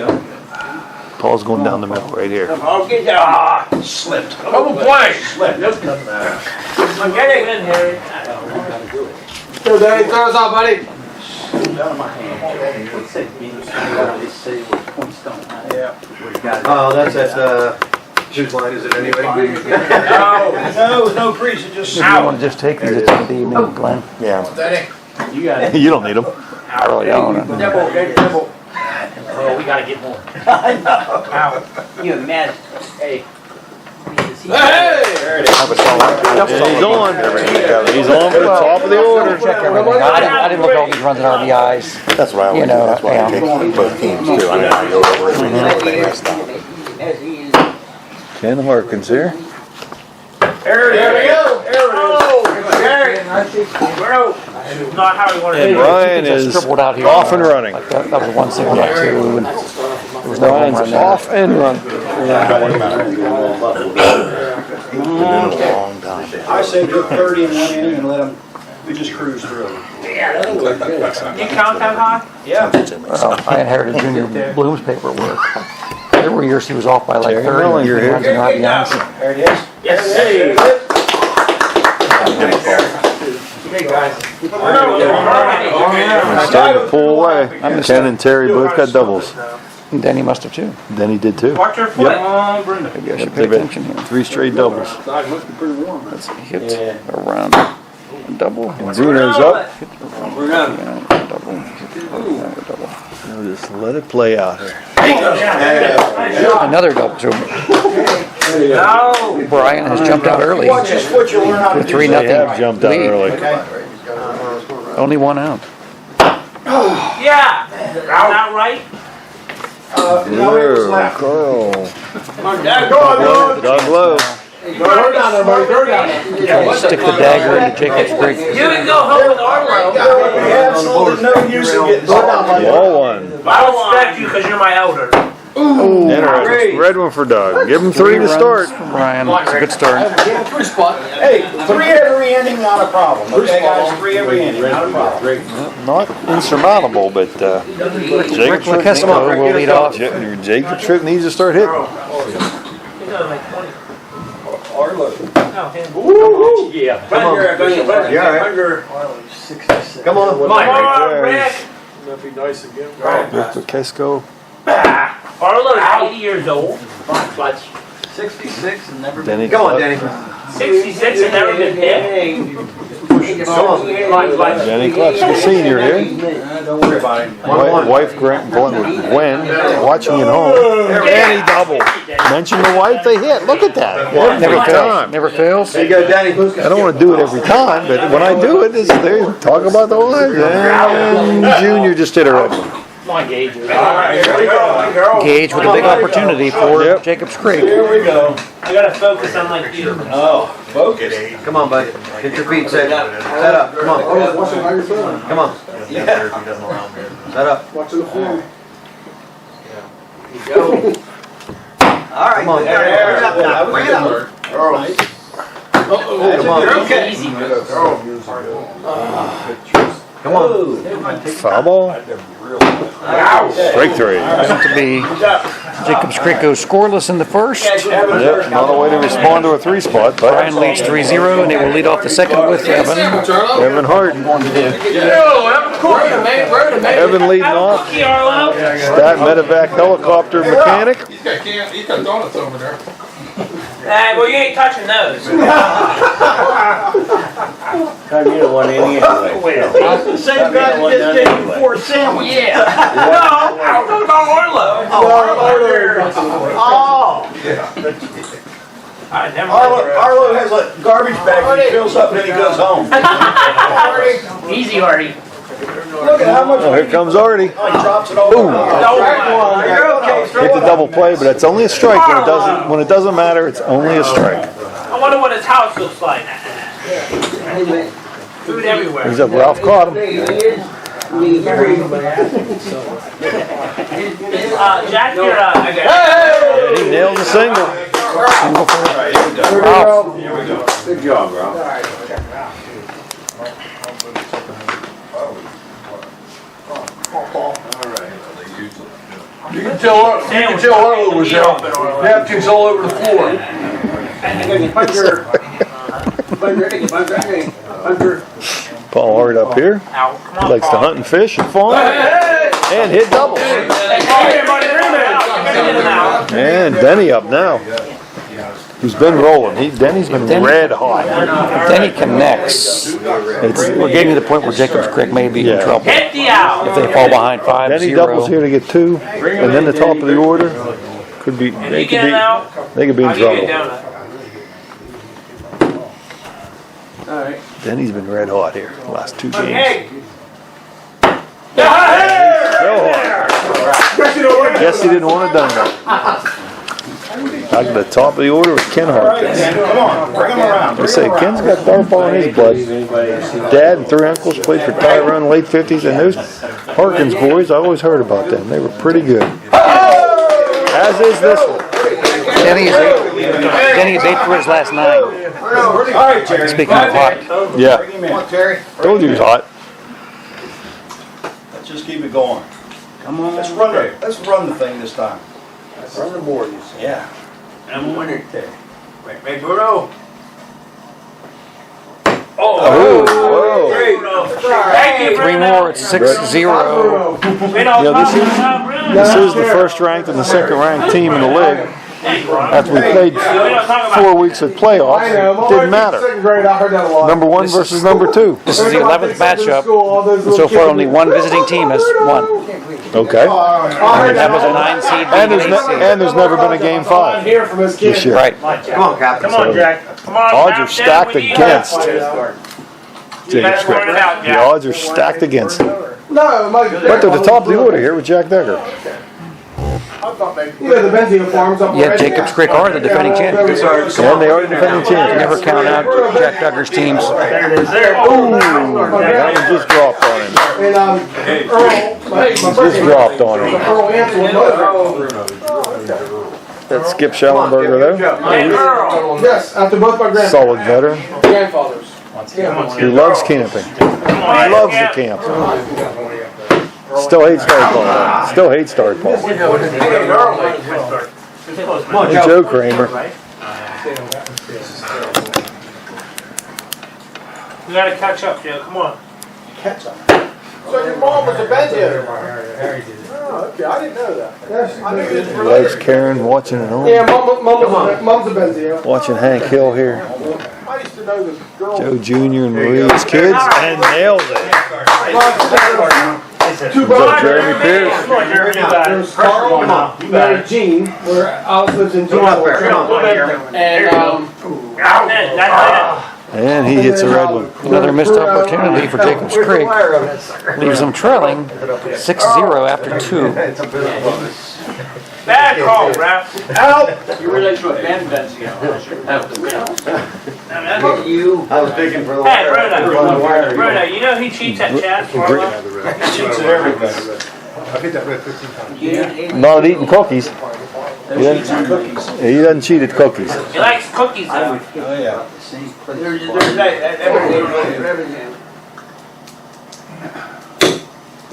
Paul's going down the middle right here. I'll get down. Slipped. Double play. Slipped. Get it. So Danny, throw us out, buddy. Oh, that's at, whose line is it anyway? No crease. It just Do you want to just take these at the end of the evening, Glenn? Yeah. You got it. You don't need them. I really don't. Double. Oh, we gotta get more. I know. You imagine. Hey. There it is. And he's on. He's on for the top of the order. Check everything. I didn't look at all these runs at RBIs. That's what I You know, That's why I take both teams too. I mean, I go over every they messed up. Ken Harkins here. There we go. Not how we wanted And to do it. Bryan Just is scribbled out here. off and running. Like that was 172, and there was no home Bryan's run there. off and running. Been in a long time. I say put 30 in one inning and let them. We just cruise through. You count that high? Yeah. Well, I inherited Junior Bloom's paperwork. There were years he was off by like Terry 30 Mellinger here. runs in RBIs. There it is. Yes. Hey, guys. It's starting to pull away. Ken and Terry both got doubles. And Denny must have too. Then he did too. Watch your foot. Yep. Maybe I should pay They've had attention here. 3 straight doubles. Let's hit a run, a double, And Zuno's up. We're done. double, double. Now just let it play out here. Another double. So No. Bryan has jumped out early. Watch this foot. You'll learn how to With do 3-0 They have jumped out lead. early. Only 1 out. Yeah. Is that right? No, it was left. Carl. Go on. Doug Lowe. Throw her down there, buddy. Throw her down there. Stick the dagger into Jacob's break. You can go home with Arlo. Absolutely no use in getting Throw her down, buddy. Wall one. I respect you because you're my elder. Ooh, Interesting. Red one for Doug. Give him 3 to start. Bryan, it's a good start. Three spot. Hey, 3 every inning, not a problem. Okay, guys, 3 every inning, not a problem. Not insurmountable, but Rick Lacesco will lead off. Jacob Strick needs to start hitting. Yeah. Come on. Yeah, all right. 66. Come on. Come on, Rick. That'd be nice again. Rick Lacesco. Arlo's 80 years old. 66 and never Denny Come on, Clutch. Danny. 66 and never been hit. Come on. Denny Clutch, the senior here. Don't worry about it. Wife Gwen watching at home. And he doubled. Mention the wife, they hit. Look at that. Every time. Never fails. There you go, Danny. I don't want to do it every time, but when I do it, they talk about the wife. And Junior just did a red one. Come on, Gage. Gage with a big opportunity for Yep. Jacobs Creek. Here we go. I gotta focus on like you. Oh, focus. Come on, bud. Get your feet set. Set up. Come on. Watching how you're feeling. Come on. Set up. Watching the film. All right. Come on. Bring it up now. Bring it up. Come on. You're okay. Easy. Come on. Foul ball. Strike 3. To be Jacobs Creek goes scoreless in the first. Yep, not a way to respond to a 3 spot, but Bryan leads 3-0, and they will lead off the second with Evan. Evan Hart. Evan leading off. Cookie, Arlo. Stat Medevac helicopter mechanic. He's got donuts over there. Hey, well, you ain't touching those. Time you don't want any anyway. The same guy that just did before sandwich. Yeah. No, I'm talking about Arlo. Oh. I never. Arlo has a garbage bag that he fills up and then he goes home. Easy, Artie. Look at how much. Oh, here comes Artie. He drops it all. Boom. You're okay. Hit the double play, but it's only a strike when it doesn't matter. It's only a strike. I wonder what his house looks like. Food everywhere. He's up. Ralph caught him. Jack, you're And he nailed the single. Ralph. Good job, Ralph. You can tell Arlo was out. Napkins all over the floor. Paul Hart up here. Likes to hunt and fish and farm. And hit doubles. And Denny up now. Who's been rolling. Denny's been red hot. Denny connects. We're getting to the point where Jacobs Creek may be in trouble hit the owl. if they fall behind 5-0. Denny doubles here to get 2. And then the top of the order could be. They could be in trouble. Denny's been red hot here the last 2 games. Guess he didn't want it done though. Back at the top of the order with Ken Harkins. Come on, bring him around. I say Ken's got Dartball in his blood. Dad and 3 uncles played for Tyrone late 50s, and those Harkins boys, I always heard about them. They were pretty good. As is this one. Denny is 8 for his last 9. All right, Jerry. Speaking of hot. Yeah. Come on, Terry. Told you he was hot. Let's just keep it going. Come on. Let's run the thing this time. Run the board, you say. Yeah. I'm a winner today. Hey, Bruno. Oh, whoa. Thank you, 3 more, it's 6-0. This is the first ranked and the second ranked team in the league. After we played 4 weeks of playoffs, it didn't matter. Second grade, I heard that a lot. Number 1 versus number 2. This is the 11th matchup. And so far, only one visiting team has won. Okay. That was a 9 seed. And there's never been a game 5 Hear from his kid. this year. Right. Come on, Captain. Come on, Jack. Come on, Odds are Captain, stacked we need against help. Jacobs Creek. The odds are stacked against them. No, Mike. But they're the top of the order here with Jack Decker. You know, the Benzino farms up Yet Jacobs Creek are the defending champions. And they are the defending champions. Never count out Jack Duggar's teams. That one just dropped on him. And Earl, my Just dropped on him. Earl Ansel, That's Skip Schellenberger there. Hey, Earl. Yes, after both my Solid veteran. grandfathers. He loves camping. He loves the camp. Still hates Dartball. Still hates Dartball. And Joe Kramer. We gotta catch up, Joe. Come on. So your mom was a Benz hitter? Oh, okay, I didn't know that. I knew it was Loves Karen watching at home. Yeah, mom's a Benz hitter. Watching Hank Hill here. I used to know this girl. Joe Jr. and Marie's kids. And nails it. Two What's up, brothers. Jeremy Pierce? Come on, Jeremy. You got it. There's Carl married Jean, where Alice lives in Dartball. And And he hits a red one. Another missed opportunity for Jacobs Creek. Leaves them trailing 6-0 after 2. Bad call, ref. You relate to a band bench. You. I was digging for the Hey, Rhoda, you know he cheats at Chad Farlow? He shoots at everything. I've hit that red 15 times. Not eating cookies. He doesn't cheat at cookies. He likes cookies, though. Oh, yeah.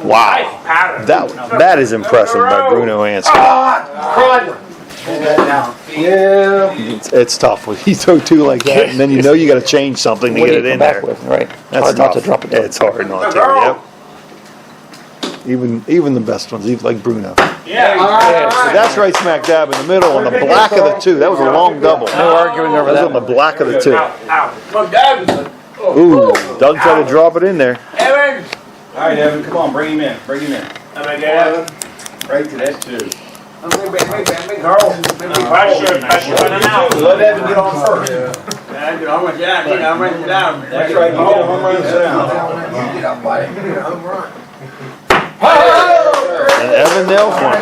Wow. Pattern. That is impressive by Bruno Ansel. Yeah. It's tough when you throw two like that, and then you know you got to change something to What get do it you in come there. back with? Right. That's Hard tough. not to drop it down. It's hard not to. Yep. Even the best ones, even like Bruno. Yeah. So that's right smack dab in the middle on the black of the two. That was a long double. No arguing over That that was on the one. black of the two. Out. Ooh, Doug tried to drop it in there. Evan. All right, Evan, come on, bring him in. Bring him in. I'm gonna get Evan. Right to that two. Pressure running out. Let Evan get on first. That's right, you get a home run, sit down. And Evan nails one.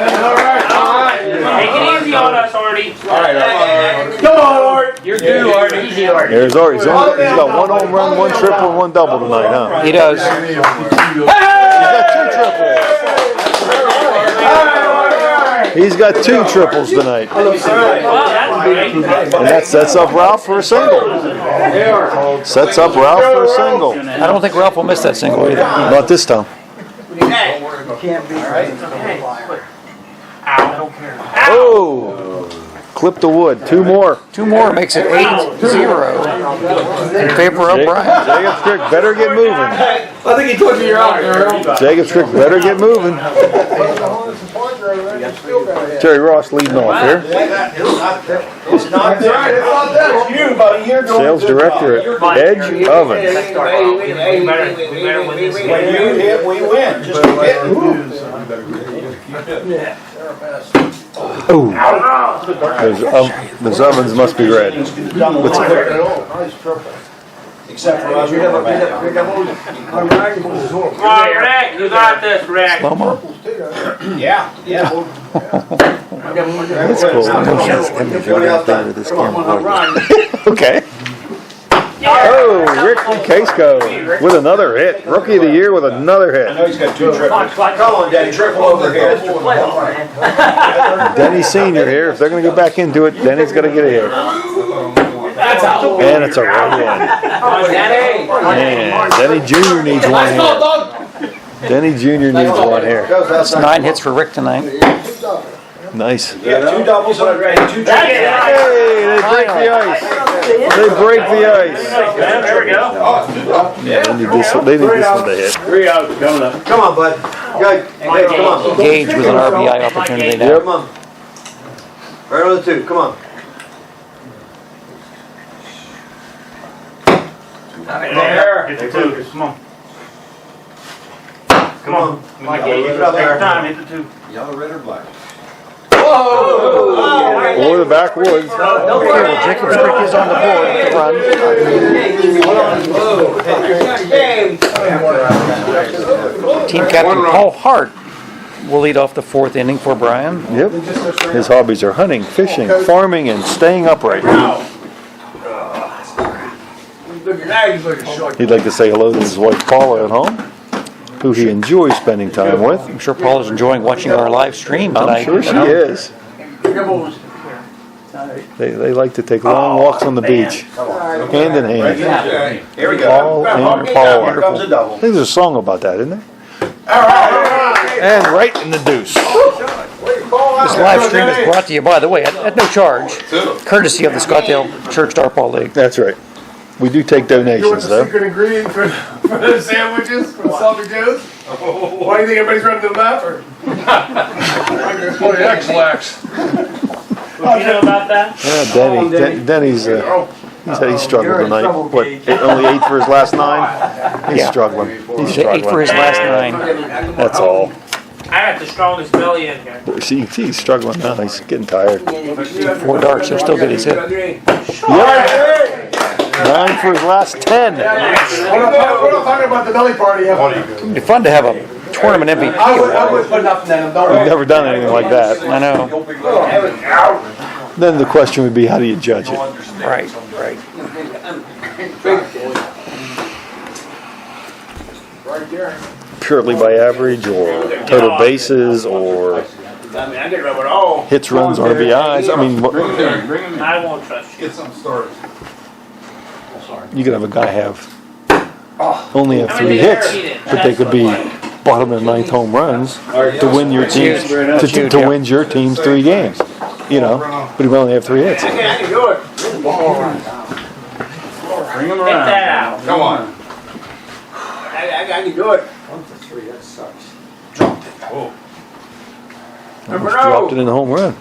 Take it easy on us, Artie. All right. Come on, Art. You're due, Art. Easy, Art. There's Artie. He's got one home run, one triple, and one double tonight, huh? He does. He's got two triples. He's got two triples tonight. Well, that's great. And that sets up Ralph for a single. Sets up Ralph for a single. I don't think Ralph will miss that single either. Not this time. Oh! Clip the wood. Two more. 2 more makes it 8-0 in favor of Bryan. Jacobs Creek better get moving. I think he told you you're out, girl. Jacobs Creek better get moving. Terry Ross leading off here. It's not that. It's you about a year ago. Sales director at Edge Oven. We better win this When game. you hit, we win. Just hit. Ooh. Those ovens must be red. Except for us. Come on, Rick. You got this, Rick. Slow-mo. Yeah. That's cool. Okay. Oh, Rick Casco with another hit. Rookie of the year with another I hit. know he's got two triples. Come on, Daddy, triple over here. Denny Sr. here. If they're going to go back into it, Denny's going to get a hit. And it's a red one. Man, Denny Jr. needs one here. Denny Jr. needs one here. That's 9 hits for Rick tonight. Nice. Yeah, two doubles on two triples. Hey, they break the ice. They break the ice. There we go. Yeah, they need this one to hit. 3 outs coming up. Come on, bud. Good. Hey, come on. Gage with an RBI opportunity now. Yep. Come on. Right on the two. Come on. There. Hit the 2. Come on. Come on. Mike, get up there. Time, hit the 2. Yellow, red, or black? Or the backwoods. Okay, well, Jacobs Creek is on the board to run. Team captain Paul Hart will lead off the 4th inning for Bryan. Yep. His hobbies are hunting, fishing, farming, and staying upright. He'd like to say hello to his wife Paula at home, who he enjoys spending time with. I'm sure Paul is enjoying watching our live stream tonight. I'm sure she is. They like to take long walks on the beach, hand in hand. Here we Paul go. and Paul. Here comes a double. I think there's a song about that, isn't there? And right in the deuce. This live stream is brought to you, by the way, at no charge, courtesy of the Scottdale Church Dartball League. That's right. We do take You want donations, the though. secret ingredient for the sandwiches, for the sloppy joes? Why do you think everybody's running to the bathroom? It's only X-Lax. You know about that? Yeah, Denny's he's struggling tonight. What? Only 8 for his last 9. He's Yeah. struggling. He's 8 for his struggling. last 9. That's all. I got the strongest belly in here. See, he's struggling now. He's getting tired. 4 darts, they're still good, he's hit. Yeah. 9 for his last 10. We're not talking about the belly party. It'd be fun to have a tournament MVP. I would put nothing in them. We've never done anything like that. I know. Then the question would be, how do you judge it? Right, right. Purely by average, or total bases, or hits, runs, RBIs? I mean, I won't trust you. Get something started. you could have a guy only have 3 hits, but they could be bottom of the 9th home runs to win your team to win your team's 3 games. You know, but he would only have 3 hits. I can do it. Bring him Get that out. Come on. I can do it. Almost dropped it in the home run.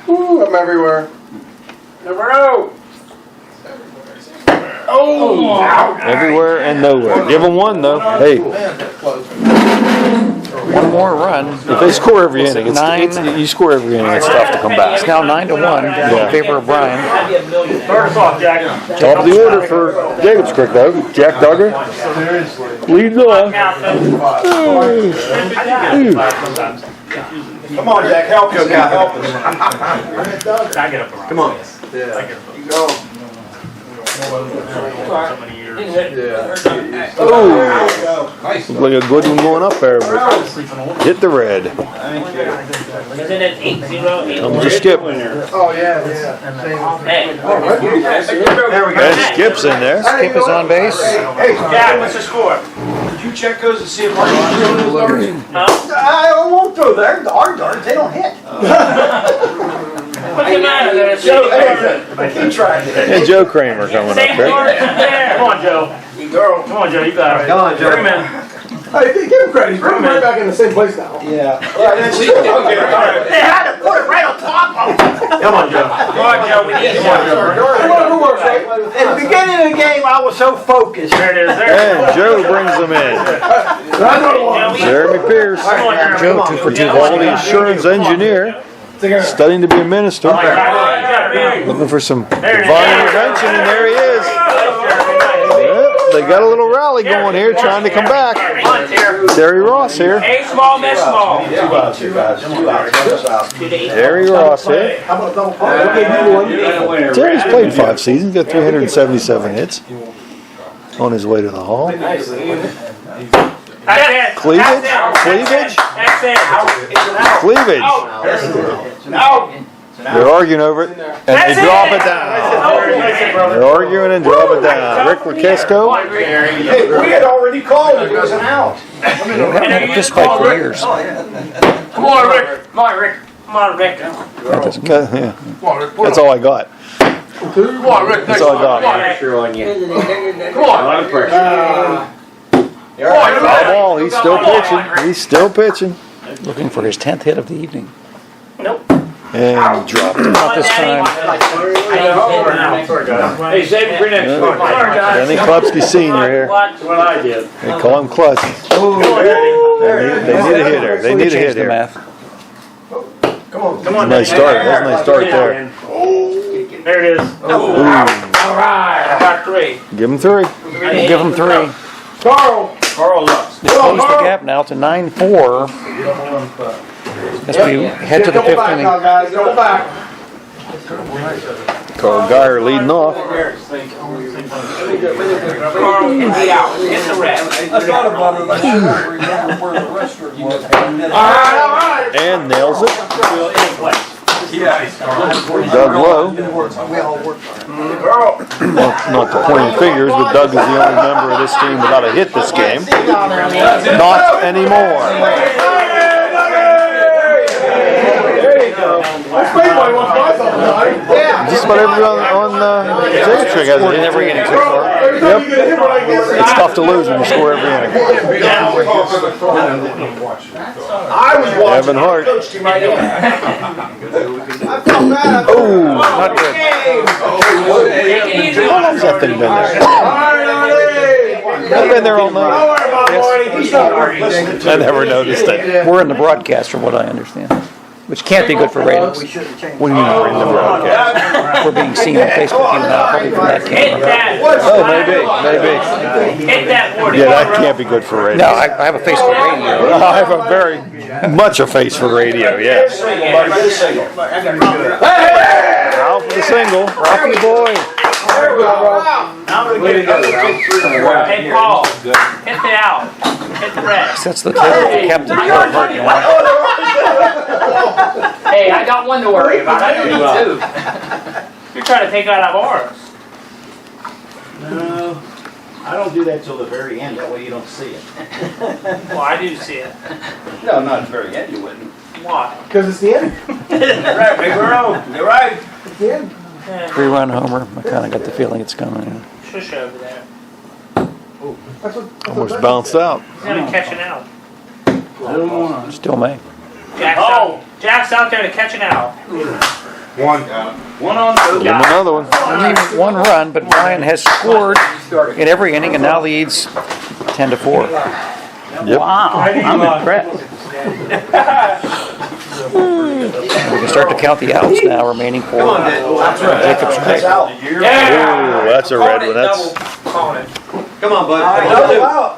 Ooh, I'm everywhere. Number 0. Everywhere and nowhere. Give them 1 though. Hey, 1 more run. if they score every inning, you score every inning. It's tough to come back. It's now 9-1 in favor of Bryan. First off, Jack. Top of the order for Jacobs Creek though. Jack Duggar leads off. Come on, Jack, help us now, help us. I get up around. Come on. You go. So many years. Oh, looks like a good one going up there, but hit the red. Isn't it 8-0? Comes a skip. Oh, yeah. Hey. There we go. And Skip's in there. Skip is on base. Hey, Jack, what's the score? Did you check those and see if Marty's doing those darts? I won't throw there. Our darts, they don't hit. What's the matter? He tried it. And Joe Kramer coming up Same there. door there. Come on, Joe. Come on, Joe. You got it. Come on, Joe. Bring him in. Hey, give him credit. He's right back in the same place now. Yeah. Okay, all right. They had to put it right on top of them. Come on, Joe. Come on, Joe. We need you. Who works, right? At the beginning of the game, I was so focused. There it is. There it is. And Joe brings them in. Jeremy Pierce, Come on, Jeremy. Joe, 2 for 2. quality assurance engineer, studying to be a minister, looking for some divine intervention, and there he is. Yeah, they got a little rally going here, trying to come back. Terry Ross here. A small, miss small. 2 outs here, guys. 2 outs. Terry Ross here. How about double play? Okay, Terry's played 5 seasons, got 377 hits. On his way to the Hall. That's it. Cleavage? That's it. Cleavage? That's it. Cleavage. Out. They're arguing over it, and they drop it down. They're arguing and drop it down. Rick Ricesco. Hey, we had already called it. It was an out. Haven't had a fist fight for years. Come on, Rick. Come on, Rick. Come on, Rick. Yeah, that's all I got. Come on, Rick. That's all I got. Pressure on you. Come on. A lot of pressure. Foul ball. He's still pitching. He's still pitching. Looking for his 10th hit of the evening. Nope. And he dropped it. Not this time. Hey, save it for next one. Benny Klupski Sr. here. That's what I did. They call him Clutch. They need a hitter. They need a Change hit the here. math. Come on. Nice start. That's a nice start there. There it is. All right. I got 3. Give him 3. Give him 3. Carl Lux. Close the gap now to 9-4. As we head to the 5th inning. guys. Double back. Carl Geyer leading off. Carl, hit the out. Hit the red. I thought about it. I can't remember where the restroom was. All right. And nails it. Doug Lowe. We all worked on it. Not to point fingers, but Doug is the only member of this team without a hit this game. Not anymore. Just about everyone on Jay's trick has a hit every inning so far. Yep. It's tough to lose when you score every inning. Evan Hart. Oh, not good. How long's that thing been there? I've been there all night. Yes. I never noticed it. We're in the broadcast from what I understand. Which can't be good for ratings. We should have changed. What do you mean we're in the broadcast? We're being seen on Facebook even now, probably from that Hit camera. that. Oh, maybe. Hit that 40. Yeah, that can't be good for radio. No, I have a face for radio. I have a very much a face for radio, yes. Out for the single. Rocky boy. Hey, Paul. Hit the out. Hit the red. That's the title of the captain. Hey, I got one to worry about. I don't need two. You're trying to take out ours. No, I don't do that till the very end, that way you don't see it. Well, I do see it. No, not at the very end, you wouldn't. Why? Because it's the end. Right, big girl, you're right. It's the end. 3-run homer. I kind of got the feeling it's coming. Shush over there. That's what Almost bounced out. He's gonna catch it out. Still may. Jack's out there to catch it out. One on two. Give him another one. Only 1 run, but Bryan has scored in every inning and now leads 10-4. Yep. Wow, I'm impressed. We can start to count the outs now, remaining for Jacob's Creek. Ooh, that's a red one. That's Come on, bud.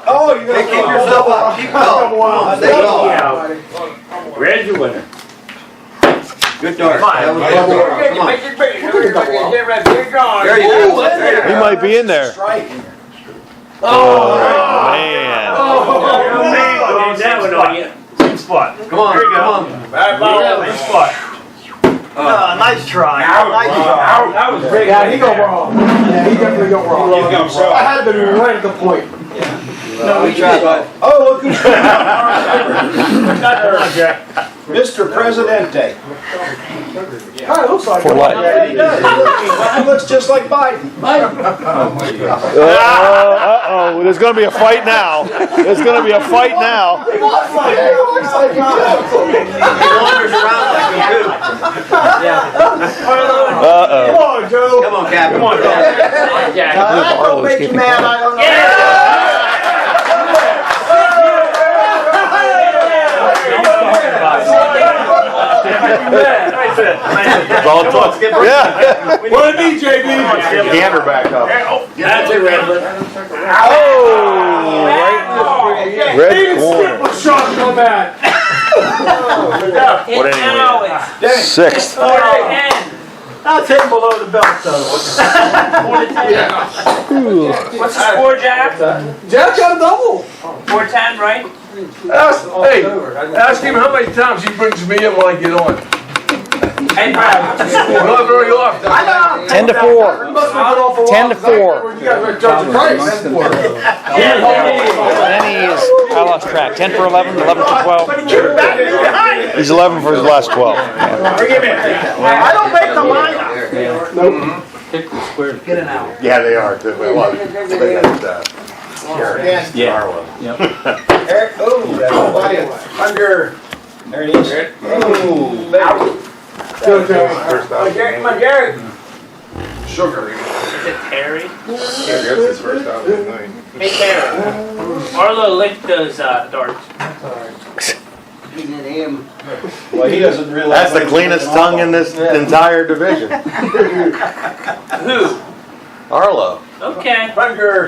Oh, you're Hey, keep yourself up. Keep going. Stay calm. Red's your winner. Good dart. That was good dart. Come on. There you go. he might be in there. Oh man. That one on you. Same spot. Come on. Come on. Bad ball, same spot. Nice try. Nice try. That was great. Yeah, he go wrong. Yeah, he definitely go wrong. You go wrong. I had to be right at the point. No, we tried, bud. Oh, look who's Mr. Presidente. Kind of looks like For what? Yeah, he does. He looks just like Biden. Uh-oh, there's going to be a fight now. There's going to be a fight now. He looks like him. He wanders around like him, too. Uh-oh. Come on, Joe. Come on, Captain. Come on, That don't make you mad, I don't know. Yeah. What did he, JB? Gander back up. That's it, Redwood. Oh, right. Red corner. Skip a shot from that. What inning? Sixth. 4 to 10. That's him below the belt, though. 4 to 10. What's the score, Jack? Jack got a double. 4 to 10, right? Ask him how many times he brings me in when I get on. Hey, Brad. Not very often. 10-4. 10-4. You guys are judging price. Then he is, I lost track. 10 for 11, 11 for 12. He's 11 for his last 12. I don't make the lineup. Get it out. Yeah, they are. They got Eric, under. There it is. Oh, Go, Joe. come on, Jared. Sugar. Is it Terry? That's his first out of the night. Hey, Terry. Arlo licked those darts. Well, he doesn't realize. That's the cleanest tongue in this entire division. Who? Arlo. Okay. You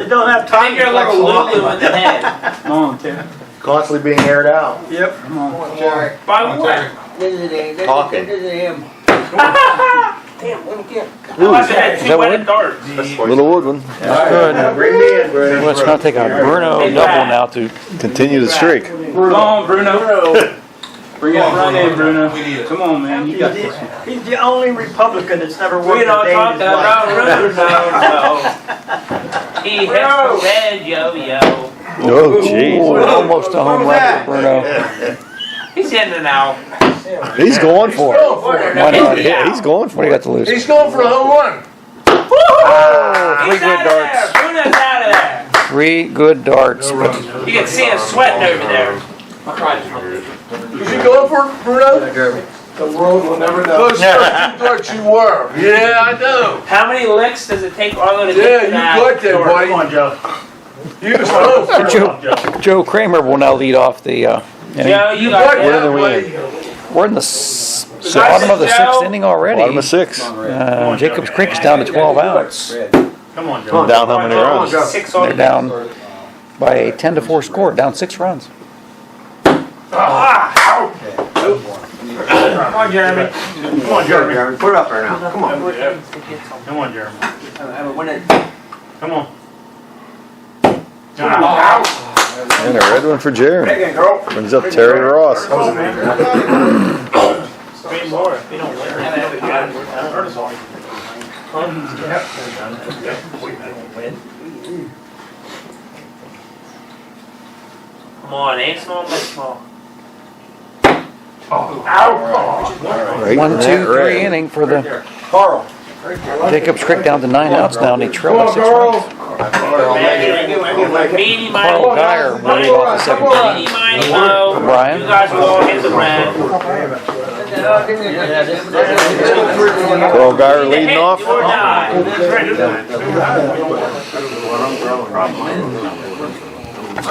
don't have I time think you're a little Lulu in the head. Constantly being aired out. By what? Talking. I must have had 2 wetted darts. Little wood one. Good. Bring me in, Brad. Well, it's going to take a Bruno double now to Continue the streak. Come on, Bruno. Bring it right in, Bruno. Come on, man. You got this. He's the only Republican that's never worked We a don't day in talk his about life. Bruno. He hits the red yo-yo. Oh, jeez. Almost a home run for Bruno. He's hitting it out. He's going for it. Why not? Yeah, he's going What for do you it. got to lose? He's going for a home run. Oh, three He's good out of there. darts. Bruno's out of there. 3 good darts. You can see him sweating over there. Is he going for it, Bruno? The world will never know. Those first 2 darts you were. Yeah, I know. How many licks does it take Arlo to Yeah, get to you that? got that, buddy. Come on, Joe. You was going for it. Joe Kramer will now lead off the inning. Joe, you You got got that. that, buddy. We're in the bottom of the 6th inning already. Bottom of 6. Jacobs Creek is down to 12 outs. Come on, Joe. Down how many runs? 6 They're on. down by a 10-4 score, down 6 runs. Come on, Jeremy. Come on, Jeremy. Put it up there now. Come on. Come on, Jeremy. Come on. And a red one for Jeremy. Brings up Terry Ross. Three more. If you don't win. Come on, ain't small, but small. Right 1, in 2, that 3 red. inning for the Carl. Jacobs Creek down to 9 outs now, and he trailed by 6 runs. Meeny, Carl miny, Geyer will lead off the 2nd inning. meeny, miny, mo. Bryan. You guys will all hit the red. Carl Geyer leading off. Hit or die.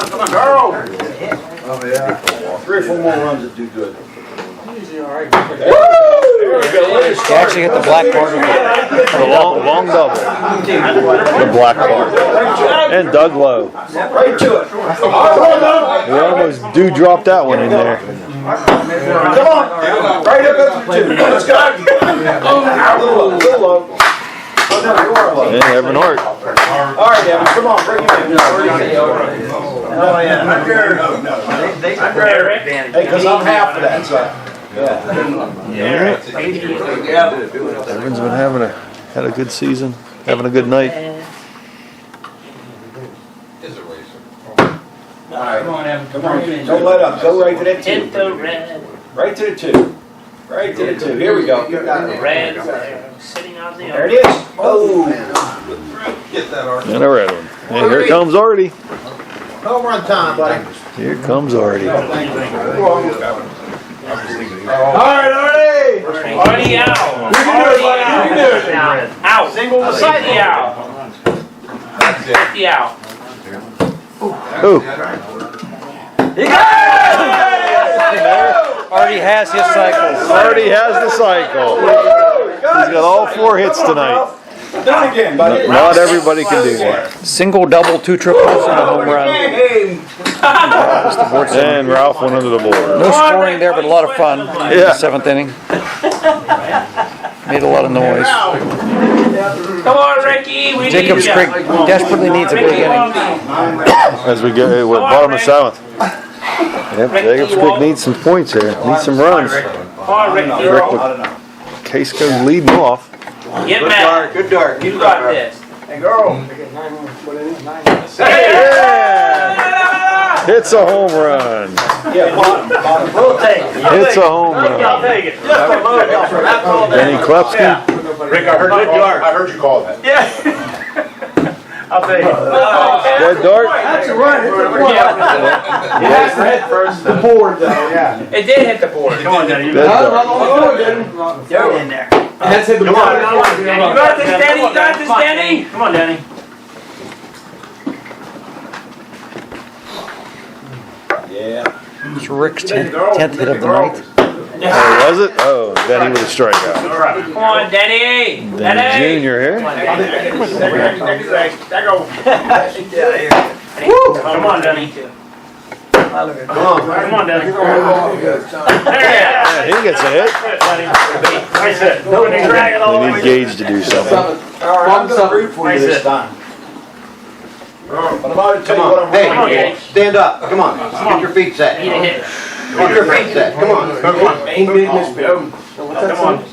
Come on, Carl. 3 or 4 more runs that do good. He actually hit the black bar. The long double. The black bar. And Doug Lowe. Right to it. We almost drop that one in there. Come on. Right up at the 2. Let's go. Little low. And Evan Hart. All right, Evan. Come on. Bring him in. Oh, yeah. They Hey, because I'm half of that, so. Evan's been had a good season, having a good night. All right. Come on, Evan. Come on. Don't let up. Go right to that 2. Hit the red. Right to the 2. Right to the 2. Here we go. The red sitting on the There it is. Oh. And a red one. And here comes Artie. Home run time, buddy. Here comes Artie. All right, Artie. Artie out. You can do it. Out. Single Artie out. Artie out. Who? Artie has his cycle. Artie has the cycle. He's got all 4 hits tonight. Do it again, buddy. Not everybody can do that. Single, double, 2 triples, and a home run. And Ralph went under the board. No scoring there, but a lot of fun. Yeah. 7th inning. Made a lot of noise. Come on, Ricky. We Jacobs need Creek you. desperately needs a big inning. As we go, we're bottom of 7th. Yep, Jacobs Creek needs some points here. Needs some runs. Come on, Ricky. Rick with Casco leading off. Get mad. Good dart. You got this. Yeah! Hits a home run. We'll take it. Hits a home run. take it. Benny Klepski. Rick, I heard you call that. I'll take it. Dead dart. That's a run. Hit the board. It has to hit first. The board, though. Yeah. It did hit the board. Come on, Daddy. Dead dart. Throw it in there. That's hit the board. You got this, Danny. You got this, Danny. Come on, Danny. Yeah. It's Rick's 10th hit of the night. Oh, was it? Oh, Benny with a strikeout. Come on, Danny. Danny Jr. here. Come on, Danny. Come on, Danny. Yeah, he gets a hit. Nice hit. Drag it all the We way. need Gage to do something. All right, I'm going to root for you this time. But I'm about to tell you what I'm Hey, rooting stand up. Come on. Get your feet set. Need a hit. your feet set. Come on. Ain't big this big. Come on.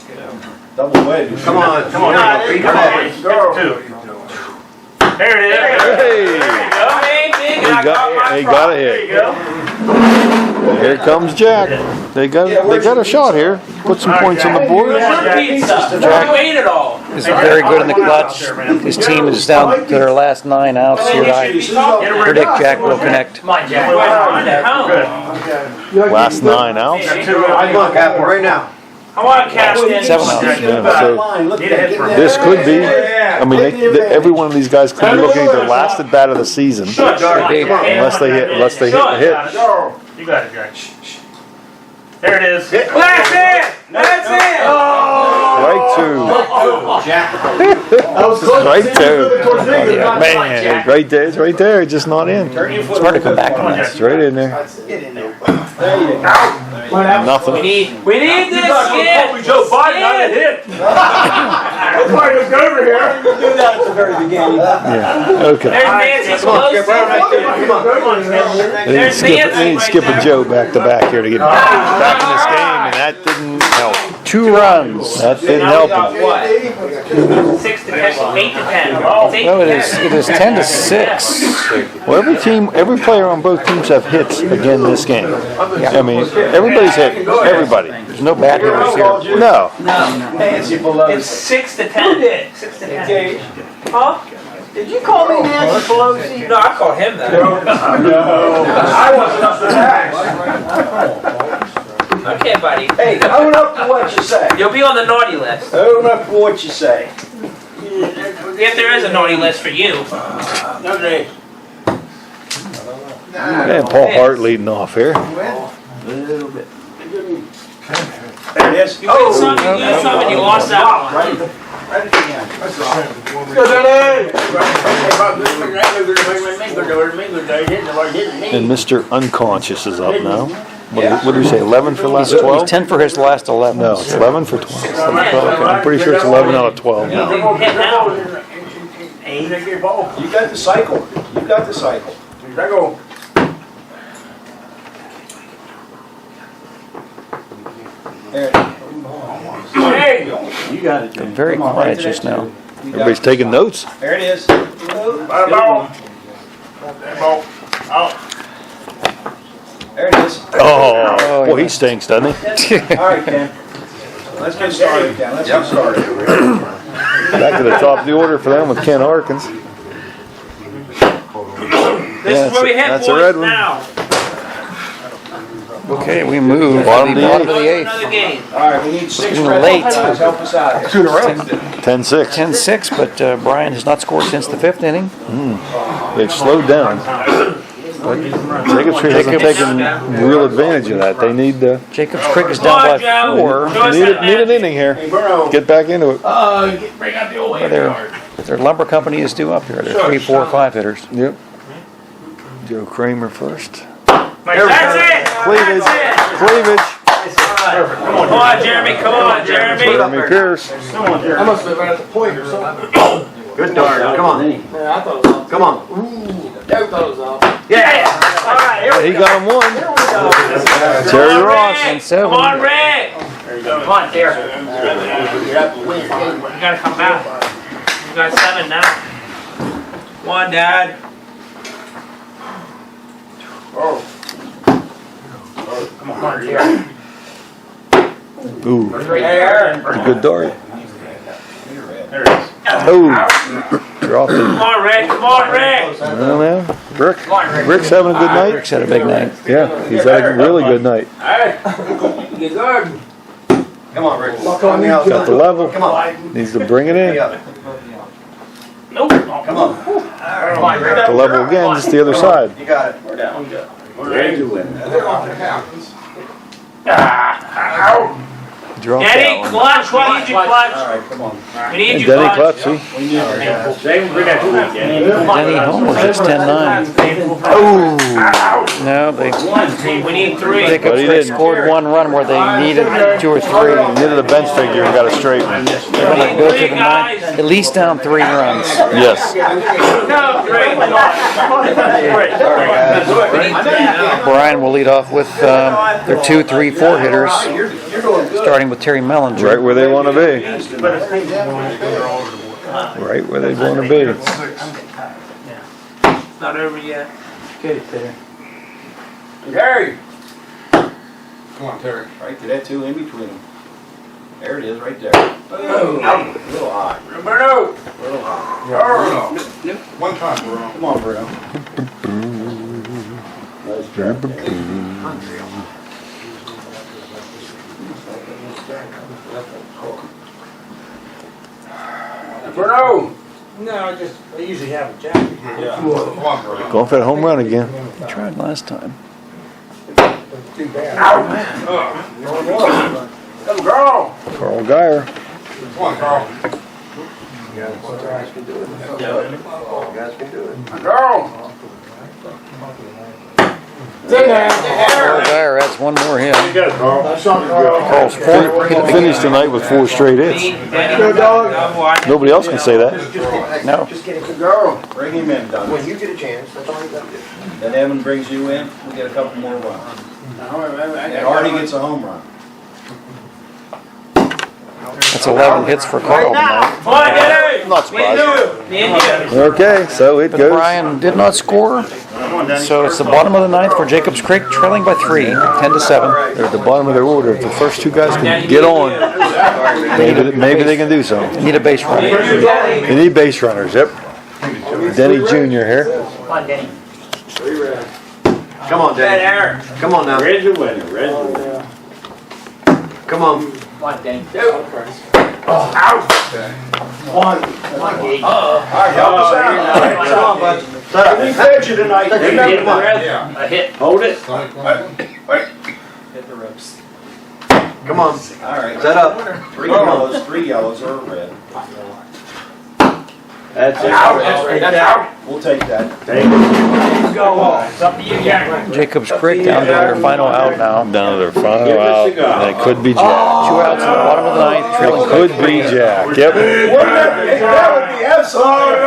Double wedge. Come on. Come on. Two. There it is. Hey, Go, big. he got a hit. There you go. Here comes Jack. They got a shot here. Put some points on the board. Jack made it all. Is very good in the clutch. His team is down to their last 9 outs here. I predict Jack will connect. Come on, Jack. Last 9 outs. Come on, Captain, right now. Come on, Captain. 7 outs. Yeah, so this could be. I mean, every one of these guys could be looking at their last at bat of the season, unless they hit the hit. You got it, Jack. There it is. That's it. That's it. Right to. Right to. Man, right there. It's right there. It's just not in. It's hard to come back on that. It's right in there. Nothing. We need this skip. Joe Biden on a hit. That's why he was over here. Do that at the very beginning. Yeah. Okay. There's Nancy close. They need to skip a Joe back to back here to get back in this game, and that didn't help. 2 runs. That didn't help him. 6 to 10, 8 to 10. No, it is 10 to 6. Well, every player on both teams have hits again this game. I mean, everybody's hit. Everybody. There's no bad hitters here. No. Nancy Pelosi. It's 6 to 10. 6 to 10. Huh? Did you call me Nancy Pelosi? No, I called him that. I wasn't up to that. Okay, buddy. Hey, own up to what you say. You'll be on the naughty list. Own up to what you say. If there is a naughty list for you. Okay. And Paul Hart leading off here. There it is. You win some, you lose some, and you lost that one. And Mr. Unconscious is up now. What did we say, 11 for last He's 12? 10 for his last 11. No, it's 11 for 12. Okay, I'm pretty sure it's 11 out of 12 now. Hit now. You got the cycle. You got the cycle. You got it. Been very quiet just now. Everybody's taking notes. There it is. There it is. Oh, boy, he stinks, doesn't he? All right, Ken. Let's get started, Ken. Let's get started. Back to the top of the order for them with Ken Harkins. This is where we hit, That's a boys, red one. now. Okay, we move Bottom to the of the bottom of the Another 8th. game. All right, we need 6 Getting red late. guys. Help us out here. 10-6. 10-6, but Bryan has not scored since the 5th inning. They've slowed down. But Jacobs Creek hasn't taken real advantage of that. They need Jacobs Creek is down by 4. need an inning here. Get back into it. Bring out the old Their lumber company is due up here. They're 3, 4, 5 hitters. Yep. Joe Kramer first. That's it. Cleavage. Cleavage. Come on, Jeremy. Come on, Jeremy. Jeremy Pierce. I must have been at the point or something. Good dart. Come on. Yeah, I thought it was off. Come on. I thought it was off. Yeah. All right. Here we He go. got him one. Terry Come on, Ross. Rick. and 7. Come on, Rick. Come on, Derek. You gotta come back. You got 7 now. Come on, Dad. Come on, Derek. Ooh, There. good dart. Oh, dropped it. Come on, Rick. Come on, Rick. Well, man, Rick's having a good night. Rick's had a big night. Yeah, he's had a really good night. Come on, Rick. Got the level. Come on. Needs to bring it in. Nope. Come on. Come on, Rick. The level again, just the other side. You got it. We're down. Dropped Denny, that one. clutch. We need you, clutch. Come on. We need And you, Denny clutch. Klutzy. Denny homers, it's 10-9. Oh, No, they We need 3. But Jacobs he Creek didn't. scored 1 run where they needed 2 or 3. needed a bench figure and got a straight one. They're going to go to the 9th, at least down 3 runs. Yes. No, 3. Bryan will lead off with their 2, 3, 4 hitters, starting with Terry Mellinger. Right where they want to be. Right where they want to be. It's not over yet. Okay, Terry. Terry! Come on, Terry. Right to that two in between them. There it is, right there. A little high. Bruno! Little high. Bruno. One time, Bruno. Come on, Bruno. Bruno! No, I usually have a jacket. Come on, Bruno. Going for that home run again. He tried last time. Too bad. Come Carl! Carl Geyer. Come on, Carl. Guys can do it. Carl! Carl Geyer adds one more hit. Carl's Finished tonight with 4 straight hits. Nobody else can say that. No. Bring him in, Doug. When you get a chance, that's all you got to do. Then Evan brings you in, we get a couple more runs. And Artie gets a home run. That's 11 hits for Carl tonight. Come on, get it! Not surprised. The Indians. Okay, so it But goes. Bryan did not score. So it's the bottom of the 9th for Jacobs Creek, trailing by 3, 10-7. They're at the bottom of their order. If the first 2 guys can get on, maybe they can do something. Need a base runner. They need base runners, yep. Denny Jr. here. Come on, Denny. Come on, Danny. Come on now. Red's a winner, Red's a winner. Come on. Come on, Denny. One. All right, help us out. Come on, bud. We fed you tonight. Come on. A hit. Hold it. Hit the ropes. Come on. All right. Set up. 3 yellows, 3 yellows or a red. That's it. That's out. We'll take that. Go. It's up to you, Jack. Jacobs Creek down to their final out now. Down to their final Give us a out. go. And it could be Jack. 2 outs in the bottom of the 9th, trailing by Could 3. be Jack. Yep. That would be absolutely.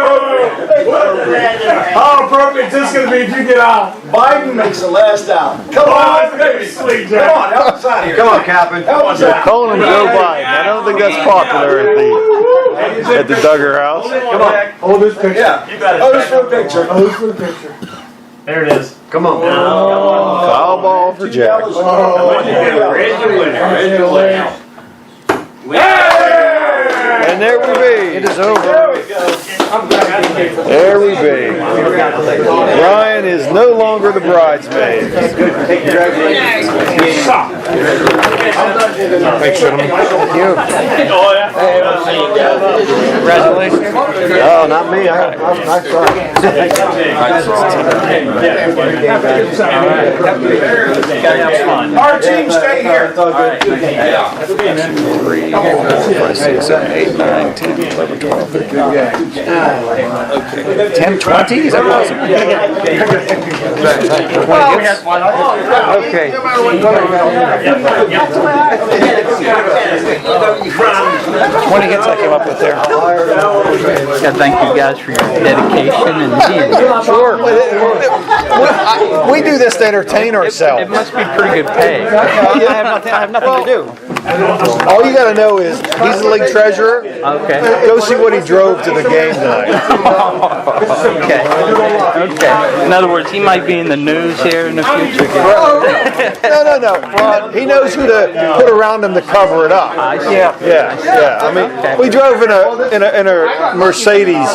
How appropriate is this going to be if you get out? Biden makes the last out. Come on. Sweet, Come on, help us out here. Come on, Captain. Help us out. Calling him Joe Biden. I don't think that's popular at the Duggar house. Come on. Hold this picture. Yeah. Hold this for a picture. Hold this for the picture. There it is. Come on. Foul ball for Jack. Red's a winner, Red's a winner. And there we be. It is over. There we be. Bryan is no longer the bridesmaid. Thanks, gentlemen. Thank you. Congratulations. Oh, not me. I'm sorry. Our team stay here. 3, 4, 5, 6, 7, 8, 9, 10, 11, 12, 13. 10, 20? Is that possible? 20 hits I came up with there. Yeah, thank you guys for your dedication and zeal. Sure. We do this to entertain ourselves. It must be pretty good pay. I have nothing to do. All you got to know is he's the league treasurer. Okay. Go see what he drove to the game tonight. Okay. Okay. In other words, he might be in the news here in the future. No. He knows who to put around him to cover it up. Yeah. Yeah. I mean, we drove in a Mercedes.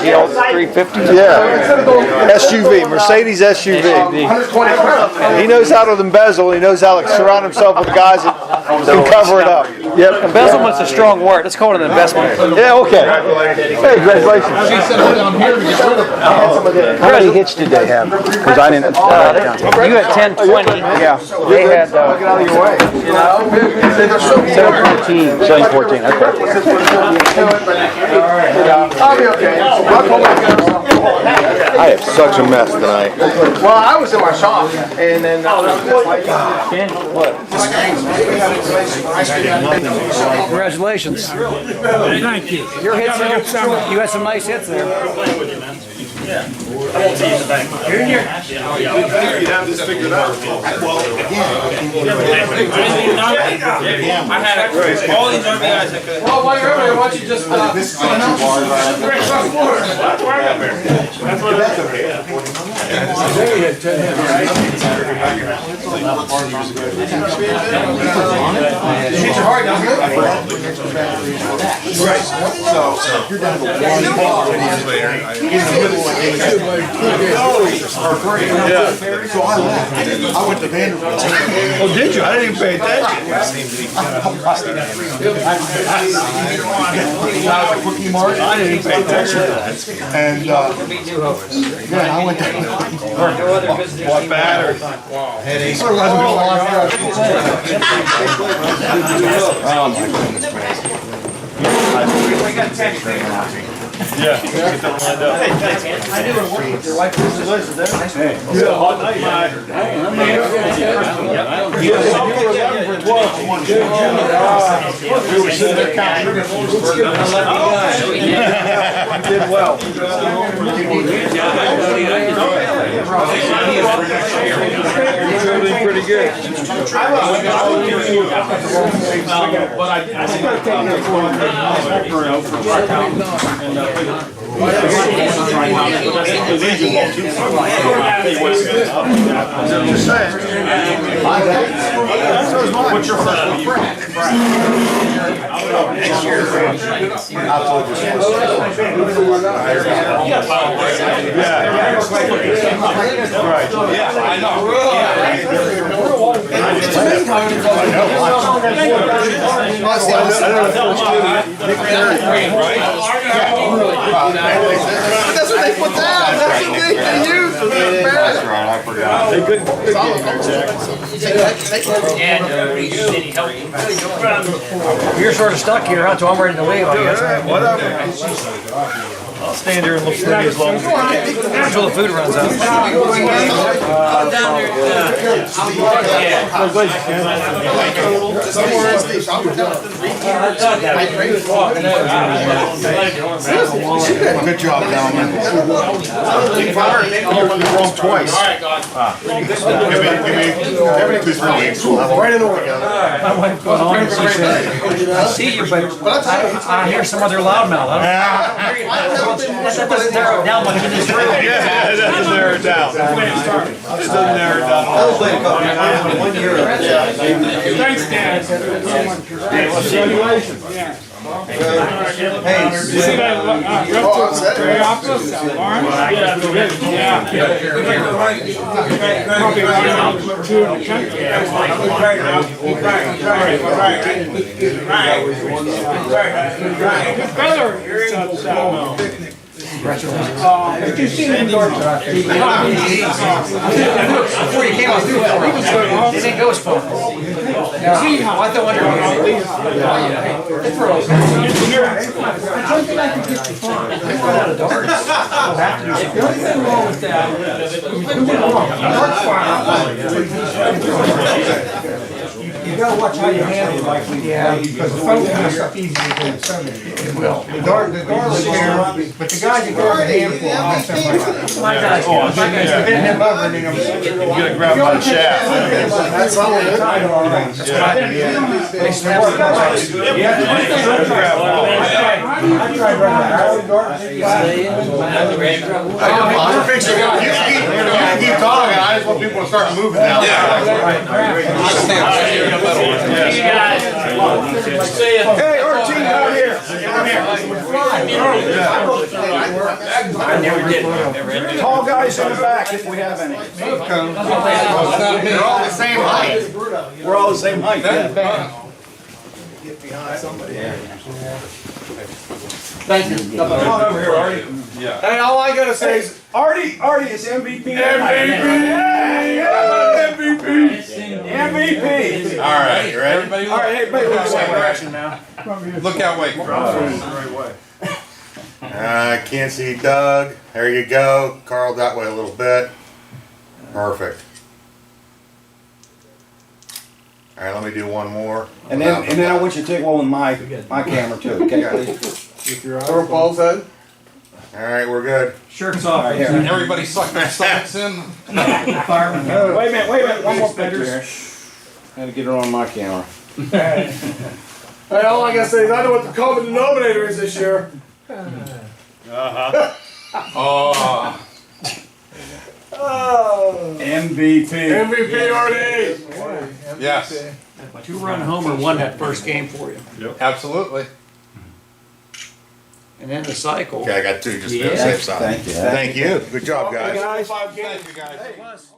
GL 350. Yeah. SUV, Mercedes SUV. He knows how to embezzle. He knows how to surround himself with guys that can cover it up. Yep. Embezzlement's a strong word. Let's call it an investment. Yeah. Okay. Hey, congratulations. How many hits did they have? Because I didn't. You had 10, 20. Yeah. They had 7, 14. Okay. I'll be okay. I have such a mess tonight. Well, I was in my shop, and then Congratulations. Thank you. Your hits, you had some nice hits there. I had all these other guys that could. well, while you're over there, why don't you just So I left. I went to Vanderbilt. Oh, did you? I didn't even pay attention. Quickie Mart. I didn't even pay attention to that. And yeah, I went there. What bad or? Oh my goodness, man. Yeah. Get them lined up. I knew it worked with your wife. Yeah, hot night, we were sitting there counting. Did well. Pretty good. But I think I've taken it Just saying. What's your first one? Right. Yeah, I know. That's what they put down. That's what they use. That's right, I forgot. Hey, good game there, Jack. You're sort of stuck here, huh? So I'm ready to leave, I guess. Whatever. I'll stand here and look through these long. Until the food runs out. Good job, gentlemen. You're wrong twice. Give me 2-3 weeks. We'll have a right in order. I see you, but I hear some other loudmouth. That doesn't narrow it down much in this room. Yeah, it doesn't narrow it down. It doesn't narrow it down. 1 year. Thanks, Dan. Congratulations. Yeah. Hey, You see that? Go to Terry Office, Lawrence? Yeah. Probably one out, two in the country. His brother said, if you see him door, Before you came out through for it, they didn't go as far. See how I thought You gotta watch how you handle it, like we do, because the phone kind of stuff easy to do, so it will. The garlic here, but the guys that grab a handful and stuff like that. my guys, Bend him over and then You gotta grab by the shaft. that's all the time, all right. That's what I do. I tried running a garlic garden. You keep talking, I just want people to start moving now. Hey, our team out here. I never did. Tall guys in the back if we have any. They're all the same height. We're all the same height. Yeah. Thank you. Come on over here, Artie. Yeah. Hey, all I gotta say is, Artie is MVP. MVP. All right, you ready? All right, hey, baby, look the direction now. Look out, wait. Right way. I can't see Doug. There you go. Carl that way a little bit. Perfect. All right, let me do one more. And then I want you to take one with my camera too, okay, please? Over Paul's head. All right, we're good. Shirts off. Everybody suck their stomachs in. Fireman. Wait a minute, one more picture here. Had to get it on my camera. Hey, all I gotta say is I know what the common denominator is this year. Oh. MVP. MVP already. Yes. 2-run homer won that first game for you. Absolutely. And then the cycle. Okay, I got two just to be on the Yeah. safe side. Thank you. Thank you. Good job, guys. Guys, 5 games. Thank you, guys.